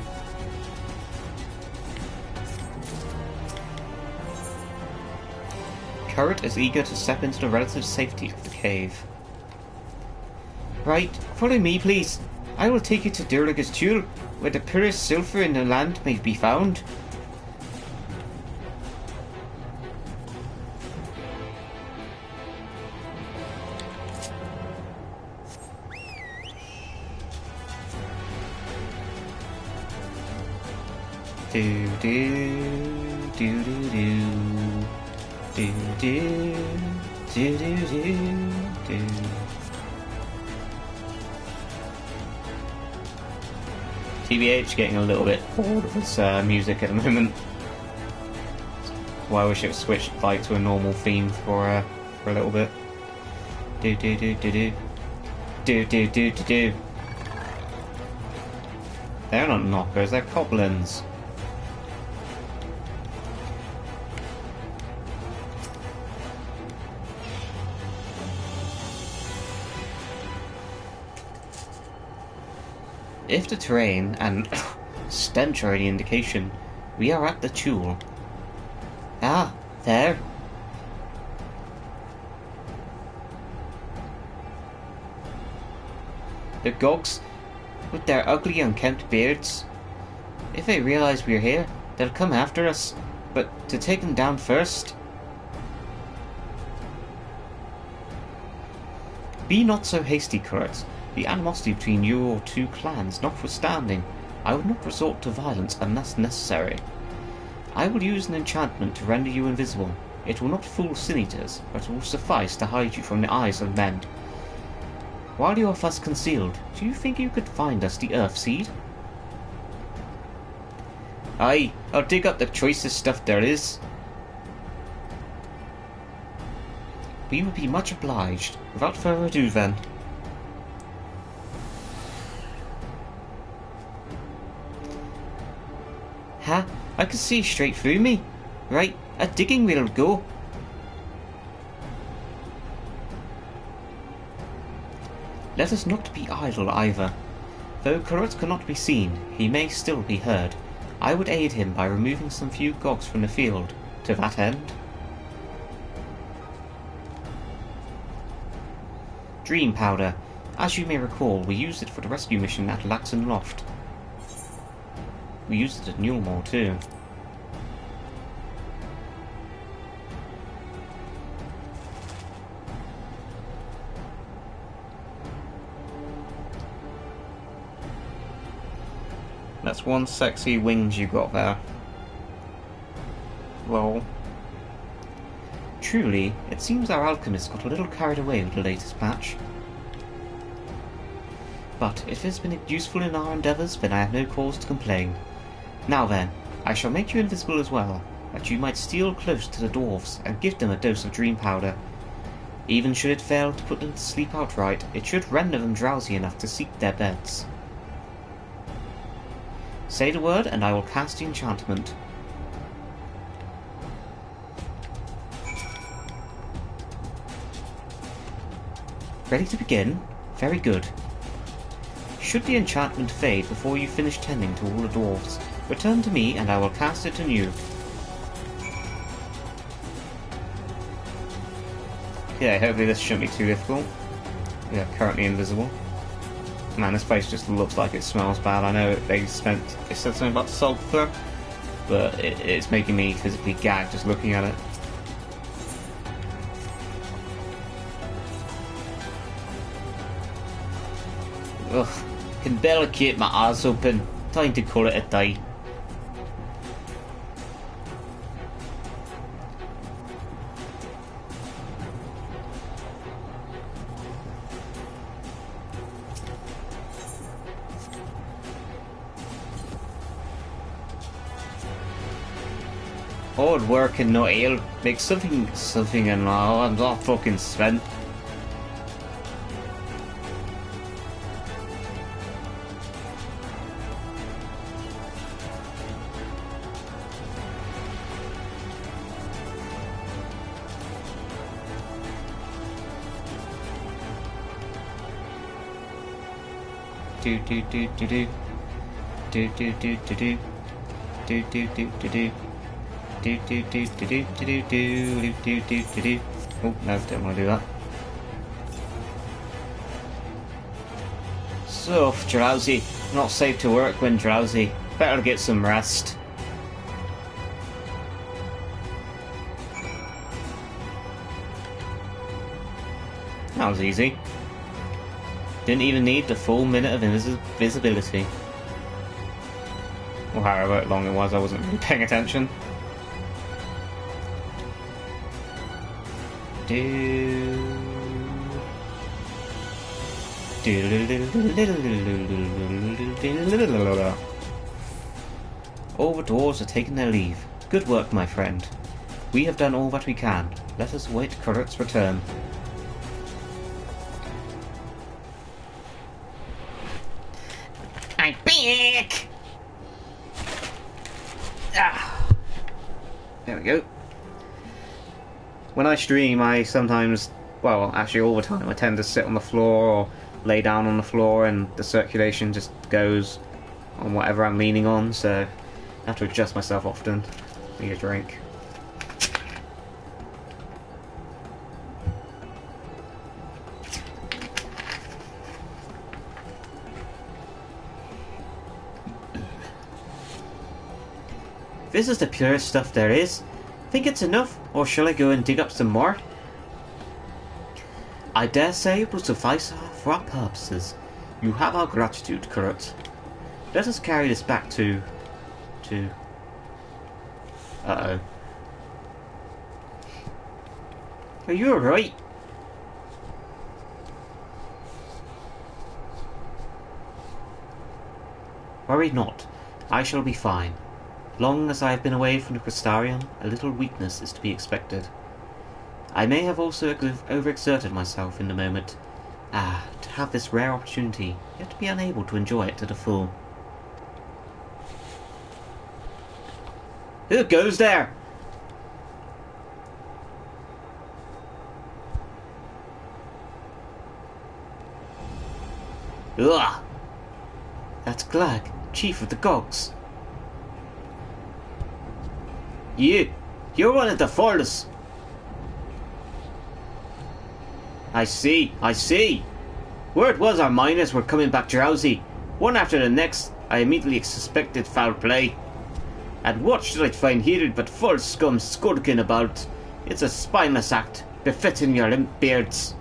Current is eager to step into the relative safety of the cave. Right, follow me please. I will take you to Durliga's Tool, where the purest silver in the land may be found. Do do do do do do do do do do. TBH getting a little bit bored of this music at the moment. Well, I wish it would switch like to a normal theme for a little bit. Do do do do do do do do do do. They're not knockers, they're goblins. If the terrain and stench are any indication, we are at the Tool. Ah, there. The Gogs, with their ugly unkempt beards. If they realise we're here, they'll come after us, but to take them down first. Be not so hasty, Kurt. The animosity between your two clans notwithstanding, I would not resort to violence unless necessary. I will use an enchantment to render you invisible. It will not fool Sin Eaters, but it will suffice to hide you from the eyes of men. While you are thus concealed, do you think you could find us the Earth Seed? Aye, I'll dig up the choicest stuff there is. We would be much obliged. Without further ado then. Ha! I can see straight through me. Right, a digging we'll go. Let us not be idle either. Though Kurut cannot be seen, he may still be heard. I would aid him by removing some few gogs from the field. To that end. Dream powder. As you may recall, we used it for the rescue mission at Laxon Loft. We used it at Eulmore too. That's one sexy wings you got there. Lol. Truly, it seems our alchemist got a little carried away with the latest patch. But if it has been useful in our endeavours, then I have no cause to complain. Now then, I shall make you invisible as well, that you might steal close to the dwarves and give them a dose of dream powder. Even should it fail to put them to sleep outright, it should render them drowsy enough to seek their beds. Say the word and I will cast the enchantment. Ready to begin? Very good. Should the enchantment fade before you finish tending to all the dwarves, return to me and I will cast it anew. Yeah, hopefully this shouldn't be too difficult. We are currently invisible. Man, this place just looks like it smells bad. I know it said something about sulfur, but it's making me physically gag just looking at it. Ugh, can barely keep my eyes open. Time to call it a day. Hard work and not ale. Make something and I'm not fucking spent. Do do do do do do do do do do do do do do do. Do do do do do do do do do do do. Oh no, don't want to do that. So drowsy. Not safe to work when drowsy. Better get some rest. That was easy. Didn't even need the full minute of invisibility. Or however long it was, I wasn't really paying attention. All the dwarves are taking their leave. Good work, my friend. We have done all that we can. Let us await Kurt's return. I'm back! Ah. There we go. When I stream, I sometimes, well, actually all the time, I tend to sit on the floor or lay down on the floor and the circulation just goes on whatever I'm leaning on, so I have to adjust myself often. Need a drink. This is the purest stuff there is. Think it's enough, or shall I go and dig up some more? I dare say it will suffice for our purposes. You have our gratitude, Kurt. Let us carry this back to... Uh-oh. Are you alright? Worry not. I shall be fine. Long as I have been away from the Crystarium, a little weakness is to be expected. I may have also overexerted myself in the moment. To have this rare opportunity, yet to be unable to enjoy it to the full. Who goes there? Ugh! That's Glag, chief of the Gogs. You're one of the fools. I see. Word was our miners were coming back drowsy. One after the next, I immediately suspected foul play. And what should I find here but full scum skulking about? It's a spineless act, befitting your limp beards.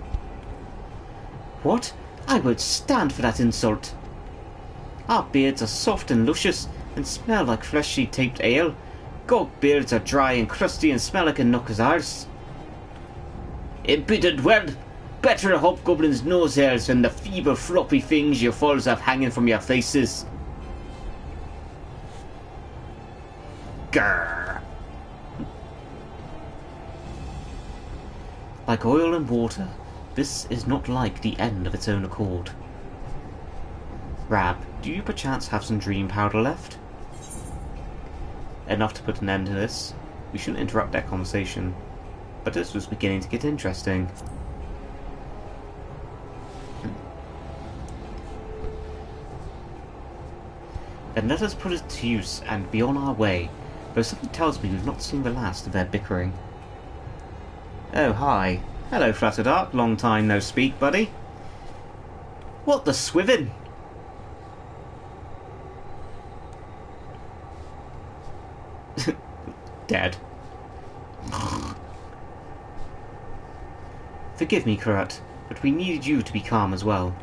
What? I would stand for that insult. Our beards are soft and luscious, and smell like freshly taped ale. Gog beards are dry and crusty and smell like a nook as ours. Embittered well, better a hobgoblin's nose hairs than the feeble floppy things you fools have hanging from your faces. Grrr. Like oil and water, this is not like the end of its own accord. Rab, do you perchance have some dream powder left? Enough to put an end to this. We shouldn't interrupt their conversation, but this was beginning to get interesting. Then let us put it to use and be on our way, though something tells me we've not seen the last of their bickering. Oh, hi. Hello, Flutterdark. Long time no speak, buddy. What the swivin? Dead. Forgive me, Kurat, but we needed you to be calm as well.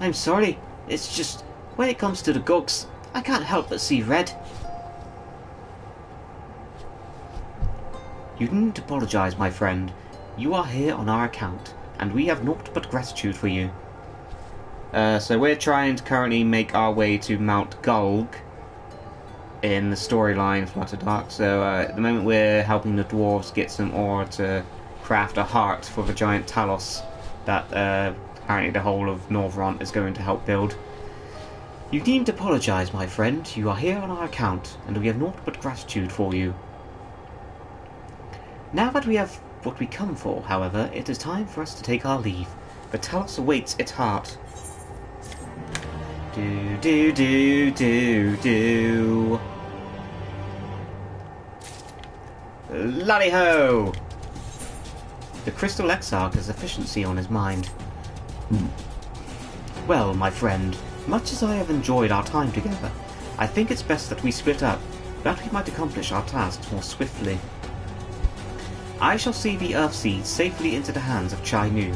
I'm sorry. It's just, when it comes to the Gogs, I can't help but see red. You needn't apologise, my friend. You are here on our account, and we have naught but gratitude for you. So we're trying to currently make our way to Mount Gulg in the storyline Flutterdark. So at the moment we're helping the dwarves get some ore to craft a heart for the giant Talos that apparently the whole of Northront is going to help build. You needn't apologise, my friend. You are here on our account, and we have naught but gratitude for you. Now that we have what we come for, however, it is time for us to take our leave. The Talos awaits its heart. Do do do do do. Lally ho! The Crystal Exarch has efficiency on his mind. Well, my friend, much as I have enjoyed our time together, I think it's best that we split up, that we might accomplish our tasks more swiftly. I shall see the Earthseed safely into the hands of Chai Nu.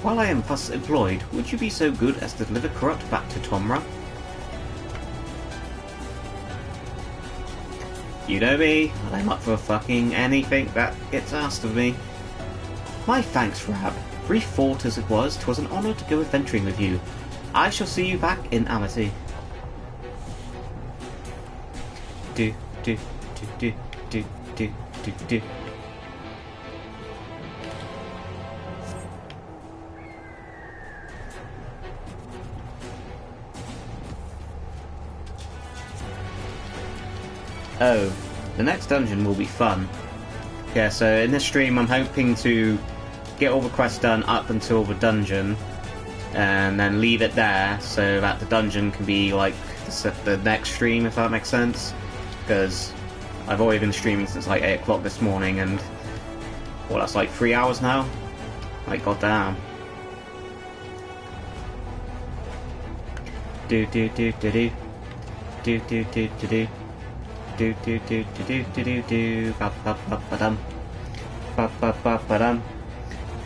While I am thus employed, would you be so good as to deliver Kurut back to Tomra? You know me, I'm up for fucking anything that gets asked of me. My thanks, Rab. Brief thought as it was, 'twas an honour to go adventuring with you. I shall see you back in Amity. Do do do do do do do do. Oh, the next dungeon will be fun. Yeah, so in this stream I'm hoping to get all the quests done up until the dungeon, and then leave it there so that the dungeon can be like the next stream, if that makes sense. Because I've already been streaming since like 8 o'clock this morning, and well, that's like 3 hours now. Like, goddamn. Do do do do do do do do do do. Do do do do do do do ba ba ba ba dum ba ba ba ba dum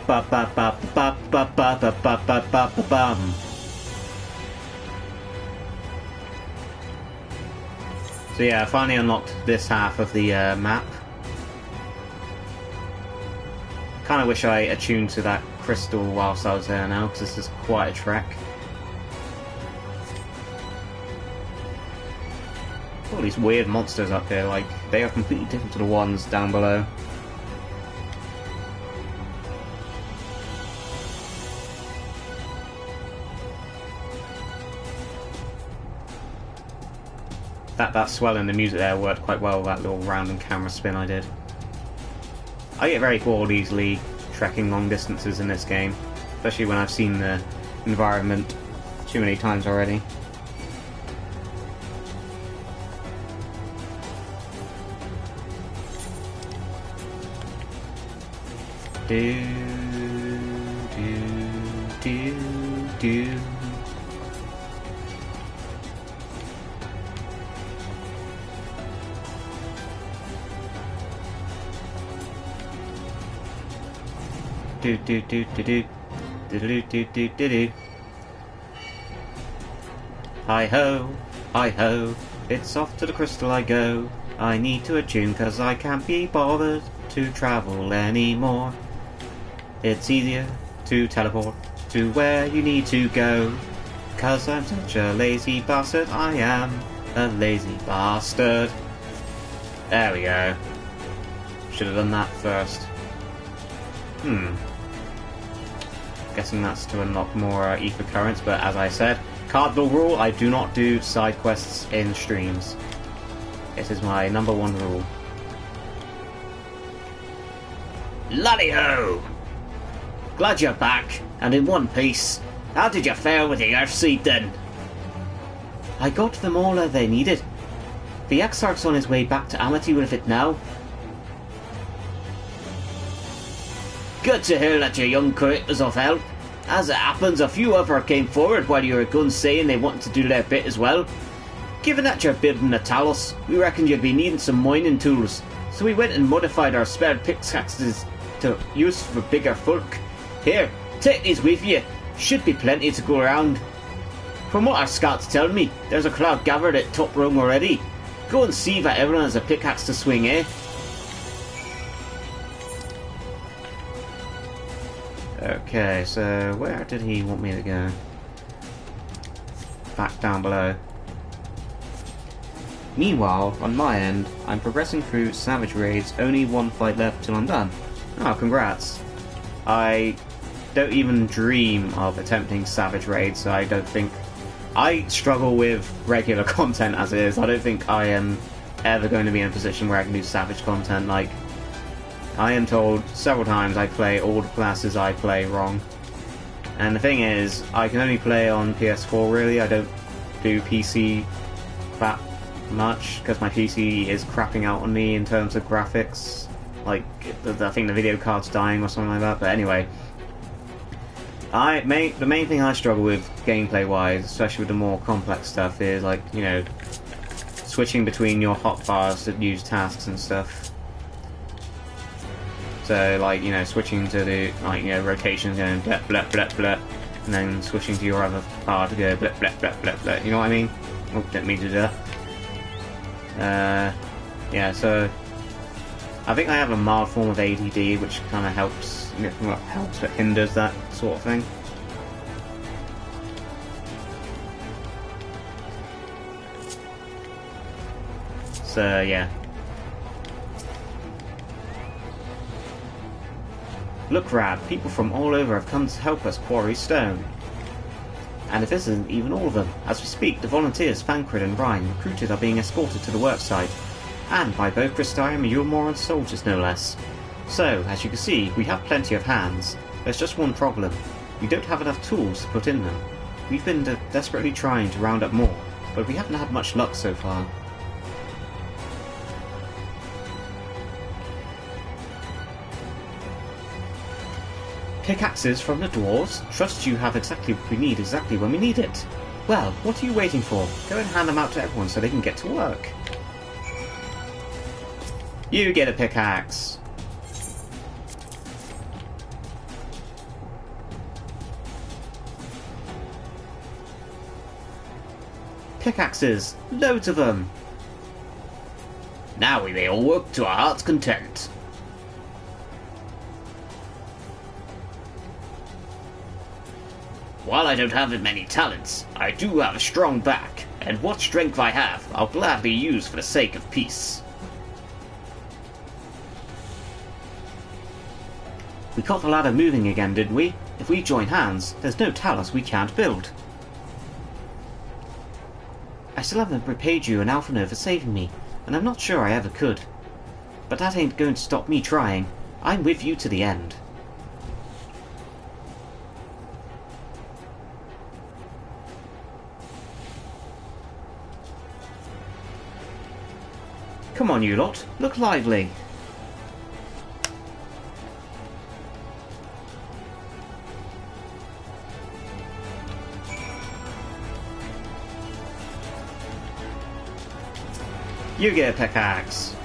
ba ba ba ba ba ba ba ba ba ba ba bum. So yeah, I finally unlocked this half of the map. Kind of wish I attuned to that crystal whilst I was there now, because this is quite a trek. All these weird monsters up here, like, they are completely different to the ones down below. That swell in the music there worked quite well with that little random camera spin I did. I get very bored easily trekking long distances in this game, especially when I've seen the environment too many times already. Do, do, do. Do do do do do do do do do do do. Hi ho, it's off to the crystal I go. I need to attune cause I can't be bothered to travel anymore. It's easier to teleport to where you need to go. Cause I'm such a lazy bastard, I am a lazy bastard. There we go. Should have done that first. Guessing that's to unlock more ether currents, but as I said, cardinal rule, I do not do side quests in streams. It is my #1 rule. Lally-ho! Glad you're back, and in one piece. How did you fare with the Earthseed then? I got them all that they needed. The Exarch's on his way back to Amity with it now. Good to hear that your young creators of help. As it happens, a few other came forward while you were gun saying they wanted to do their bit as well. Given that you're building a Talos, we reckoned you'd be needing some mining tools, so we went and modified our spare pickaxes to use for bigger folk. Here, take these with you. Should be plenty to go around. From what our scouts tell me, there's a crowd gathered at top rung already. Go and see that everyone has a pickaxe to swing, eh? Okay, so where did he want me to go? Back down below. Meanwhile, on my end, I'm progressing through Savage Raids, only one fight left till I'm done. Oh, congrats. I don't even dream of attempting Savage Raids, so I don't think... I struggle with regular content as it is. I don't think I am ever going to be in a position where I can do Savage content. Like, I am told several times I play all the classes I play wrong. And the thing is, I can only play on PS4 really. I don't do PC that much, because my PC is crapping out on me in terms of graphics. Like, I think the video card's dying or something like that, but anyway. The main thing I struggle with gameplay-wise, especially with the more complex stuff, is like, you know, switching between your hotbars to use tasks and stuff. So, like, you know, switching to the, like, you know, rotations going blep blep blep blep, and then switching to your other bar to go blep blep blep blep blep. You know what I mean? Oh, didn't mean to do that. Yeah, so I think I have a mild form of ADD, which kind of helps, well, helps but hinders that sort of thing. So, yeah. Look, Rab, people from all over have come to help us quarry stone. And if this isn't even all of them, as we speak, the volunteers, Fancred and Ryan, recruited, are being escorted to the worksite. And by both Christarium and Eulmore and soldiers, no less. So, as you can see, we have plenty of hands. There's just one problem. We don't have enough tools to put in them. We've been desperately trying to round up more, but we haven't had much luck so far. Pickaxes from the dwarves? Trust you have exactly what we need exactly when we need it. Well, what are you waiting for? Go and hand them out to everyone so they can get to work. You get a pickaxe. Pickaxes! Loads of them! Now we may all work to our heart's content. While I don't have many talents, I do have a strong back, and what strength I have, I'll gladly use for the sake of peace. We got the ladder moving again, didn't we? If we join hands, there's no Talos we can't build. I still haven't repaid you and Alphino for saving me, and I'm not sure I ever could. But that ain't going to stop me trying. I'm with you to the end. Come on, you lot. Look lively. You get a pickaxe.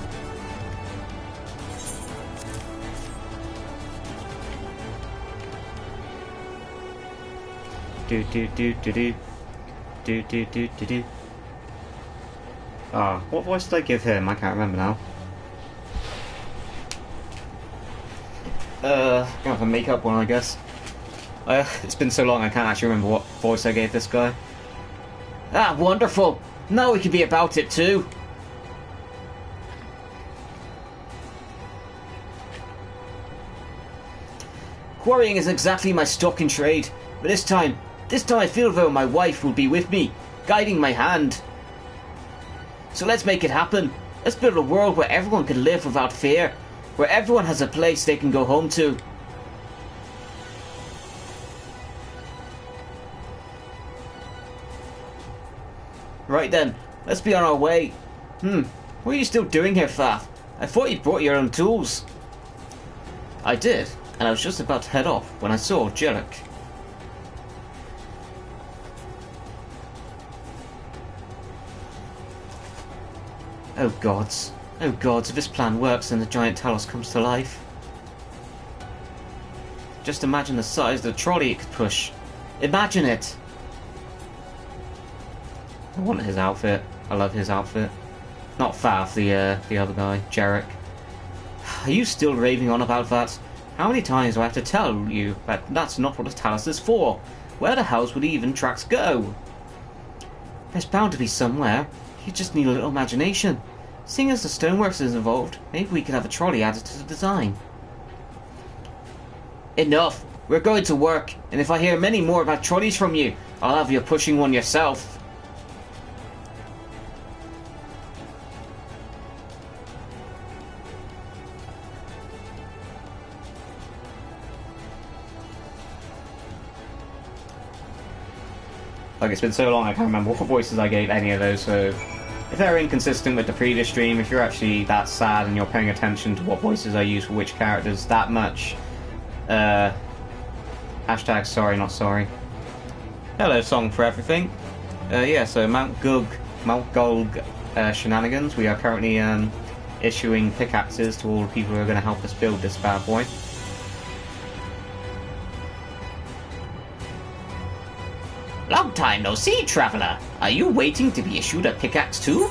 Do do do do do do do do do do. Ah, what voice did I give him? I can't remember now. Gonna have to make up one, I guess. It's been so long I can't actually remember what voice I gave this guy. Ah, wonderful! Now we can be about it too! Quarrying is exactly my stock in trade, but this time I feel though my wife will be with me, guiding my hand. So let's make it happen. Let's build a world where everyone can live without fear, where everyone has a place they can go home to. Right then, let's be on our way. What are you still doing here, Faf? I thought you brought your own tools. I did, and I was just about to head off when I saw Jerick. Oh gods, if this plan works and the giant Talos comes to life. Just imagine the size of the trolley it could push. Imagine it! I want his outfit. I love his outfit. Not Faf, the other guy, Jerick. Are you still raving on about that? How many times do I have to tell you that that's not what a Talos is for? Where the hell would even tracks go? There's bound to be somewhere. You just need a little imagination. Seeing as the stoneworks is involved, maybe we could have a trolley added to the design. Enough! We're going to work, and if I hear many more about trolleys from you, I'll have you pushing one yourself. Like, it's been so long I can't remember what voices I gave any of those, so if they're inconsistent with the previous stream, if you're actually that sad and you're paying attention to what voices I use for which characters that much, hashtag sorry not sorry. Hello, Song for Everything. Yeah, so Mount Gulg shenanigans. We are currently issuing pickaxes to all the people who are going to help us build this bad boy. Long time no see, traveler. Are you waiting to be issued a pickaxe too?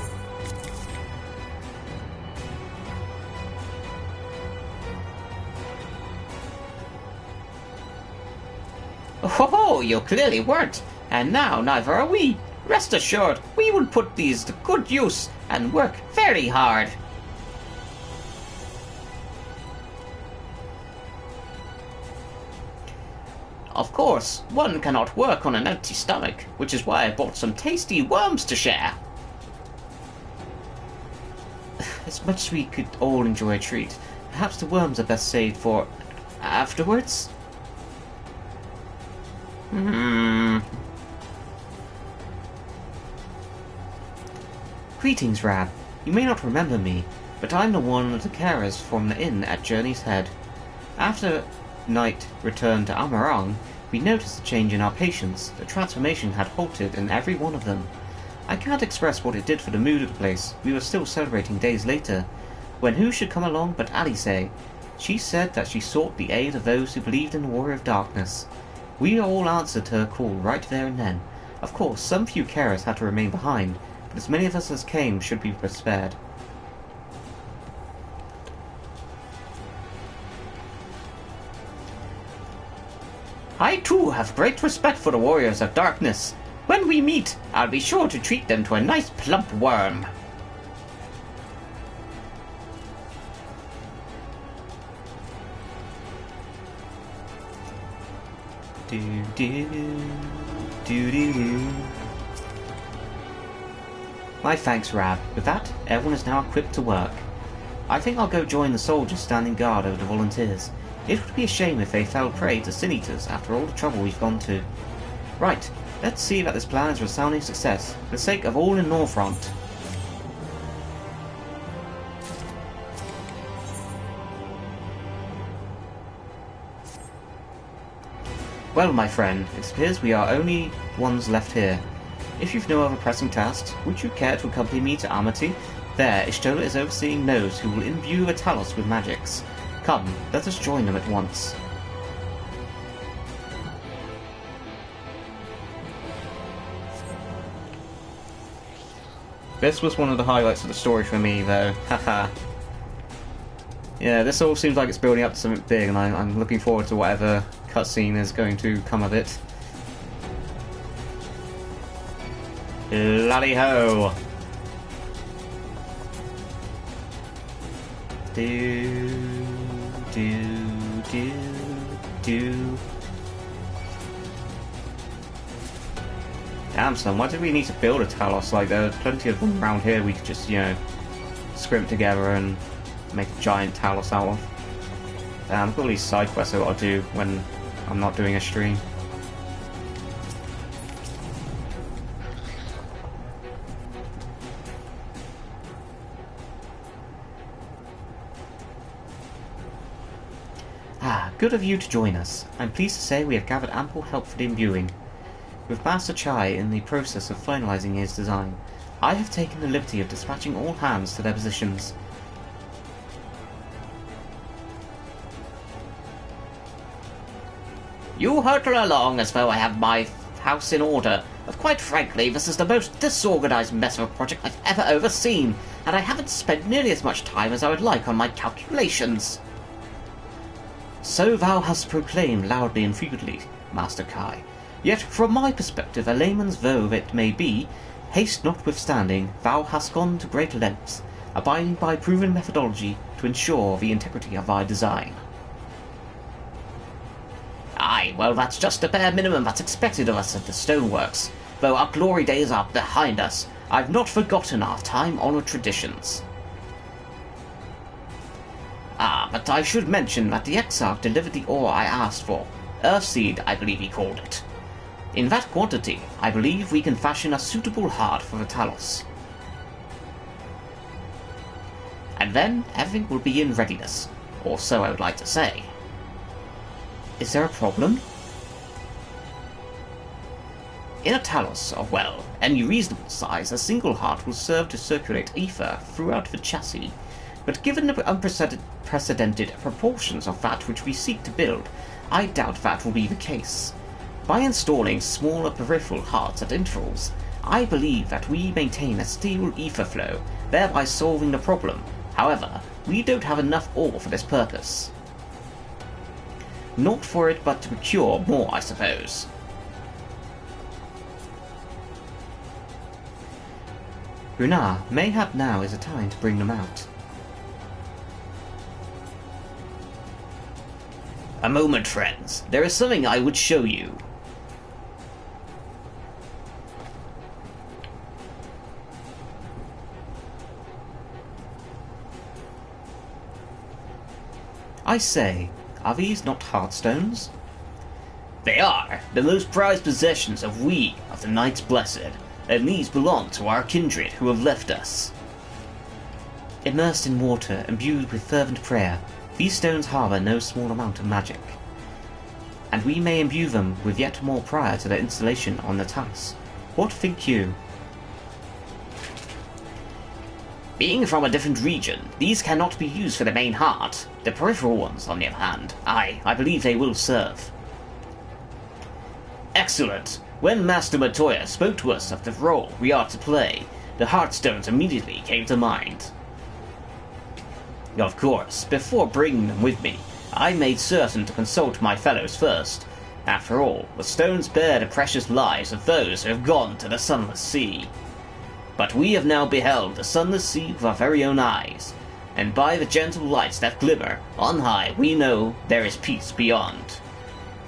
Oh, you clearly weren't, and now neither are we. Rest assured, we will put these to good use and work very hard. Of course, one cannot work on an empty stomach, which is why I bought some tasty worms to share. As much as we could all enjoy a treat, perhaps the worms are best saved for afterwards? Greetings, Rab. You may not remember me, but I'm the one of the carers from the inn at Journey's Head. After Knight returned to Amarang, we noticed a change in our patients. The transformation had halted in every one of them. I can't express what it did for the mood of the place. We were still celebrating days later, when who should come along but Alice. She said that she sought the aid of those who believed in the Warrior of Darkness. We all answered her call right there and then. Of course, some few carers had to remain behind, but as many of us as came should be spared. I too have great respect for the Warriors of Darkness. When we meet, I'll be sure to treat them to a nice plump worm. My thanks, Rab. With that, everyone is now equipped to work. I think I'll go join the soldiers standing guard over the volunteers. It would be a shame if they fell prey to sin eaters after all the trouble we've gone to. Right, let's see that this plan is a resounding success, for the sake of all in Northront. Well, my friend, it appears we are only ones left here. If you've no other pressing tasks, would you care to accompany me to Amity There, Ishtola is overseeing those who will imbue the Talos with magics. Come, let us join them at once. This was one of the highlights of the story for me, though. Haha. Yeah, this all seems like it's building up to something big, and I'm looking forward to whatever cutscene is going to come of it. Lally-ho! Do. Damn, son, why did we need to build a Talos? Like, there are plenty of them around here we could just, you know, scrimp together and make a giant Talos out of. Damn, I've got all these side quests I've got to do when I'm not doing a stream. Ah, good of you to join us. I'm pleased to say we have gathered ample help for the imbuing. With Master Chai in the process of finalizing his design, I have taken the liberty of dispatching all hands to their positions. You hurtle along as though I have my house in order, but quite frankly, this is the most disorganized mess of a project I've ever overseen, and I haven't spent nearly as much time as I would like on my calculations. So thou hast proclaimed loudly and frequently, Master Kai. Yet, from my perspective, a layman's though it may be, haste notwithstanding, thou hast gone to great lengths, abiding by proven methodology to ensure the integrity of thy design. Aye, well, that's just the bare minimum that's expected of us at the stoneworks. Though our glory days are behind us, I've not forgotten our time-honoured traditions. Ah, but I should mention that the Exarch delivered the ore I asked for. Earthseed, I believe he called it. In that quantity, I believe we can fashion a suitable heart for the Talos. And then, everything will be in readiness. Or so I would like to say. Is there a problem? In a Talos of, well, any reasonable size, a single heart will serve to circulate ether throughout the chassis. But given the unprecedented proportions of that which we seek to build, I doubt that will be the case. By installing smaller peripheral hearts at intervals, I believe that we maintain a stable ether flow, thereby solving the problem. However, we don't have enough ore for this purpose. Not for it, but to procure more, I suppose. Runar, mayhap now is the time to bring them out. A moment, friends. There is something I would show you. I say, are these not heartstones? They are, the most prized possessions of we of the Knights Blessed, and these belong to our kindred who have left us. Immersed in water, imbued with fervent prayer, these stones harbour no small amount of magic, and we may imbue them with yet more prior to their installation on the Talos. What think you? Being from a different region, these cannot be used for the main heart. The peripheral ones, on the other hand, I believe they will serve. Excellent! When Master Matoya spoke to us of the role we are to play, the Heartstones immediately came to mind. Of course, before bringing them with me, I made certain to consult my fellows first. After all, the stones bear the precious lives of those who have gone to the Sunless Sea. But we have now beheld the Sunless Sea with our very own eyes, and by the gentle lights that glimmer on high we know there is peace beyond.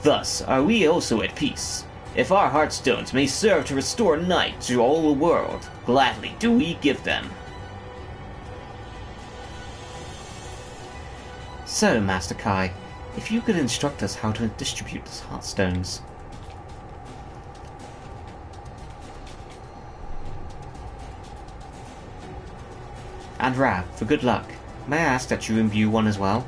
Thus are we also at peace. If our Heartstones may serve to restore night to all the world, gladly do we give them. So, Master Kai, if you could instruct us how to distribute these Heartstones. And Rab, for good luck, may I ask that you imbue one as well?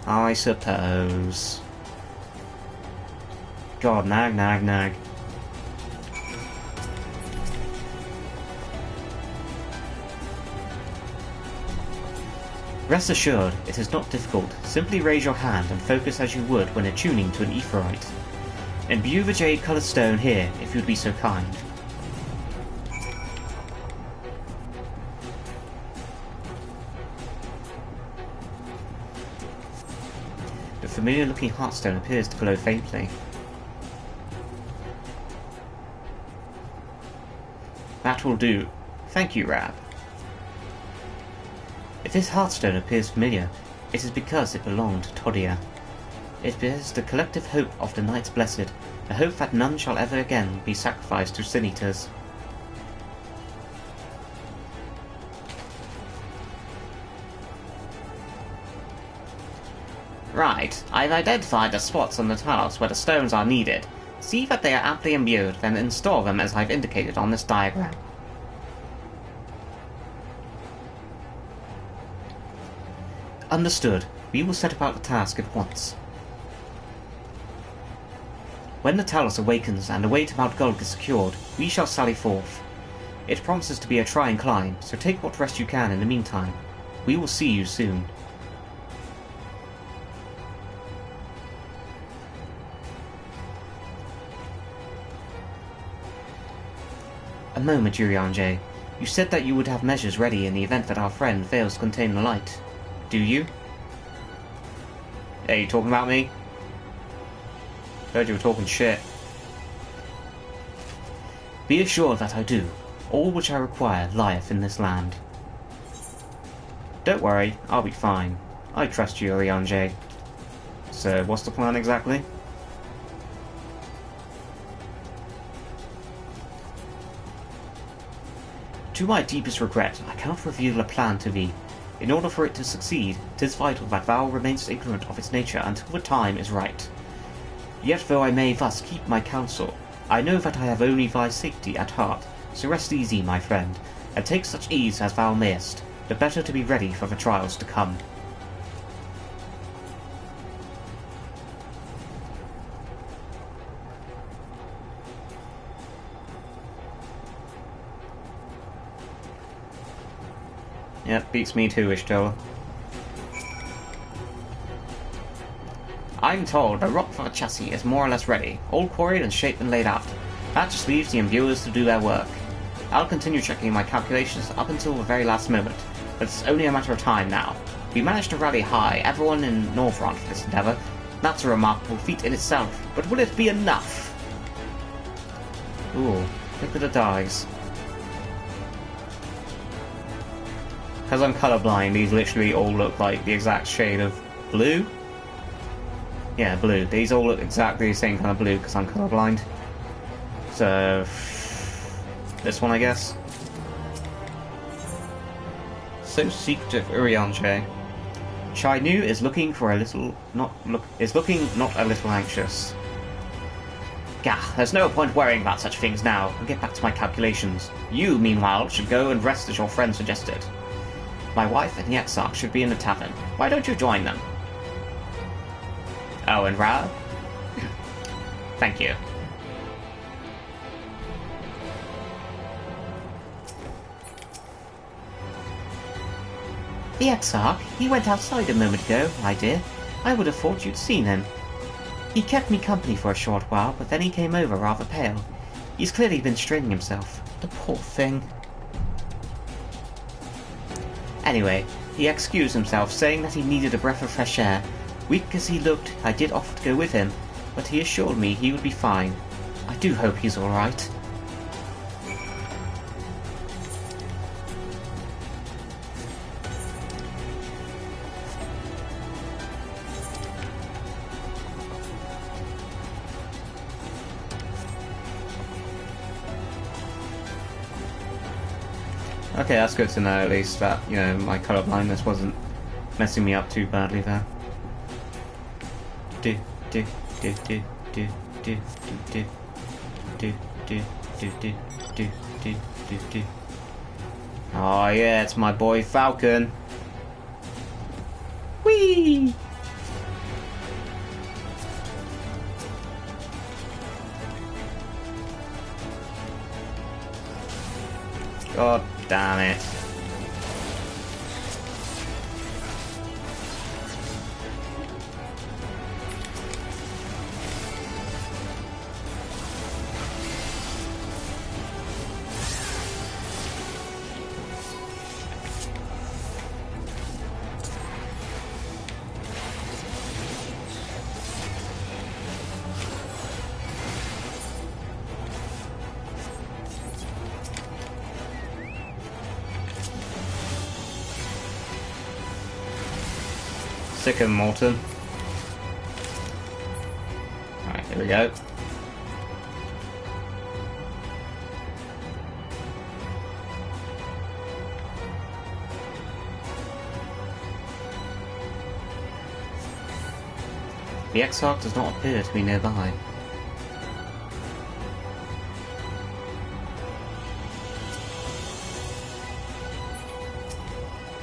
I suppose. God, nag. Rest assured, it is not difficult. Simply raise your hand and focus as you would when attuning to an aetheryte. Imbue the jade-coloured stone here, if you'd be so kind. The familiar-looking heartstone appears to glow faintly. That will do. Thank you, Rab. If this heartstone appears familiar, it is because it belonged to Todia. It bears the collective hope of the Knights Blessed, the hope that none shall ever again be sacrificed to sin-eaters. Right, I've identified the spots on the tiles where the stones are needed. See that they are amply imbued, then install them as I've indicated on this diagram. Understood. We will set about the task at once. When the Talos awakens and the way to Mount Gulg is secured, we shall sally forth. It promises to be a trying climb, so take what rest you can in the meantime. We will see you soon. A moment, Urianger. You said that you would have measures ready in the event that our friend fails to contain the light. Do you? Hey, you talking about me? Heard you were talking shit. Be assured that I do. All which I require lieth in this land. Don't worry, I'll be fine. I trust you, Urianger. So, what's the plan exactly? To my deepest regret, I cannot reveal a plan to thee. In order for it to succeed, 'tis vital that thou remainest ignorant of its nature until the time is right. Yet though I may thus keep my counsel, I know that I have only thy safety at heart, so rest easy, my friend, and take such ease as thou mayest, the better to be ready for the trials to come. Yep, beats me too, Ishtola. I'm told the rock for the chassis is more or less ready, all quarried and shaped and laid out. That just leaves the imbuers to do their work. I'll continue checking my calculations up until the very last moment, but it's only a matter of time now. We managed to rally high, everyone in Northront for this endeavour. That's a remarkable feat in itself, but will it be enough? Ooh, look at the dies. Because I'm colourblind, these literally all look like the exact shade of blue. Yeah, blue. These all look exactly the same kind of blue because I'm colourblind. So, this one, I guess. So secretive, Urianger. Shainu is looking for a little, not a little anxious. Gah, there's no point worrying about such things now. I'll get back to my calculations. You, meanwhile, should go and rest as your friend suggested. My wife and the Exarch should be in the tavern. Why don't you join them? Oh, and Rab? Thank you. The Exarch? He went outside a moment ago, my dear. I would have thought you'd seen him. He kept me company for a short while, but then he came over rather pale. He's clearly been straining himself. The poor thing. Anyway, he excused himself, saying that he needed a breath of fresh air. Weak as he looked, I did offer to go with him, but he assured me he would be fine. I do hope he's alright. Okay, that's good to know at least that, you know, my colour blindness wasn't messing me up too badly there. Oh yeah, it's my boy Falcon. Whee! God damn it. Sick of Morton. Alright, here we go. The Exarch does not appear to be nearby.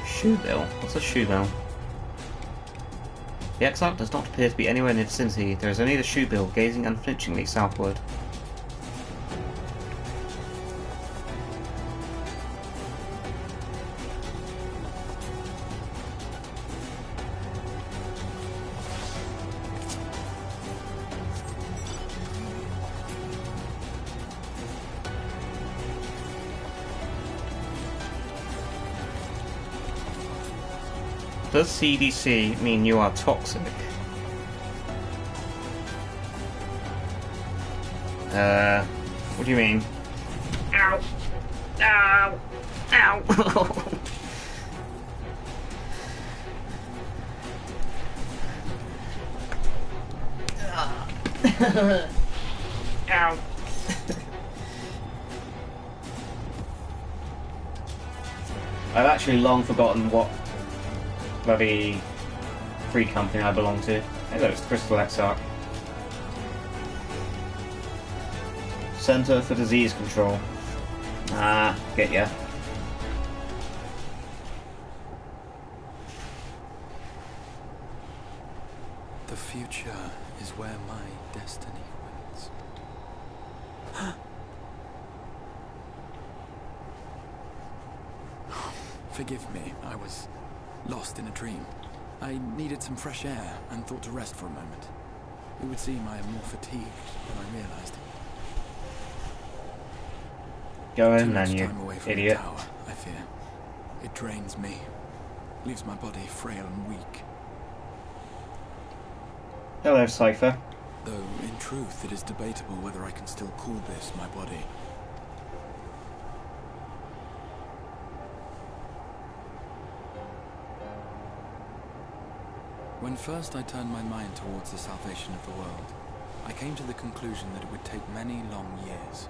Shoe bill? What's a shoe bill? The Exarch does not appear to be anywhere in the vicinity. There is only the shoe bill gazing unflinchingly southward. Does CDC mean you are toxic? What do you mean? Ow! Ow! Ow! Ow! I've actually long forgotten what bloody free company I belong to. Hey, look, it's the Crystal Exarch. Center for Disease Control. Ah, get ya. The future is where my destiny waits. Forgive me, I was lost in a dream. I needed some fresh air and thought to rest for a moment. It would seem I am more fatigued than I realized. Go in Too then, much you time away from idiot. the tower, I fear. It drains me, leaves my body frail and weak. Hello, Cypher. Though, in truth, it is debatable whether I can still call this my body. When first I turned my mind towards the salvation of the world, I came to the conclusion that it would take many long years,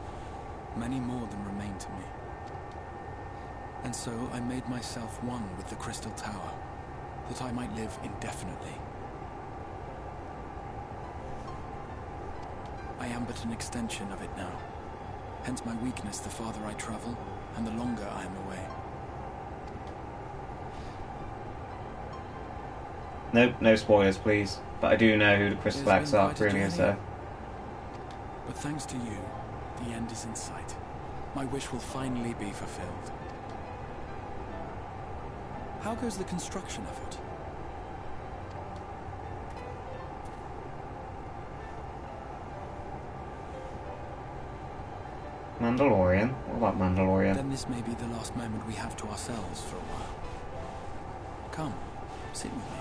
many more than remain to me. And so I made myself one with the Crystal Tower, that I might live indefinitely. I am but an extension of it now, hence my weakness the farther I travel, and the longer I am away. Nope, no spoilers, please. But I do know who the Crystal Exarch really is, though. But thanks to you, the end is in sight. My wish will finally be fulfilled. How goes the construction effort? Mandalorian? What about Mandalorian? Then this may be the last moment we have to ourselves for a while. Come, sit with me.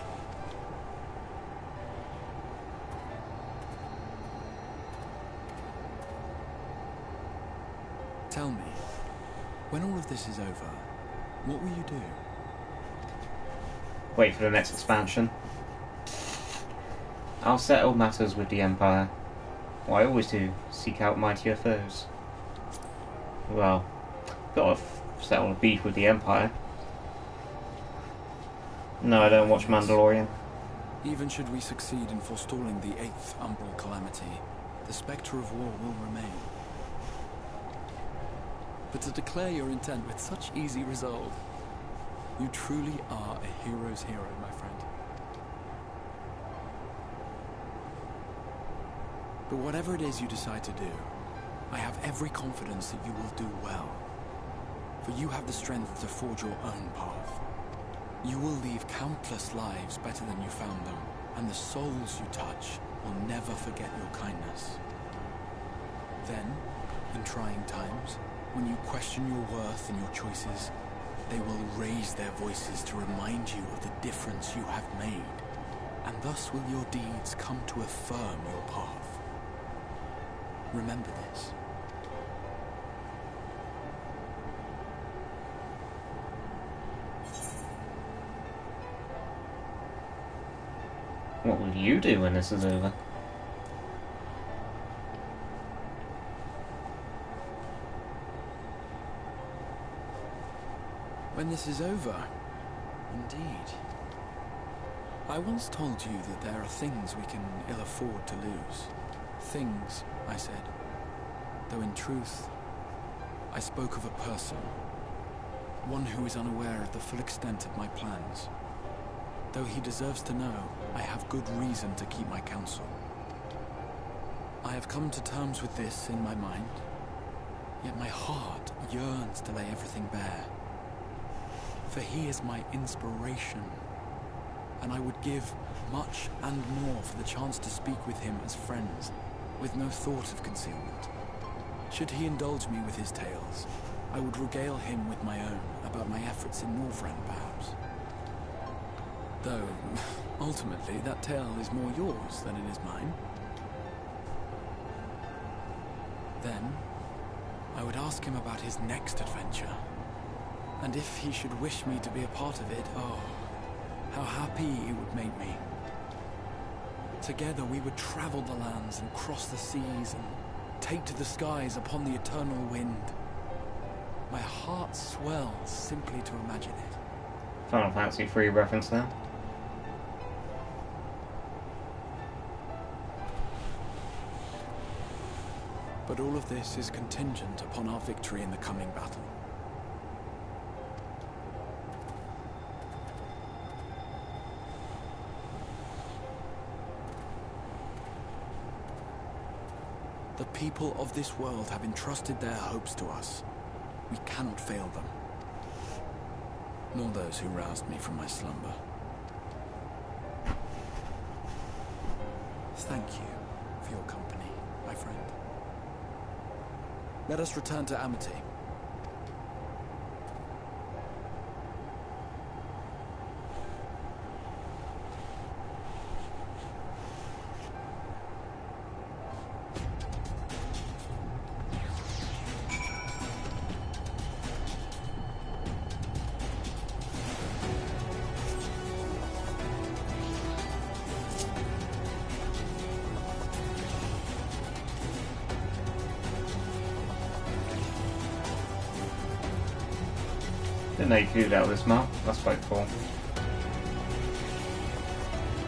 Tell me, when all of this is over, what will you do? Wait for the next expansion. I'll settle matters with the Empire. Well, I always do. Seek out mightier foes. Well, gotta settle a beef with the Empire. No, I don't watch Mandalorian. Even should we succeed in forestalling the 8th Umbral Calamity, the spectre of war will remain. But to declare your intent with such easy resolve, you truly are a hero's hero, my friend. But whatever it is you decide to do, I have every confidence that you will do well. For you have the strength to forge your own path. You will leave countless lives better than you found them, and the souls you touch will never forget your kindness. Then, in trying times, when you question your worth and your choices, they will raise their voices to remind you of the difference you have made, and thus will your deeds come to affirm your path. Remember this. What will you do when this is over? When this is over, indeed. I once told you that there are things we can ill afford to lose. Things, I said. Though in truth, I spoke of a person. One who is unaware of the full extent of my plans. Though he deserves to know, I have good reason to keep my counsel. I have come to terms with this in my mind, yet my heart yearns to lay everything bare. For he is my inspiration, and I would give much and more for the chance to speak with him as friends, with no thought of concealment. Should he indulge me with his tales, I would regale him with my own about my efforts in Northrend, perhaps. Though, ultimately, that tale is more yours than it is mine. Then, I would ask him about his next adventure. And if he should wish me to be a part of it, oh, how happy it would make me. Together we would travel the lands and cross the seas and take to the skies upon the eternal wind. My heart swells simply to imagine it. Final Fantasy III reference there. But all of this is contingent upon our victory in the coming battle. The people of this world have entrusted their hopes to us. We cannot fail them. Nor those who roused me from my slumber. Thank you for your company, my friend. Let us return to Amity. Didn't know you could do that with this map. That's quite cool.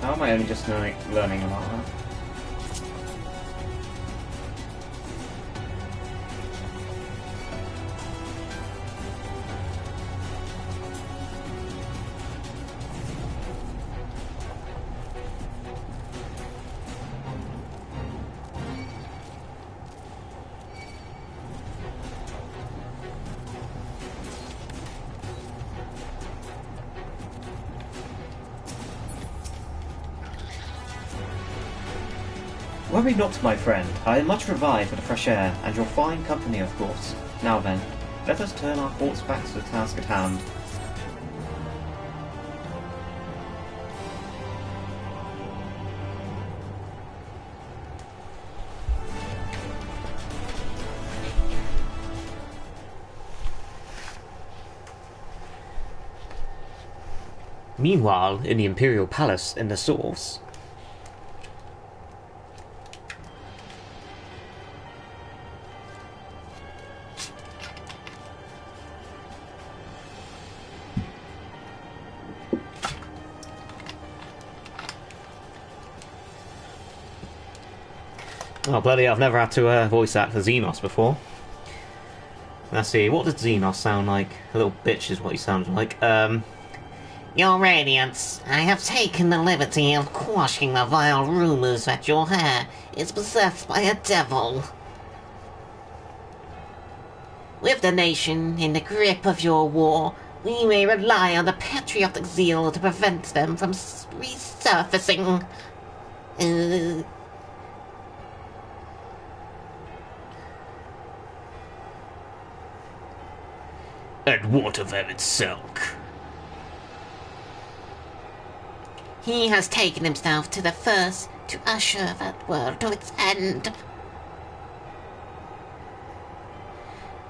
How am I only just learning about that? Worry not, my friend. I am much revived for the fresh air, and your fine company, of course. Now then, let us turn our thoughts back to the task at hand. Meanwhile, in the Imperial Palace in the Source. Oh bloody hell, I've never had to voice act for Xenos before. Let's see, what does Xenos sound like? A little bitch is what he sounds like. Your Radiance, I have taken the liberty of quashing the vile rumours that your hair is possessed by a devil. With the nation in the grip of your war, we may rely on the patriotic zeal to prevent them from resurfacing. And what of Evan Silk? He has taken himself to the first to usher that world to its end.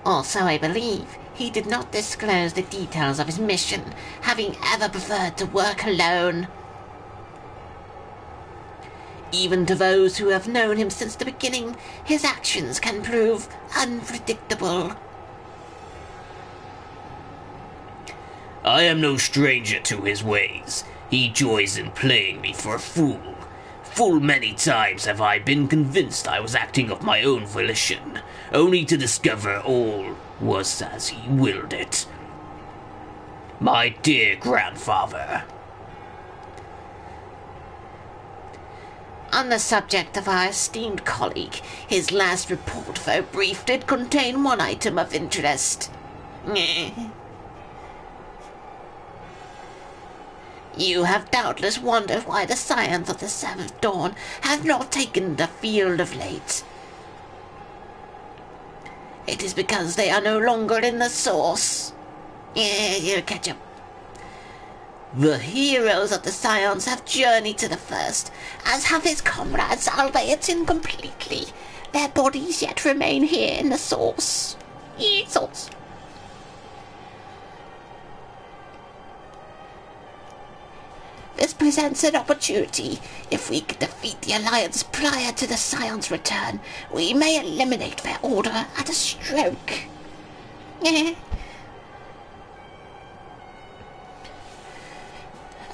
Also, I believe he did not disclose the details of his mission, having ever preferred to work alone. Even to those who have known him since the beginning, his actions can prove unpredictable. I am no stranger to his ways. He joys in playing me for a fool. Full many times have I been convinced I was acting of my own volition, only to discover all was as he willed it. My dear grandfather. On the subject of our esteemed colleague, his last report, though brief, did contain one item of interest. You have doubtless wondered why the Scions of the Seventh Dawn have not taken the field of late. It is because they are no longer in the source. You'll catch up. The heroes of the Scions have journeyed to the First, as have his comrades, albeit incompletely. Their bodies yet remain here in the source. Source. This presents an opportunity. If we can defeat the Alliance prior to the Scion's return, we may eliminate their order at a stroke.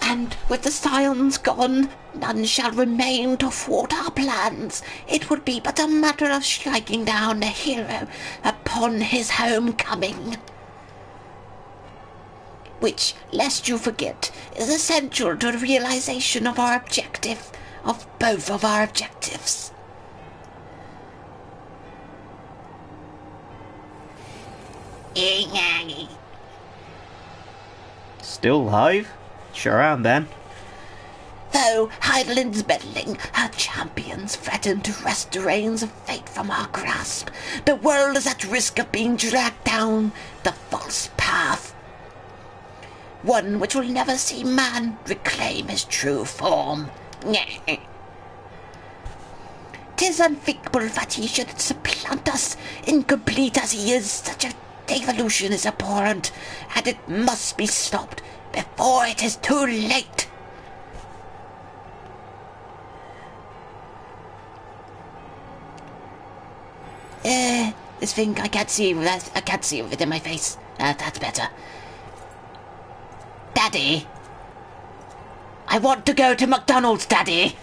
And with the Scions gone, none shall remain to thwart our plans. It would be but a matter of striking down the hero upon his homecoming. Which, lest you forget, is essential to the realization of our objective, of both of our objectives. Still alive? Sure am, then. Though Heidelind's meddling, her champions threaten to wrest the reins of fate from our grasp. The world is at risk of being dragged down the false path. One which will never see man reclaim his true form. 'Tis unthinkable that he should supplant us, incomplete as he is. Such a devolution is abhorrent, and it must be stopped before it is too late. This thing, I can't see it in my face. That's better. Daddy! I want to go to McDonald's, Daddy!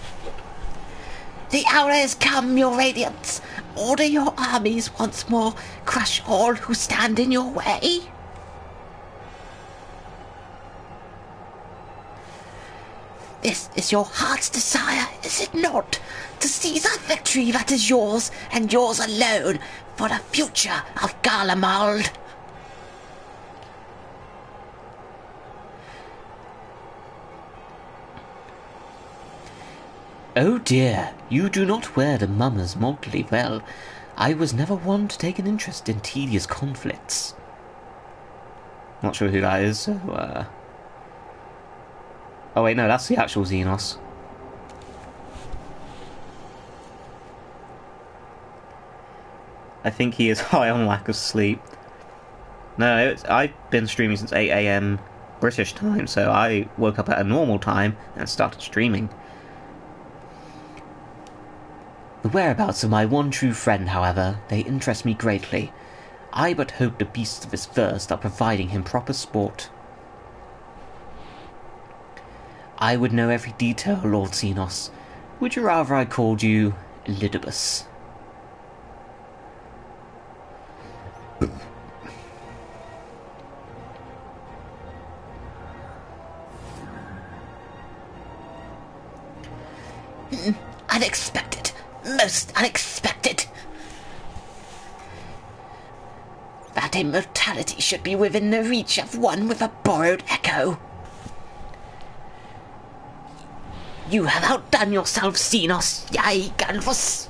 The hour has come, your radiance. Order your armies once more. Crush all who stand in your way. This is your heart's desire, is it not? To seize a victory that is yours, and yours alone, for the future of Garlemald. Oh dear, you do not wear the mummers mortally well. I was never one to take an interest in tedious conflicts. Not sure who that is, so, Oh wait, no, that's the actual Xenos. I think he is high on lack of sleep. No, I've been streaming since 8 AM British time, so I woke up at a normal time and started streaming. The whereabouts of my one true friend, however, they interest me greatly. I but hope the beasts of his first are providing him proper sport. I would know every detail, Lord Xenos. Would you rather I called you Elidibus? Unexpected. Most unexpected. That immortality should be within the reach of one with a borrowed echo. You have outdone yourself, Xenos, yea, Galvus.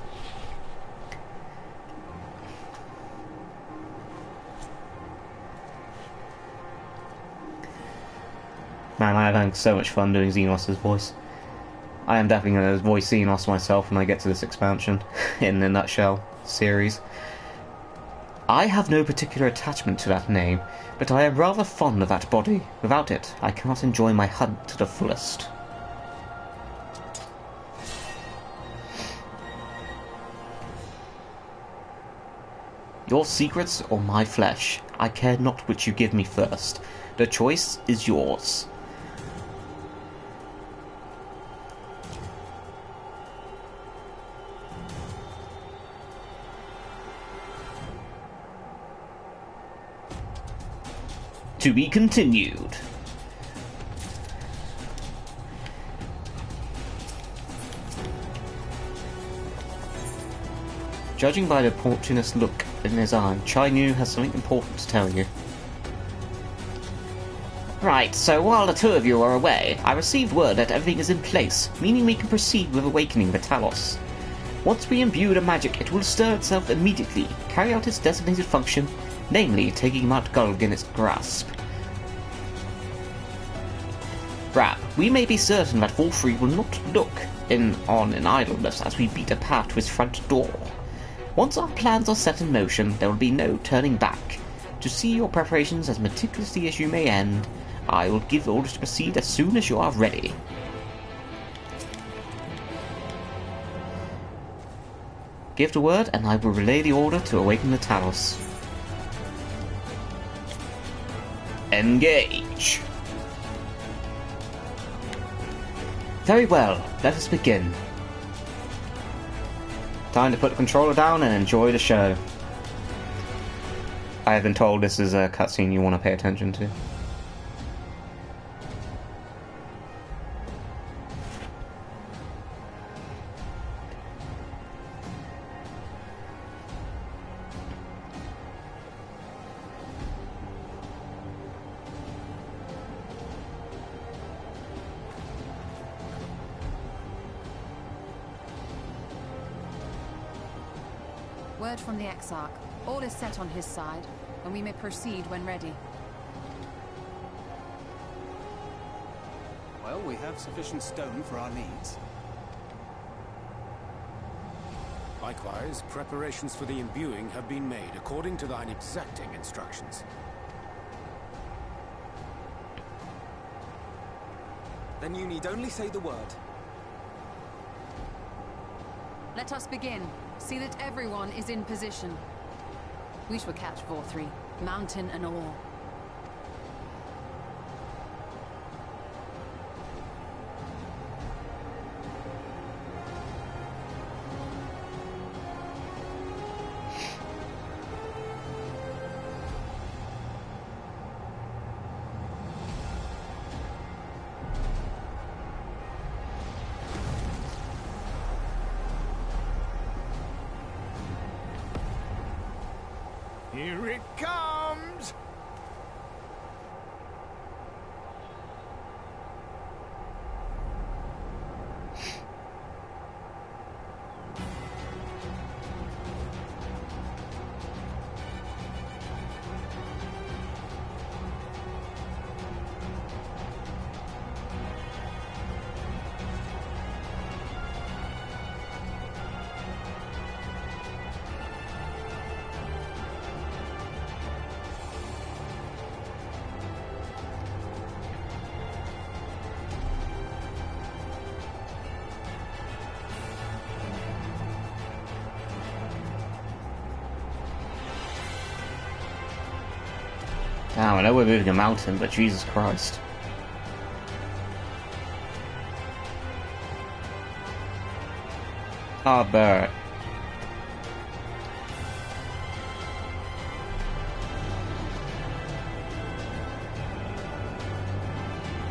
Man, I'm having so much fun doing Xenos' voice. I am definitely going to voice Xenos myself when I get to this expansion, in a nutshell, series. I have no particular attachment to that name, but I am rather fond of that body. Without it, I cannot enjoy my hunt to the fullest. Your secrets or my flesh, I care not which you give me first. The choice is yours. To be continued. Judging by the opportunist look in his eye, Chai Nu has something important to tell you. Right, so while the two of you are away, I received word that everything is in place, meaning we can proceed with awakening the Talos. Once we imbue the magic, it will stir itself immediately, carry out its designated function, namely taking Mount Gulg in its grasp. Rab, we may be certain that Volfrey will not look on in idleness as we beat a path to his front door. Once our plans are set in motion, there will be no turning back. To see your preparations as meticulously as you may end, I will give orders to proceed as soon as you are ready. Give the word, and I will relay the order to awaken the Talos. Engage! Very well, let us begin. Time to put the controller down and enjoy the show. I have been told this is a cutscene you want to pay attention to. Word from the Exarch. All is set on his side, and we may proceed when ready. Well, we have sufficient stone for our needs. Likewise, preparations for the imbuing have been made according to thine exacting instructions. Then you need only say the word. Let us begin. See that everyone is in position. We shall catch Volfrey, mountain and all. Here it comes! Damn, I know we're moving a mountain, but Jesus Christ. Ah, Barrett.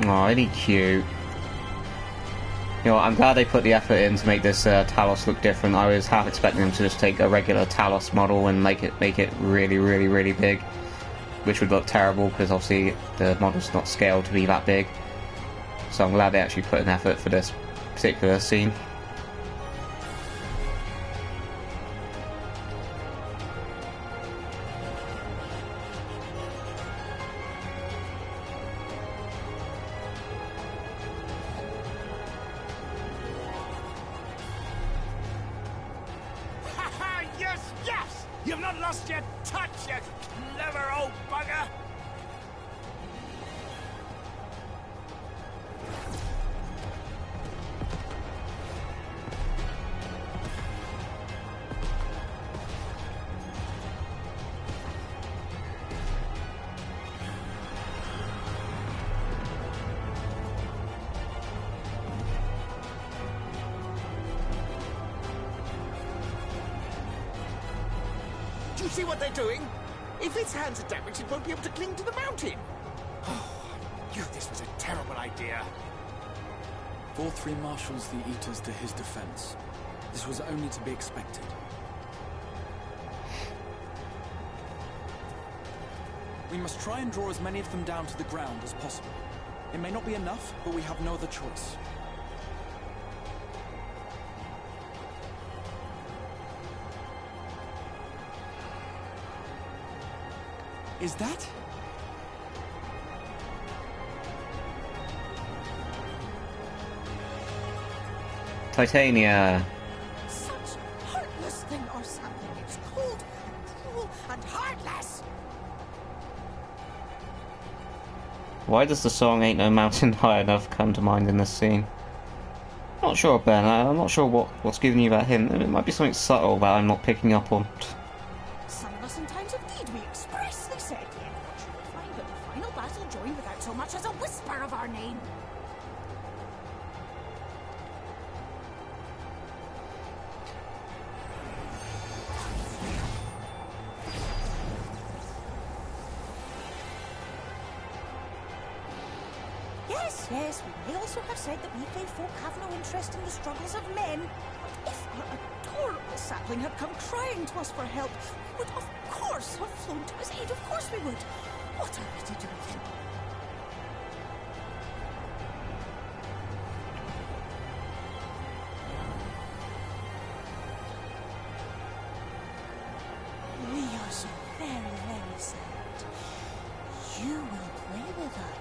Oh, isn't he cute? You know, I'm glad they put the effort in to make this Talos look different. I was half expecting them to just take a regular Talos model and make it really, really, really big, which would look terrible because obviously the model's not scaled to be that big. So I'm glad they actually put an effort for this particular scene. Yes, yes! You've not lost your touch, you clever old bugger! see what they're doing? If its hands are damaged, it won't be able to cling to the mountain. Knew this was a terrible idea. 4-3 marshals the Eaters to his defense. This was only to be expected. We must try and draw as many of them down to the ground as possible. It may not be enough, but we have no other choice. Is that? Titania. Such heartless thing, our sapling. It's cold and cruel and heartless. Why does the song Ain't No Mountain High Enough come to mind in this scene? Not sure, Ben. I'm not sure what's giving you that hint. It might be something subtle that I'm not picking up on. Some of us in times of need, we expressly said, yet what you will find but the final battle joined without so much as a whisper of our name. Yes, we may also have said that we fae folk have no interest in the struggles of men. But if our adorable sapling had come crying to us for help, we would of course have flown to his aid. Of course we would. What are we to do then? We are so very, very sad. You will play with us.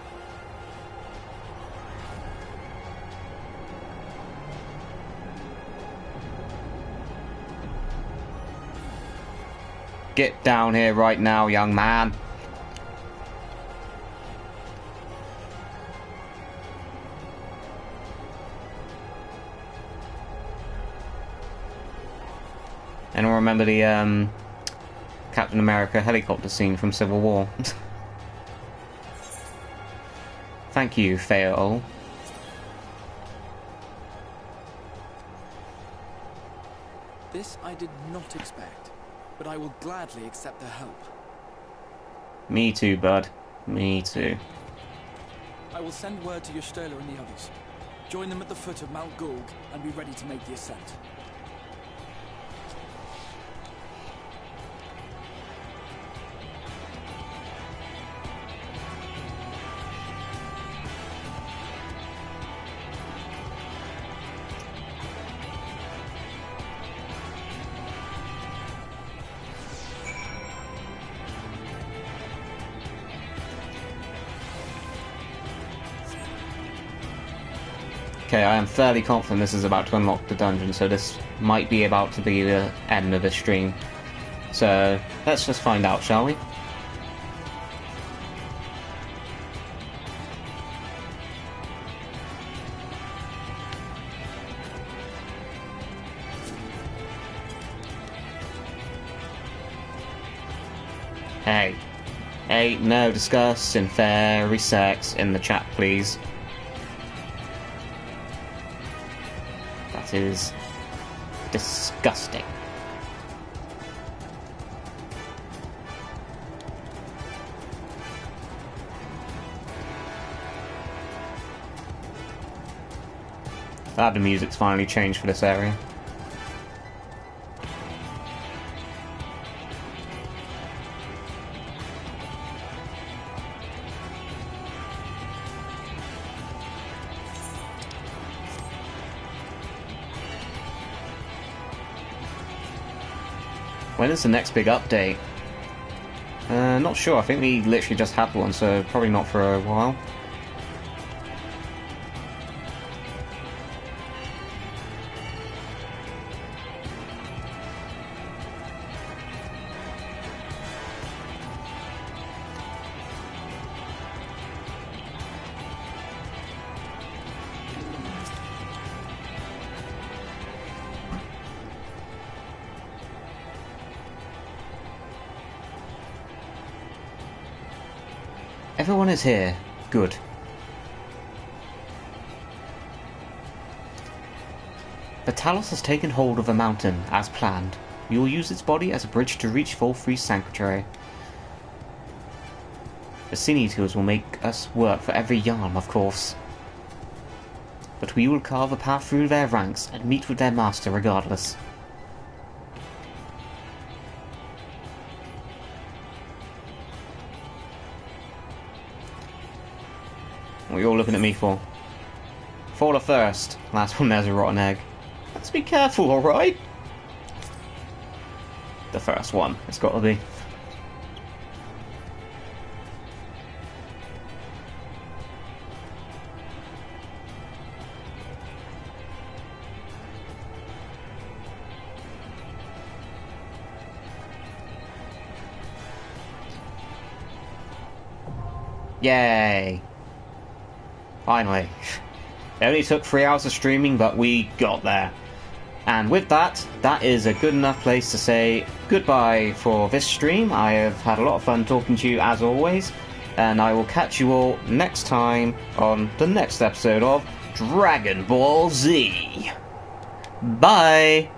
Get down here right now, young man. Anyone remember the Captain America helicopter scene from Civil War? Thank you, Fail. This I did not expect, but I will gladly accept their help. Me too, bud. Me too. I will send word to Ysteller and the others. Join them at the foot of Mount Gulg and be ready to make the ascent. Okay, I am fairly confident this is about to unlock the dungeon, so this might be about to be the end of the stream. So, let's just find out, shall we? Hey. Hey, no discussing fairy sex in the chat, please. That is disgusting. Glad the music's finally changed for this area. When is the next big update? Not sure. I think we literally just had one, so probably not for a while. Everyone is here. Good. The Talos has taken hold of the mountain, as planned. We will use its body as a bridge to reach Volfree's sanctuary. The sinew tools will make us work for every yarn, of course. But we will carve a path through their ranks and meet with their master regardless. What are you all looking at me for? Fall first. Last one there's a rotten egg. Let's be careful, alright? The first one, it's got to be. Yay! Finally. It only took 3 hours of streaming, but we got there. And with that, that is a good enough place to say goodbye for this stream. I have had a lot of fun talking to you as always, and I will catch you all next time on the next episode of Dragon Ball Z. Bye!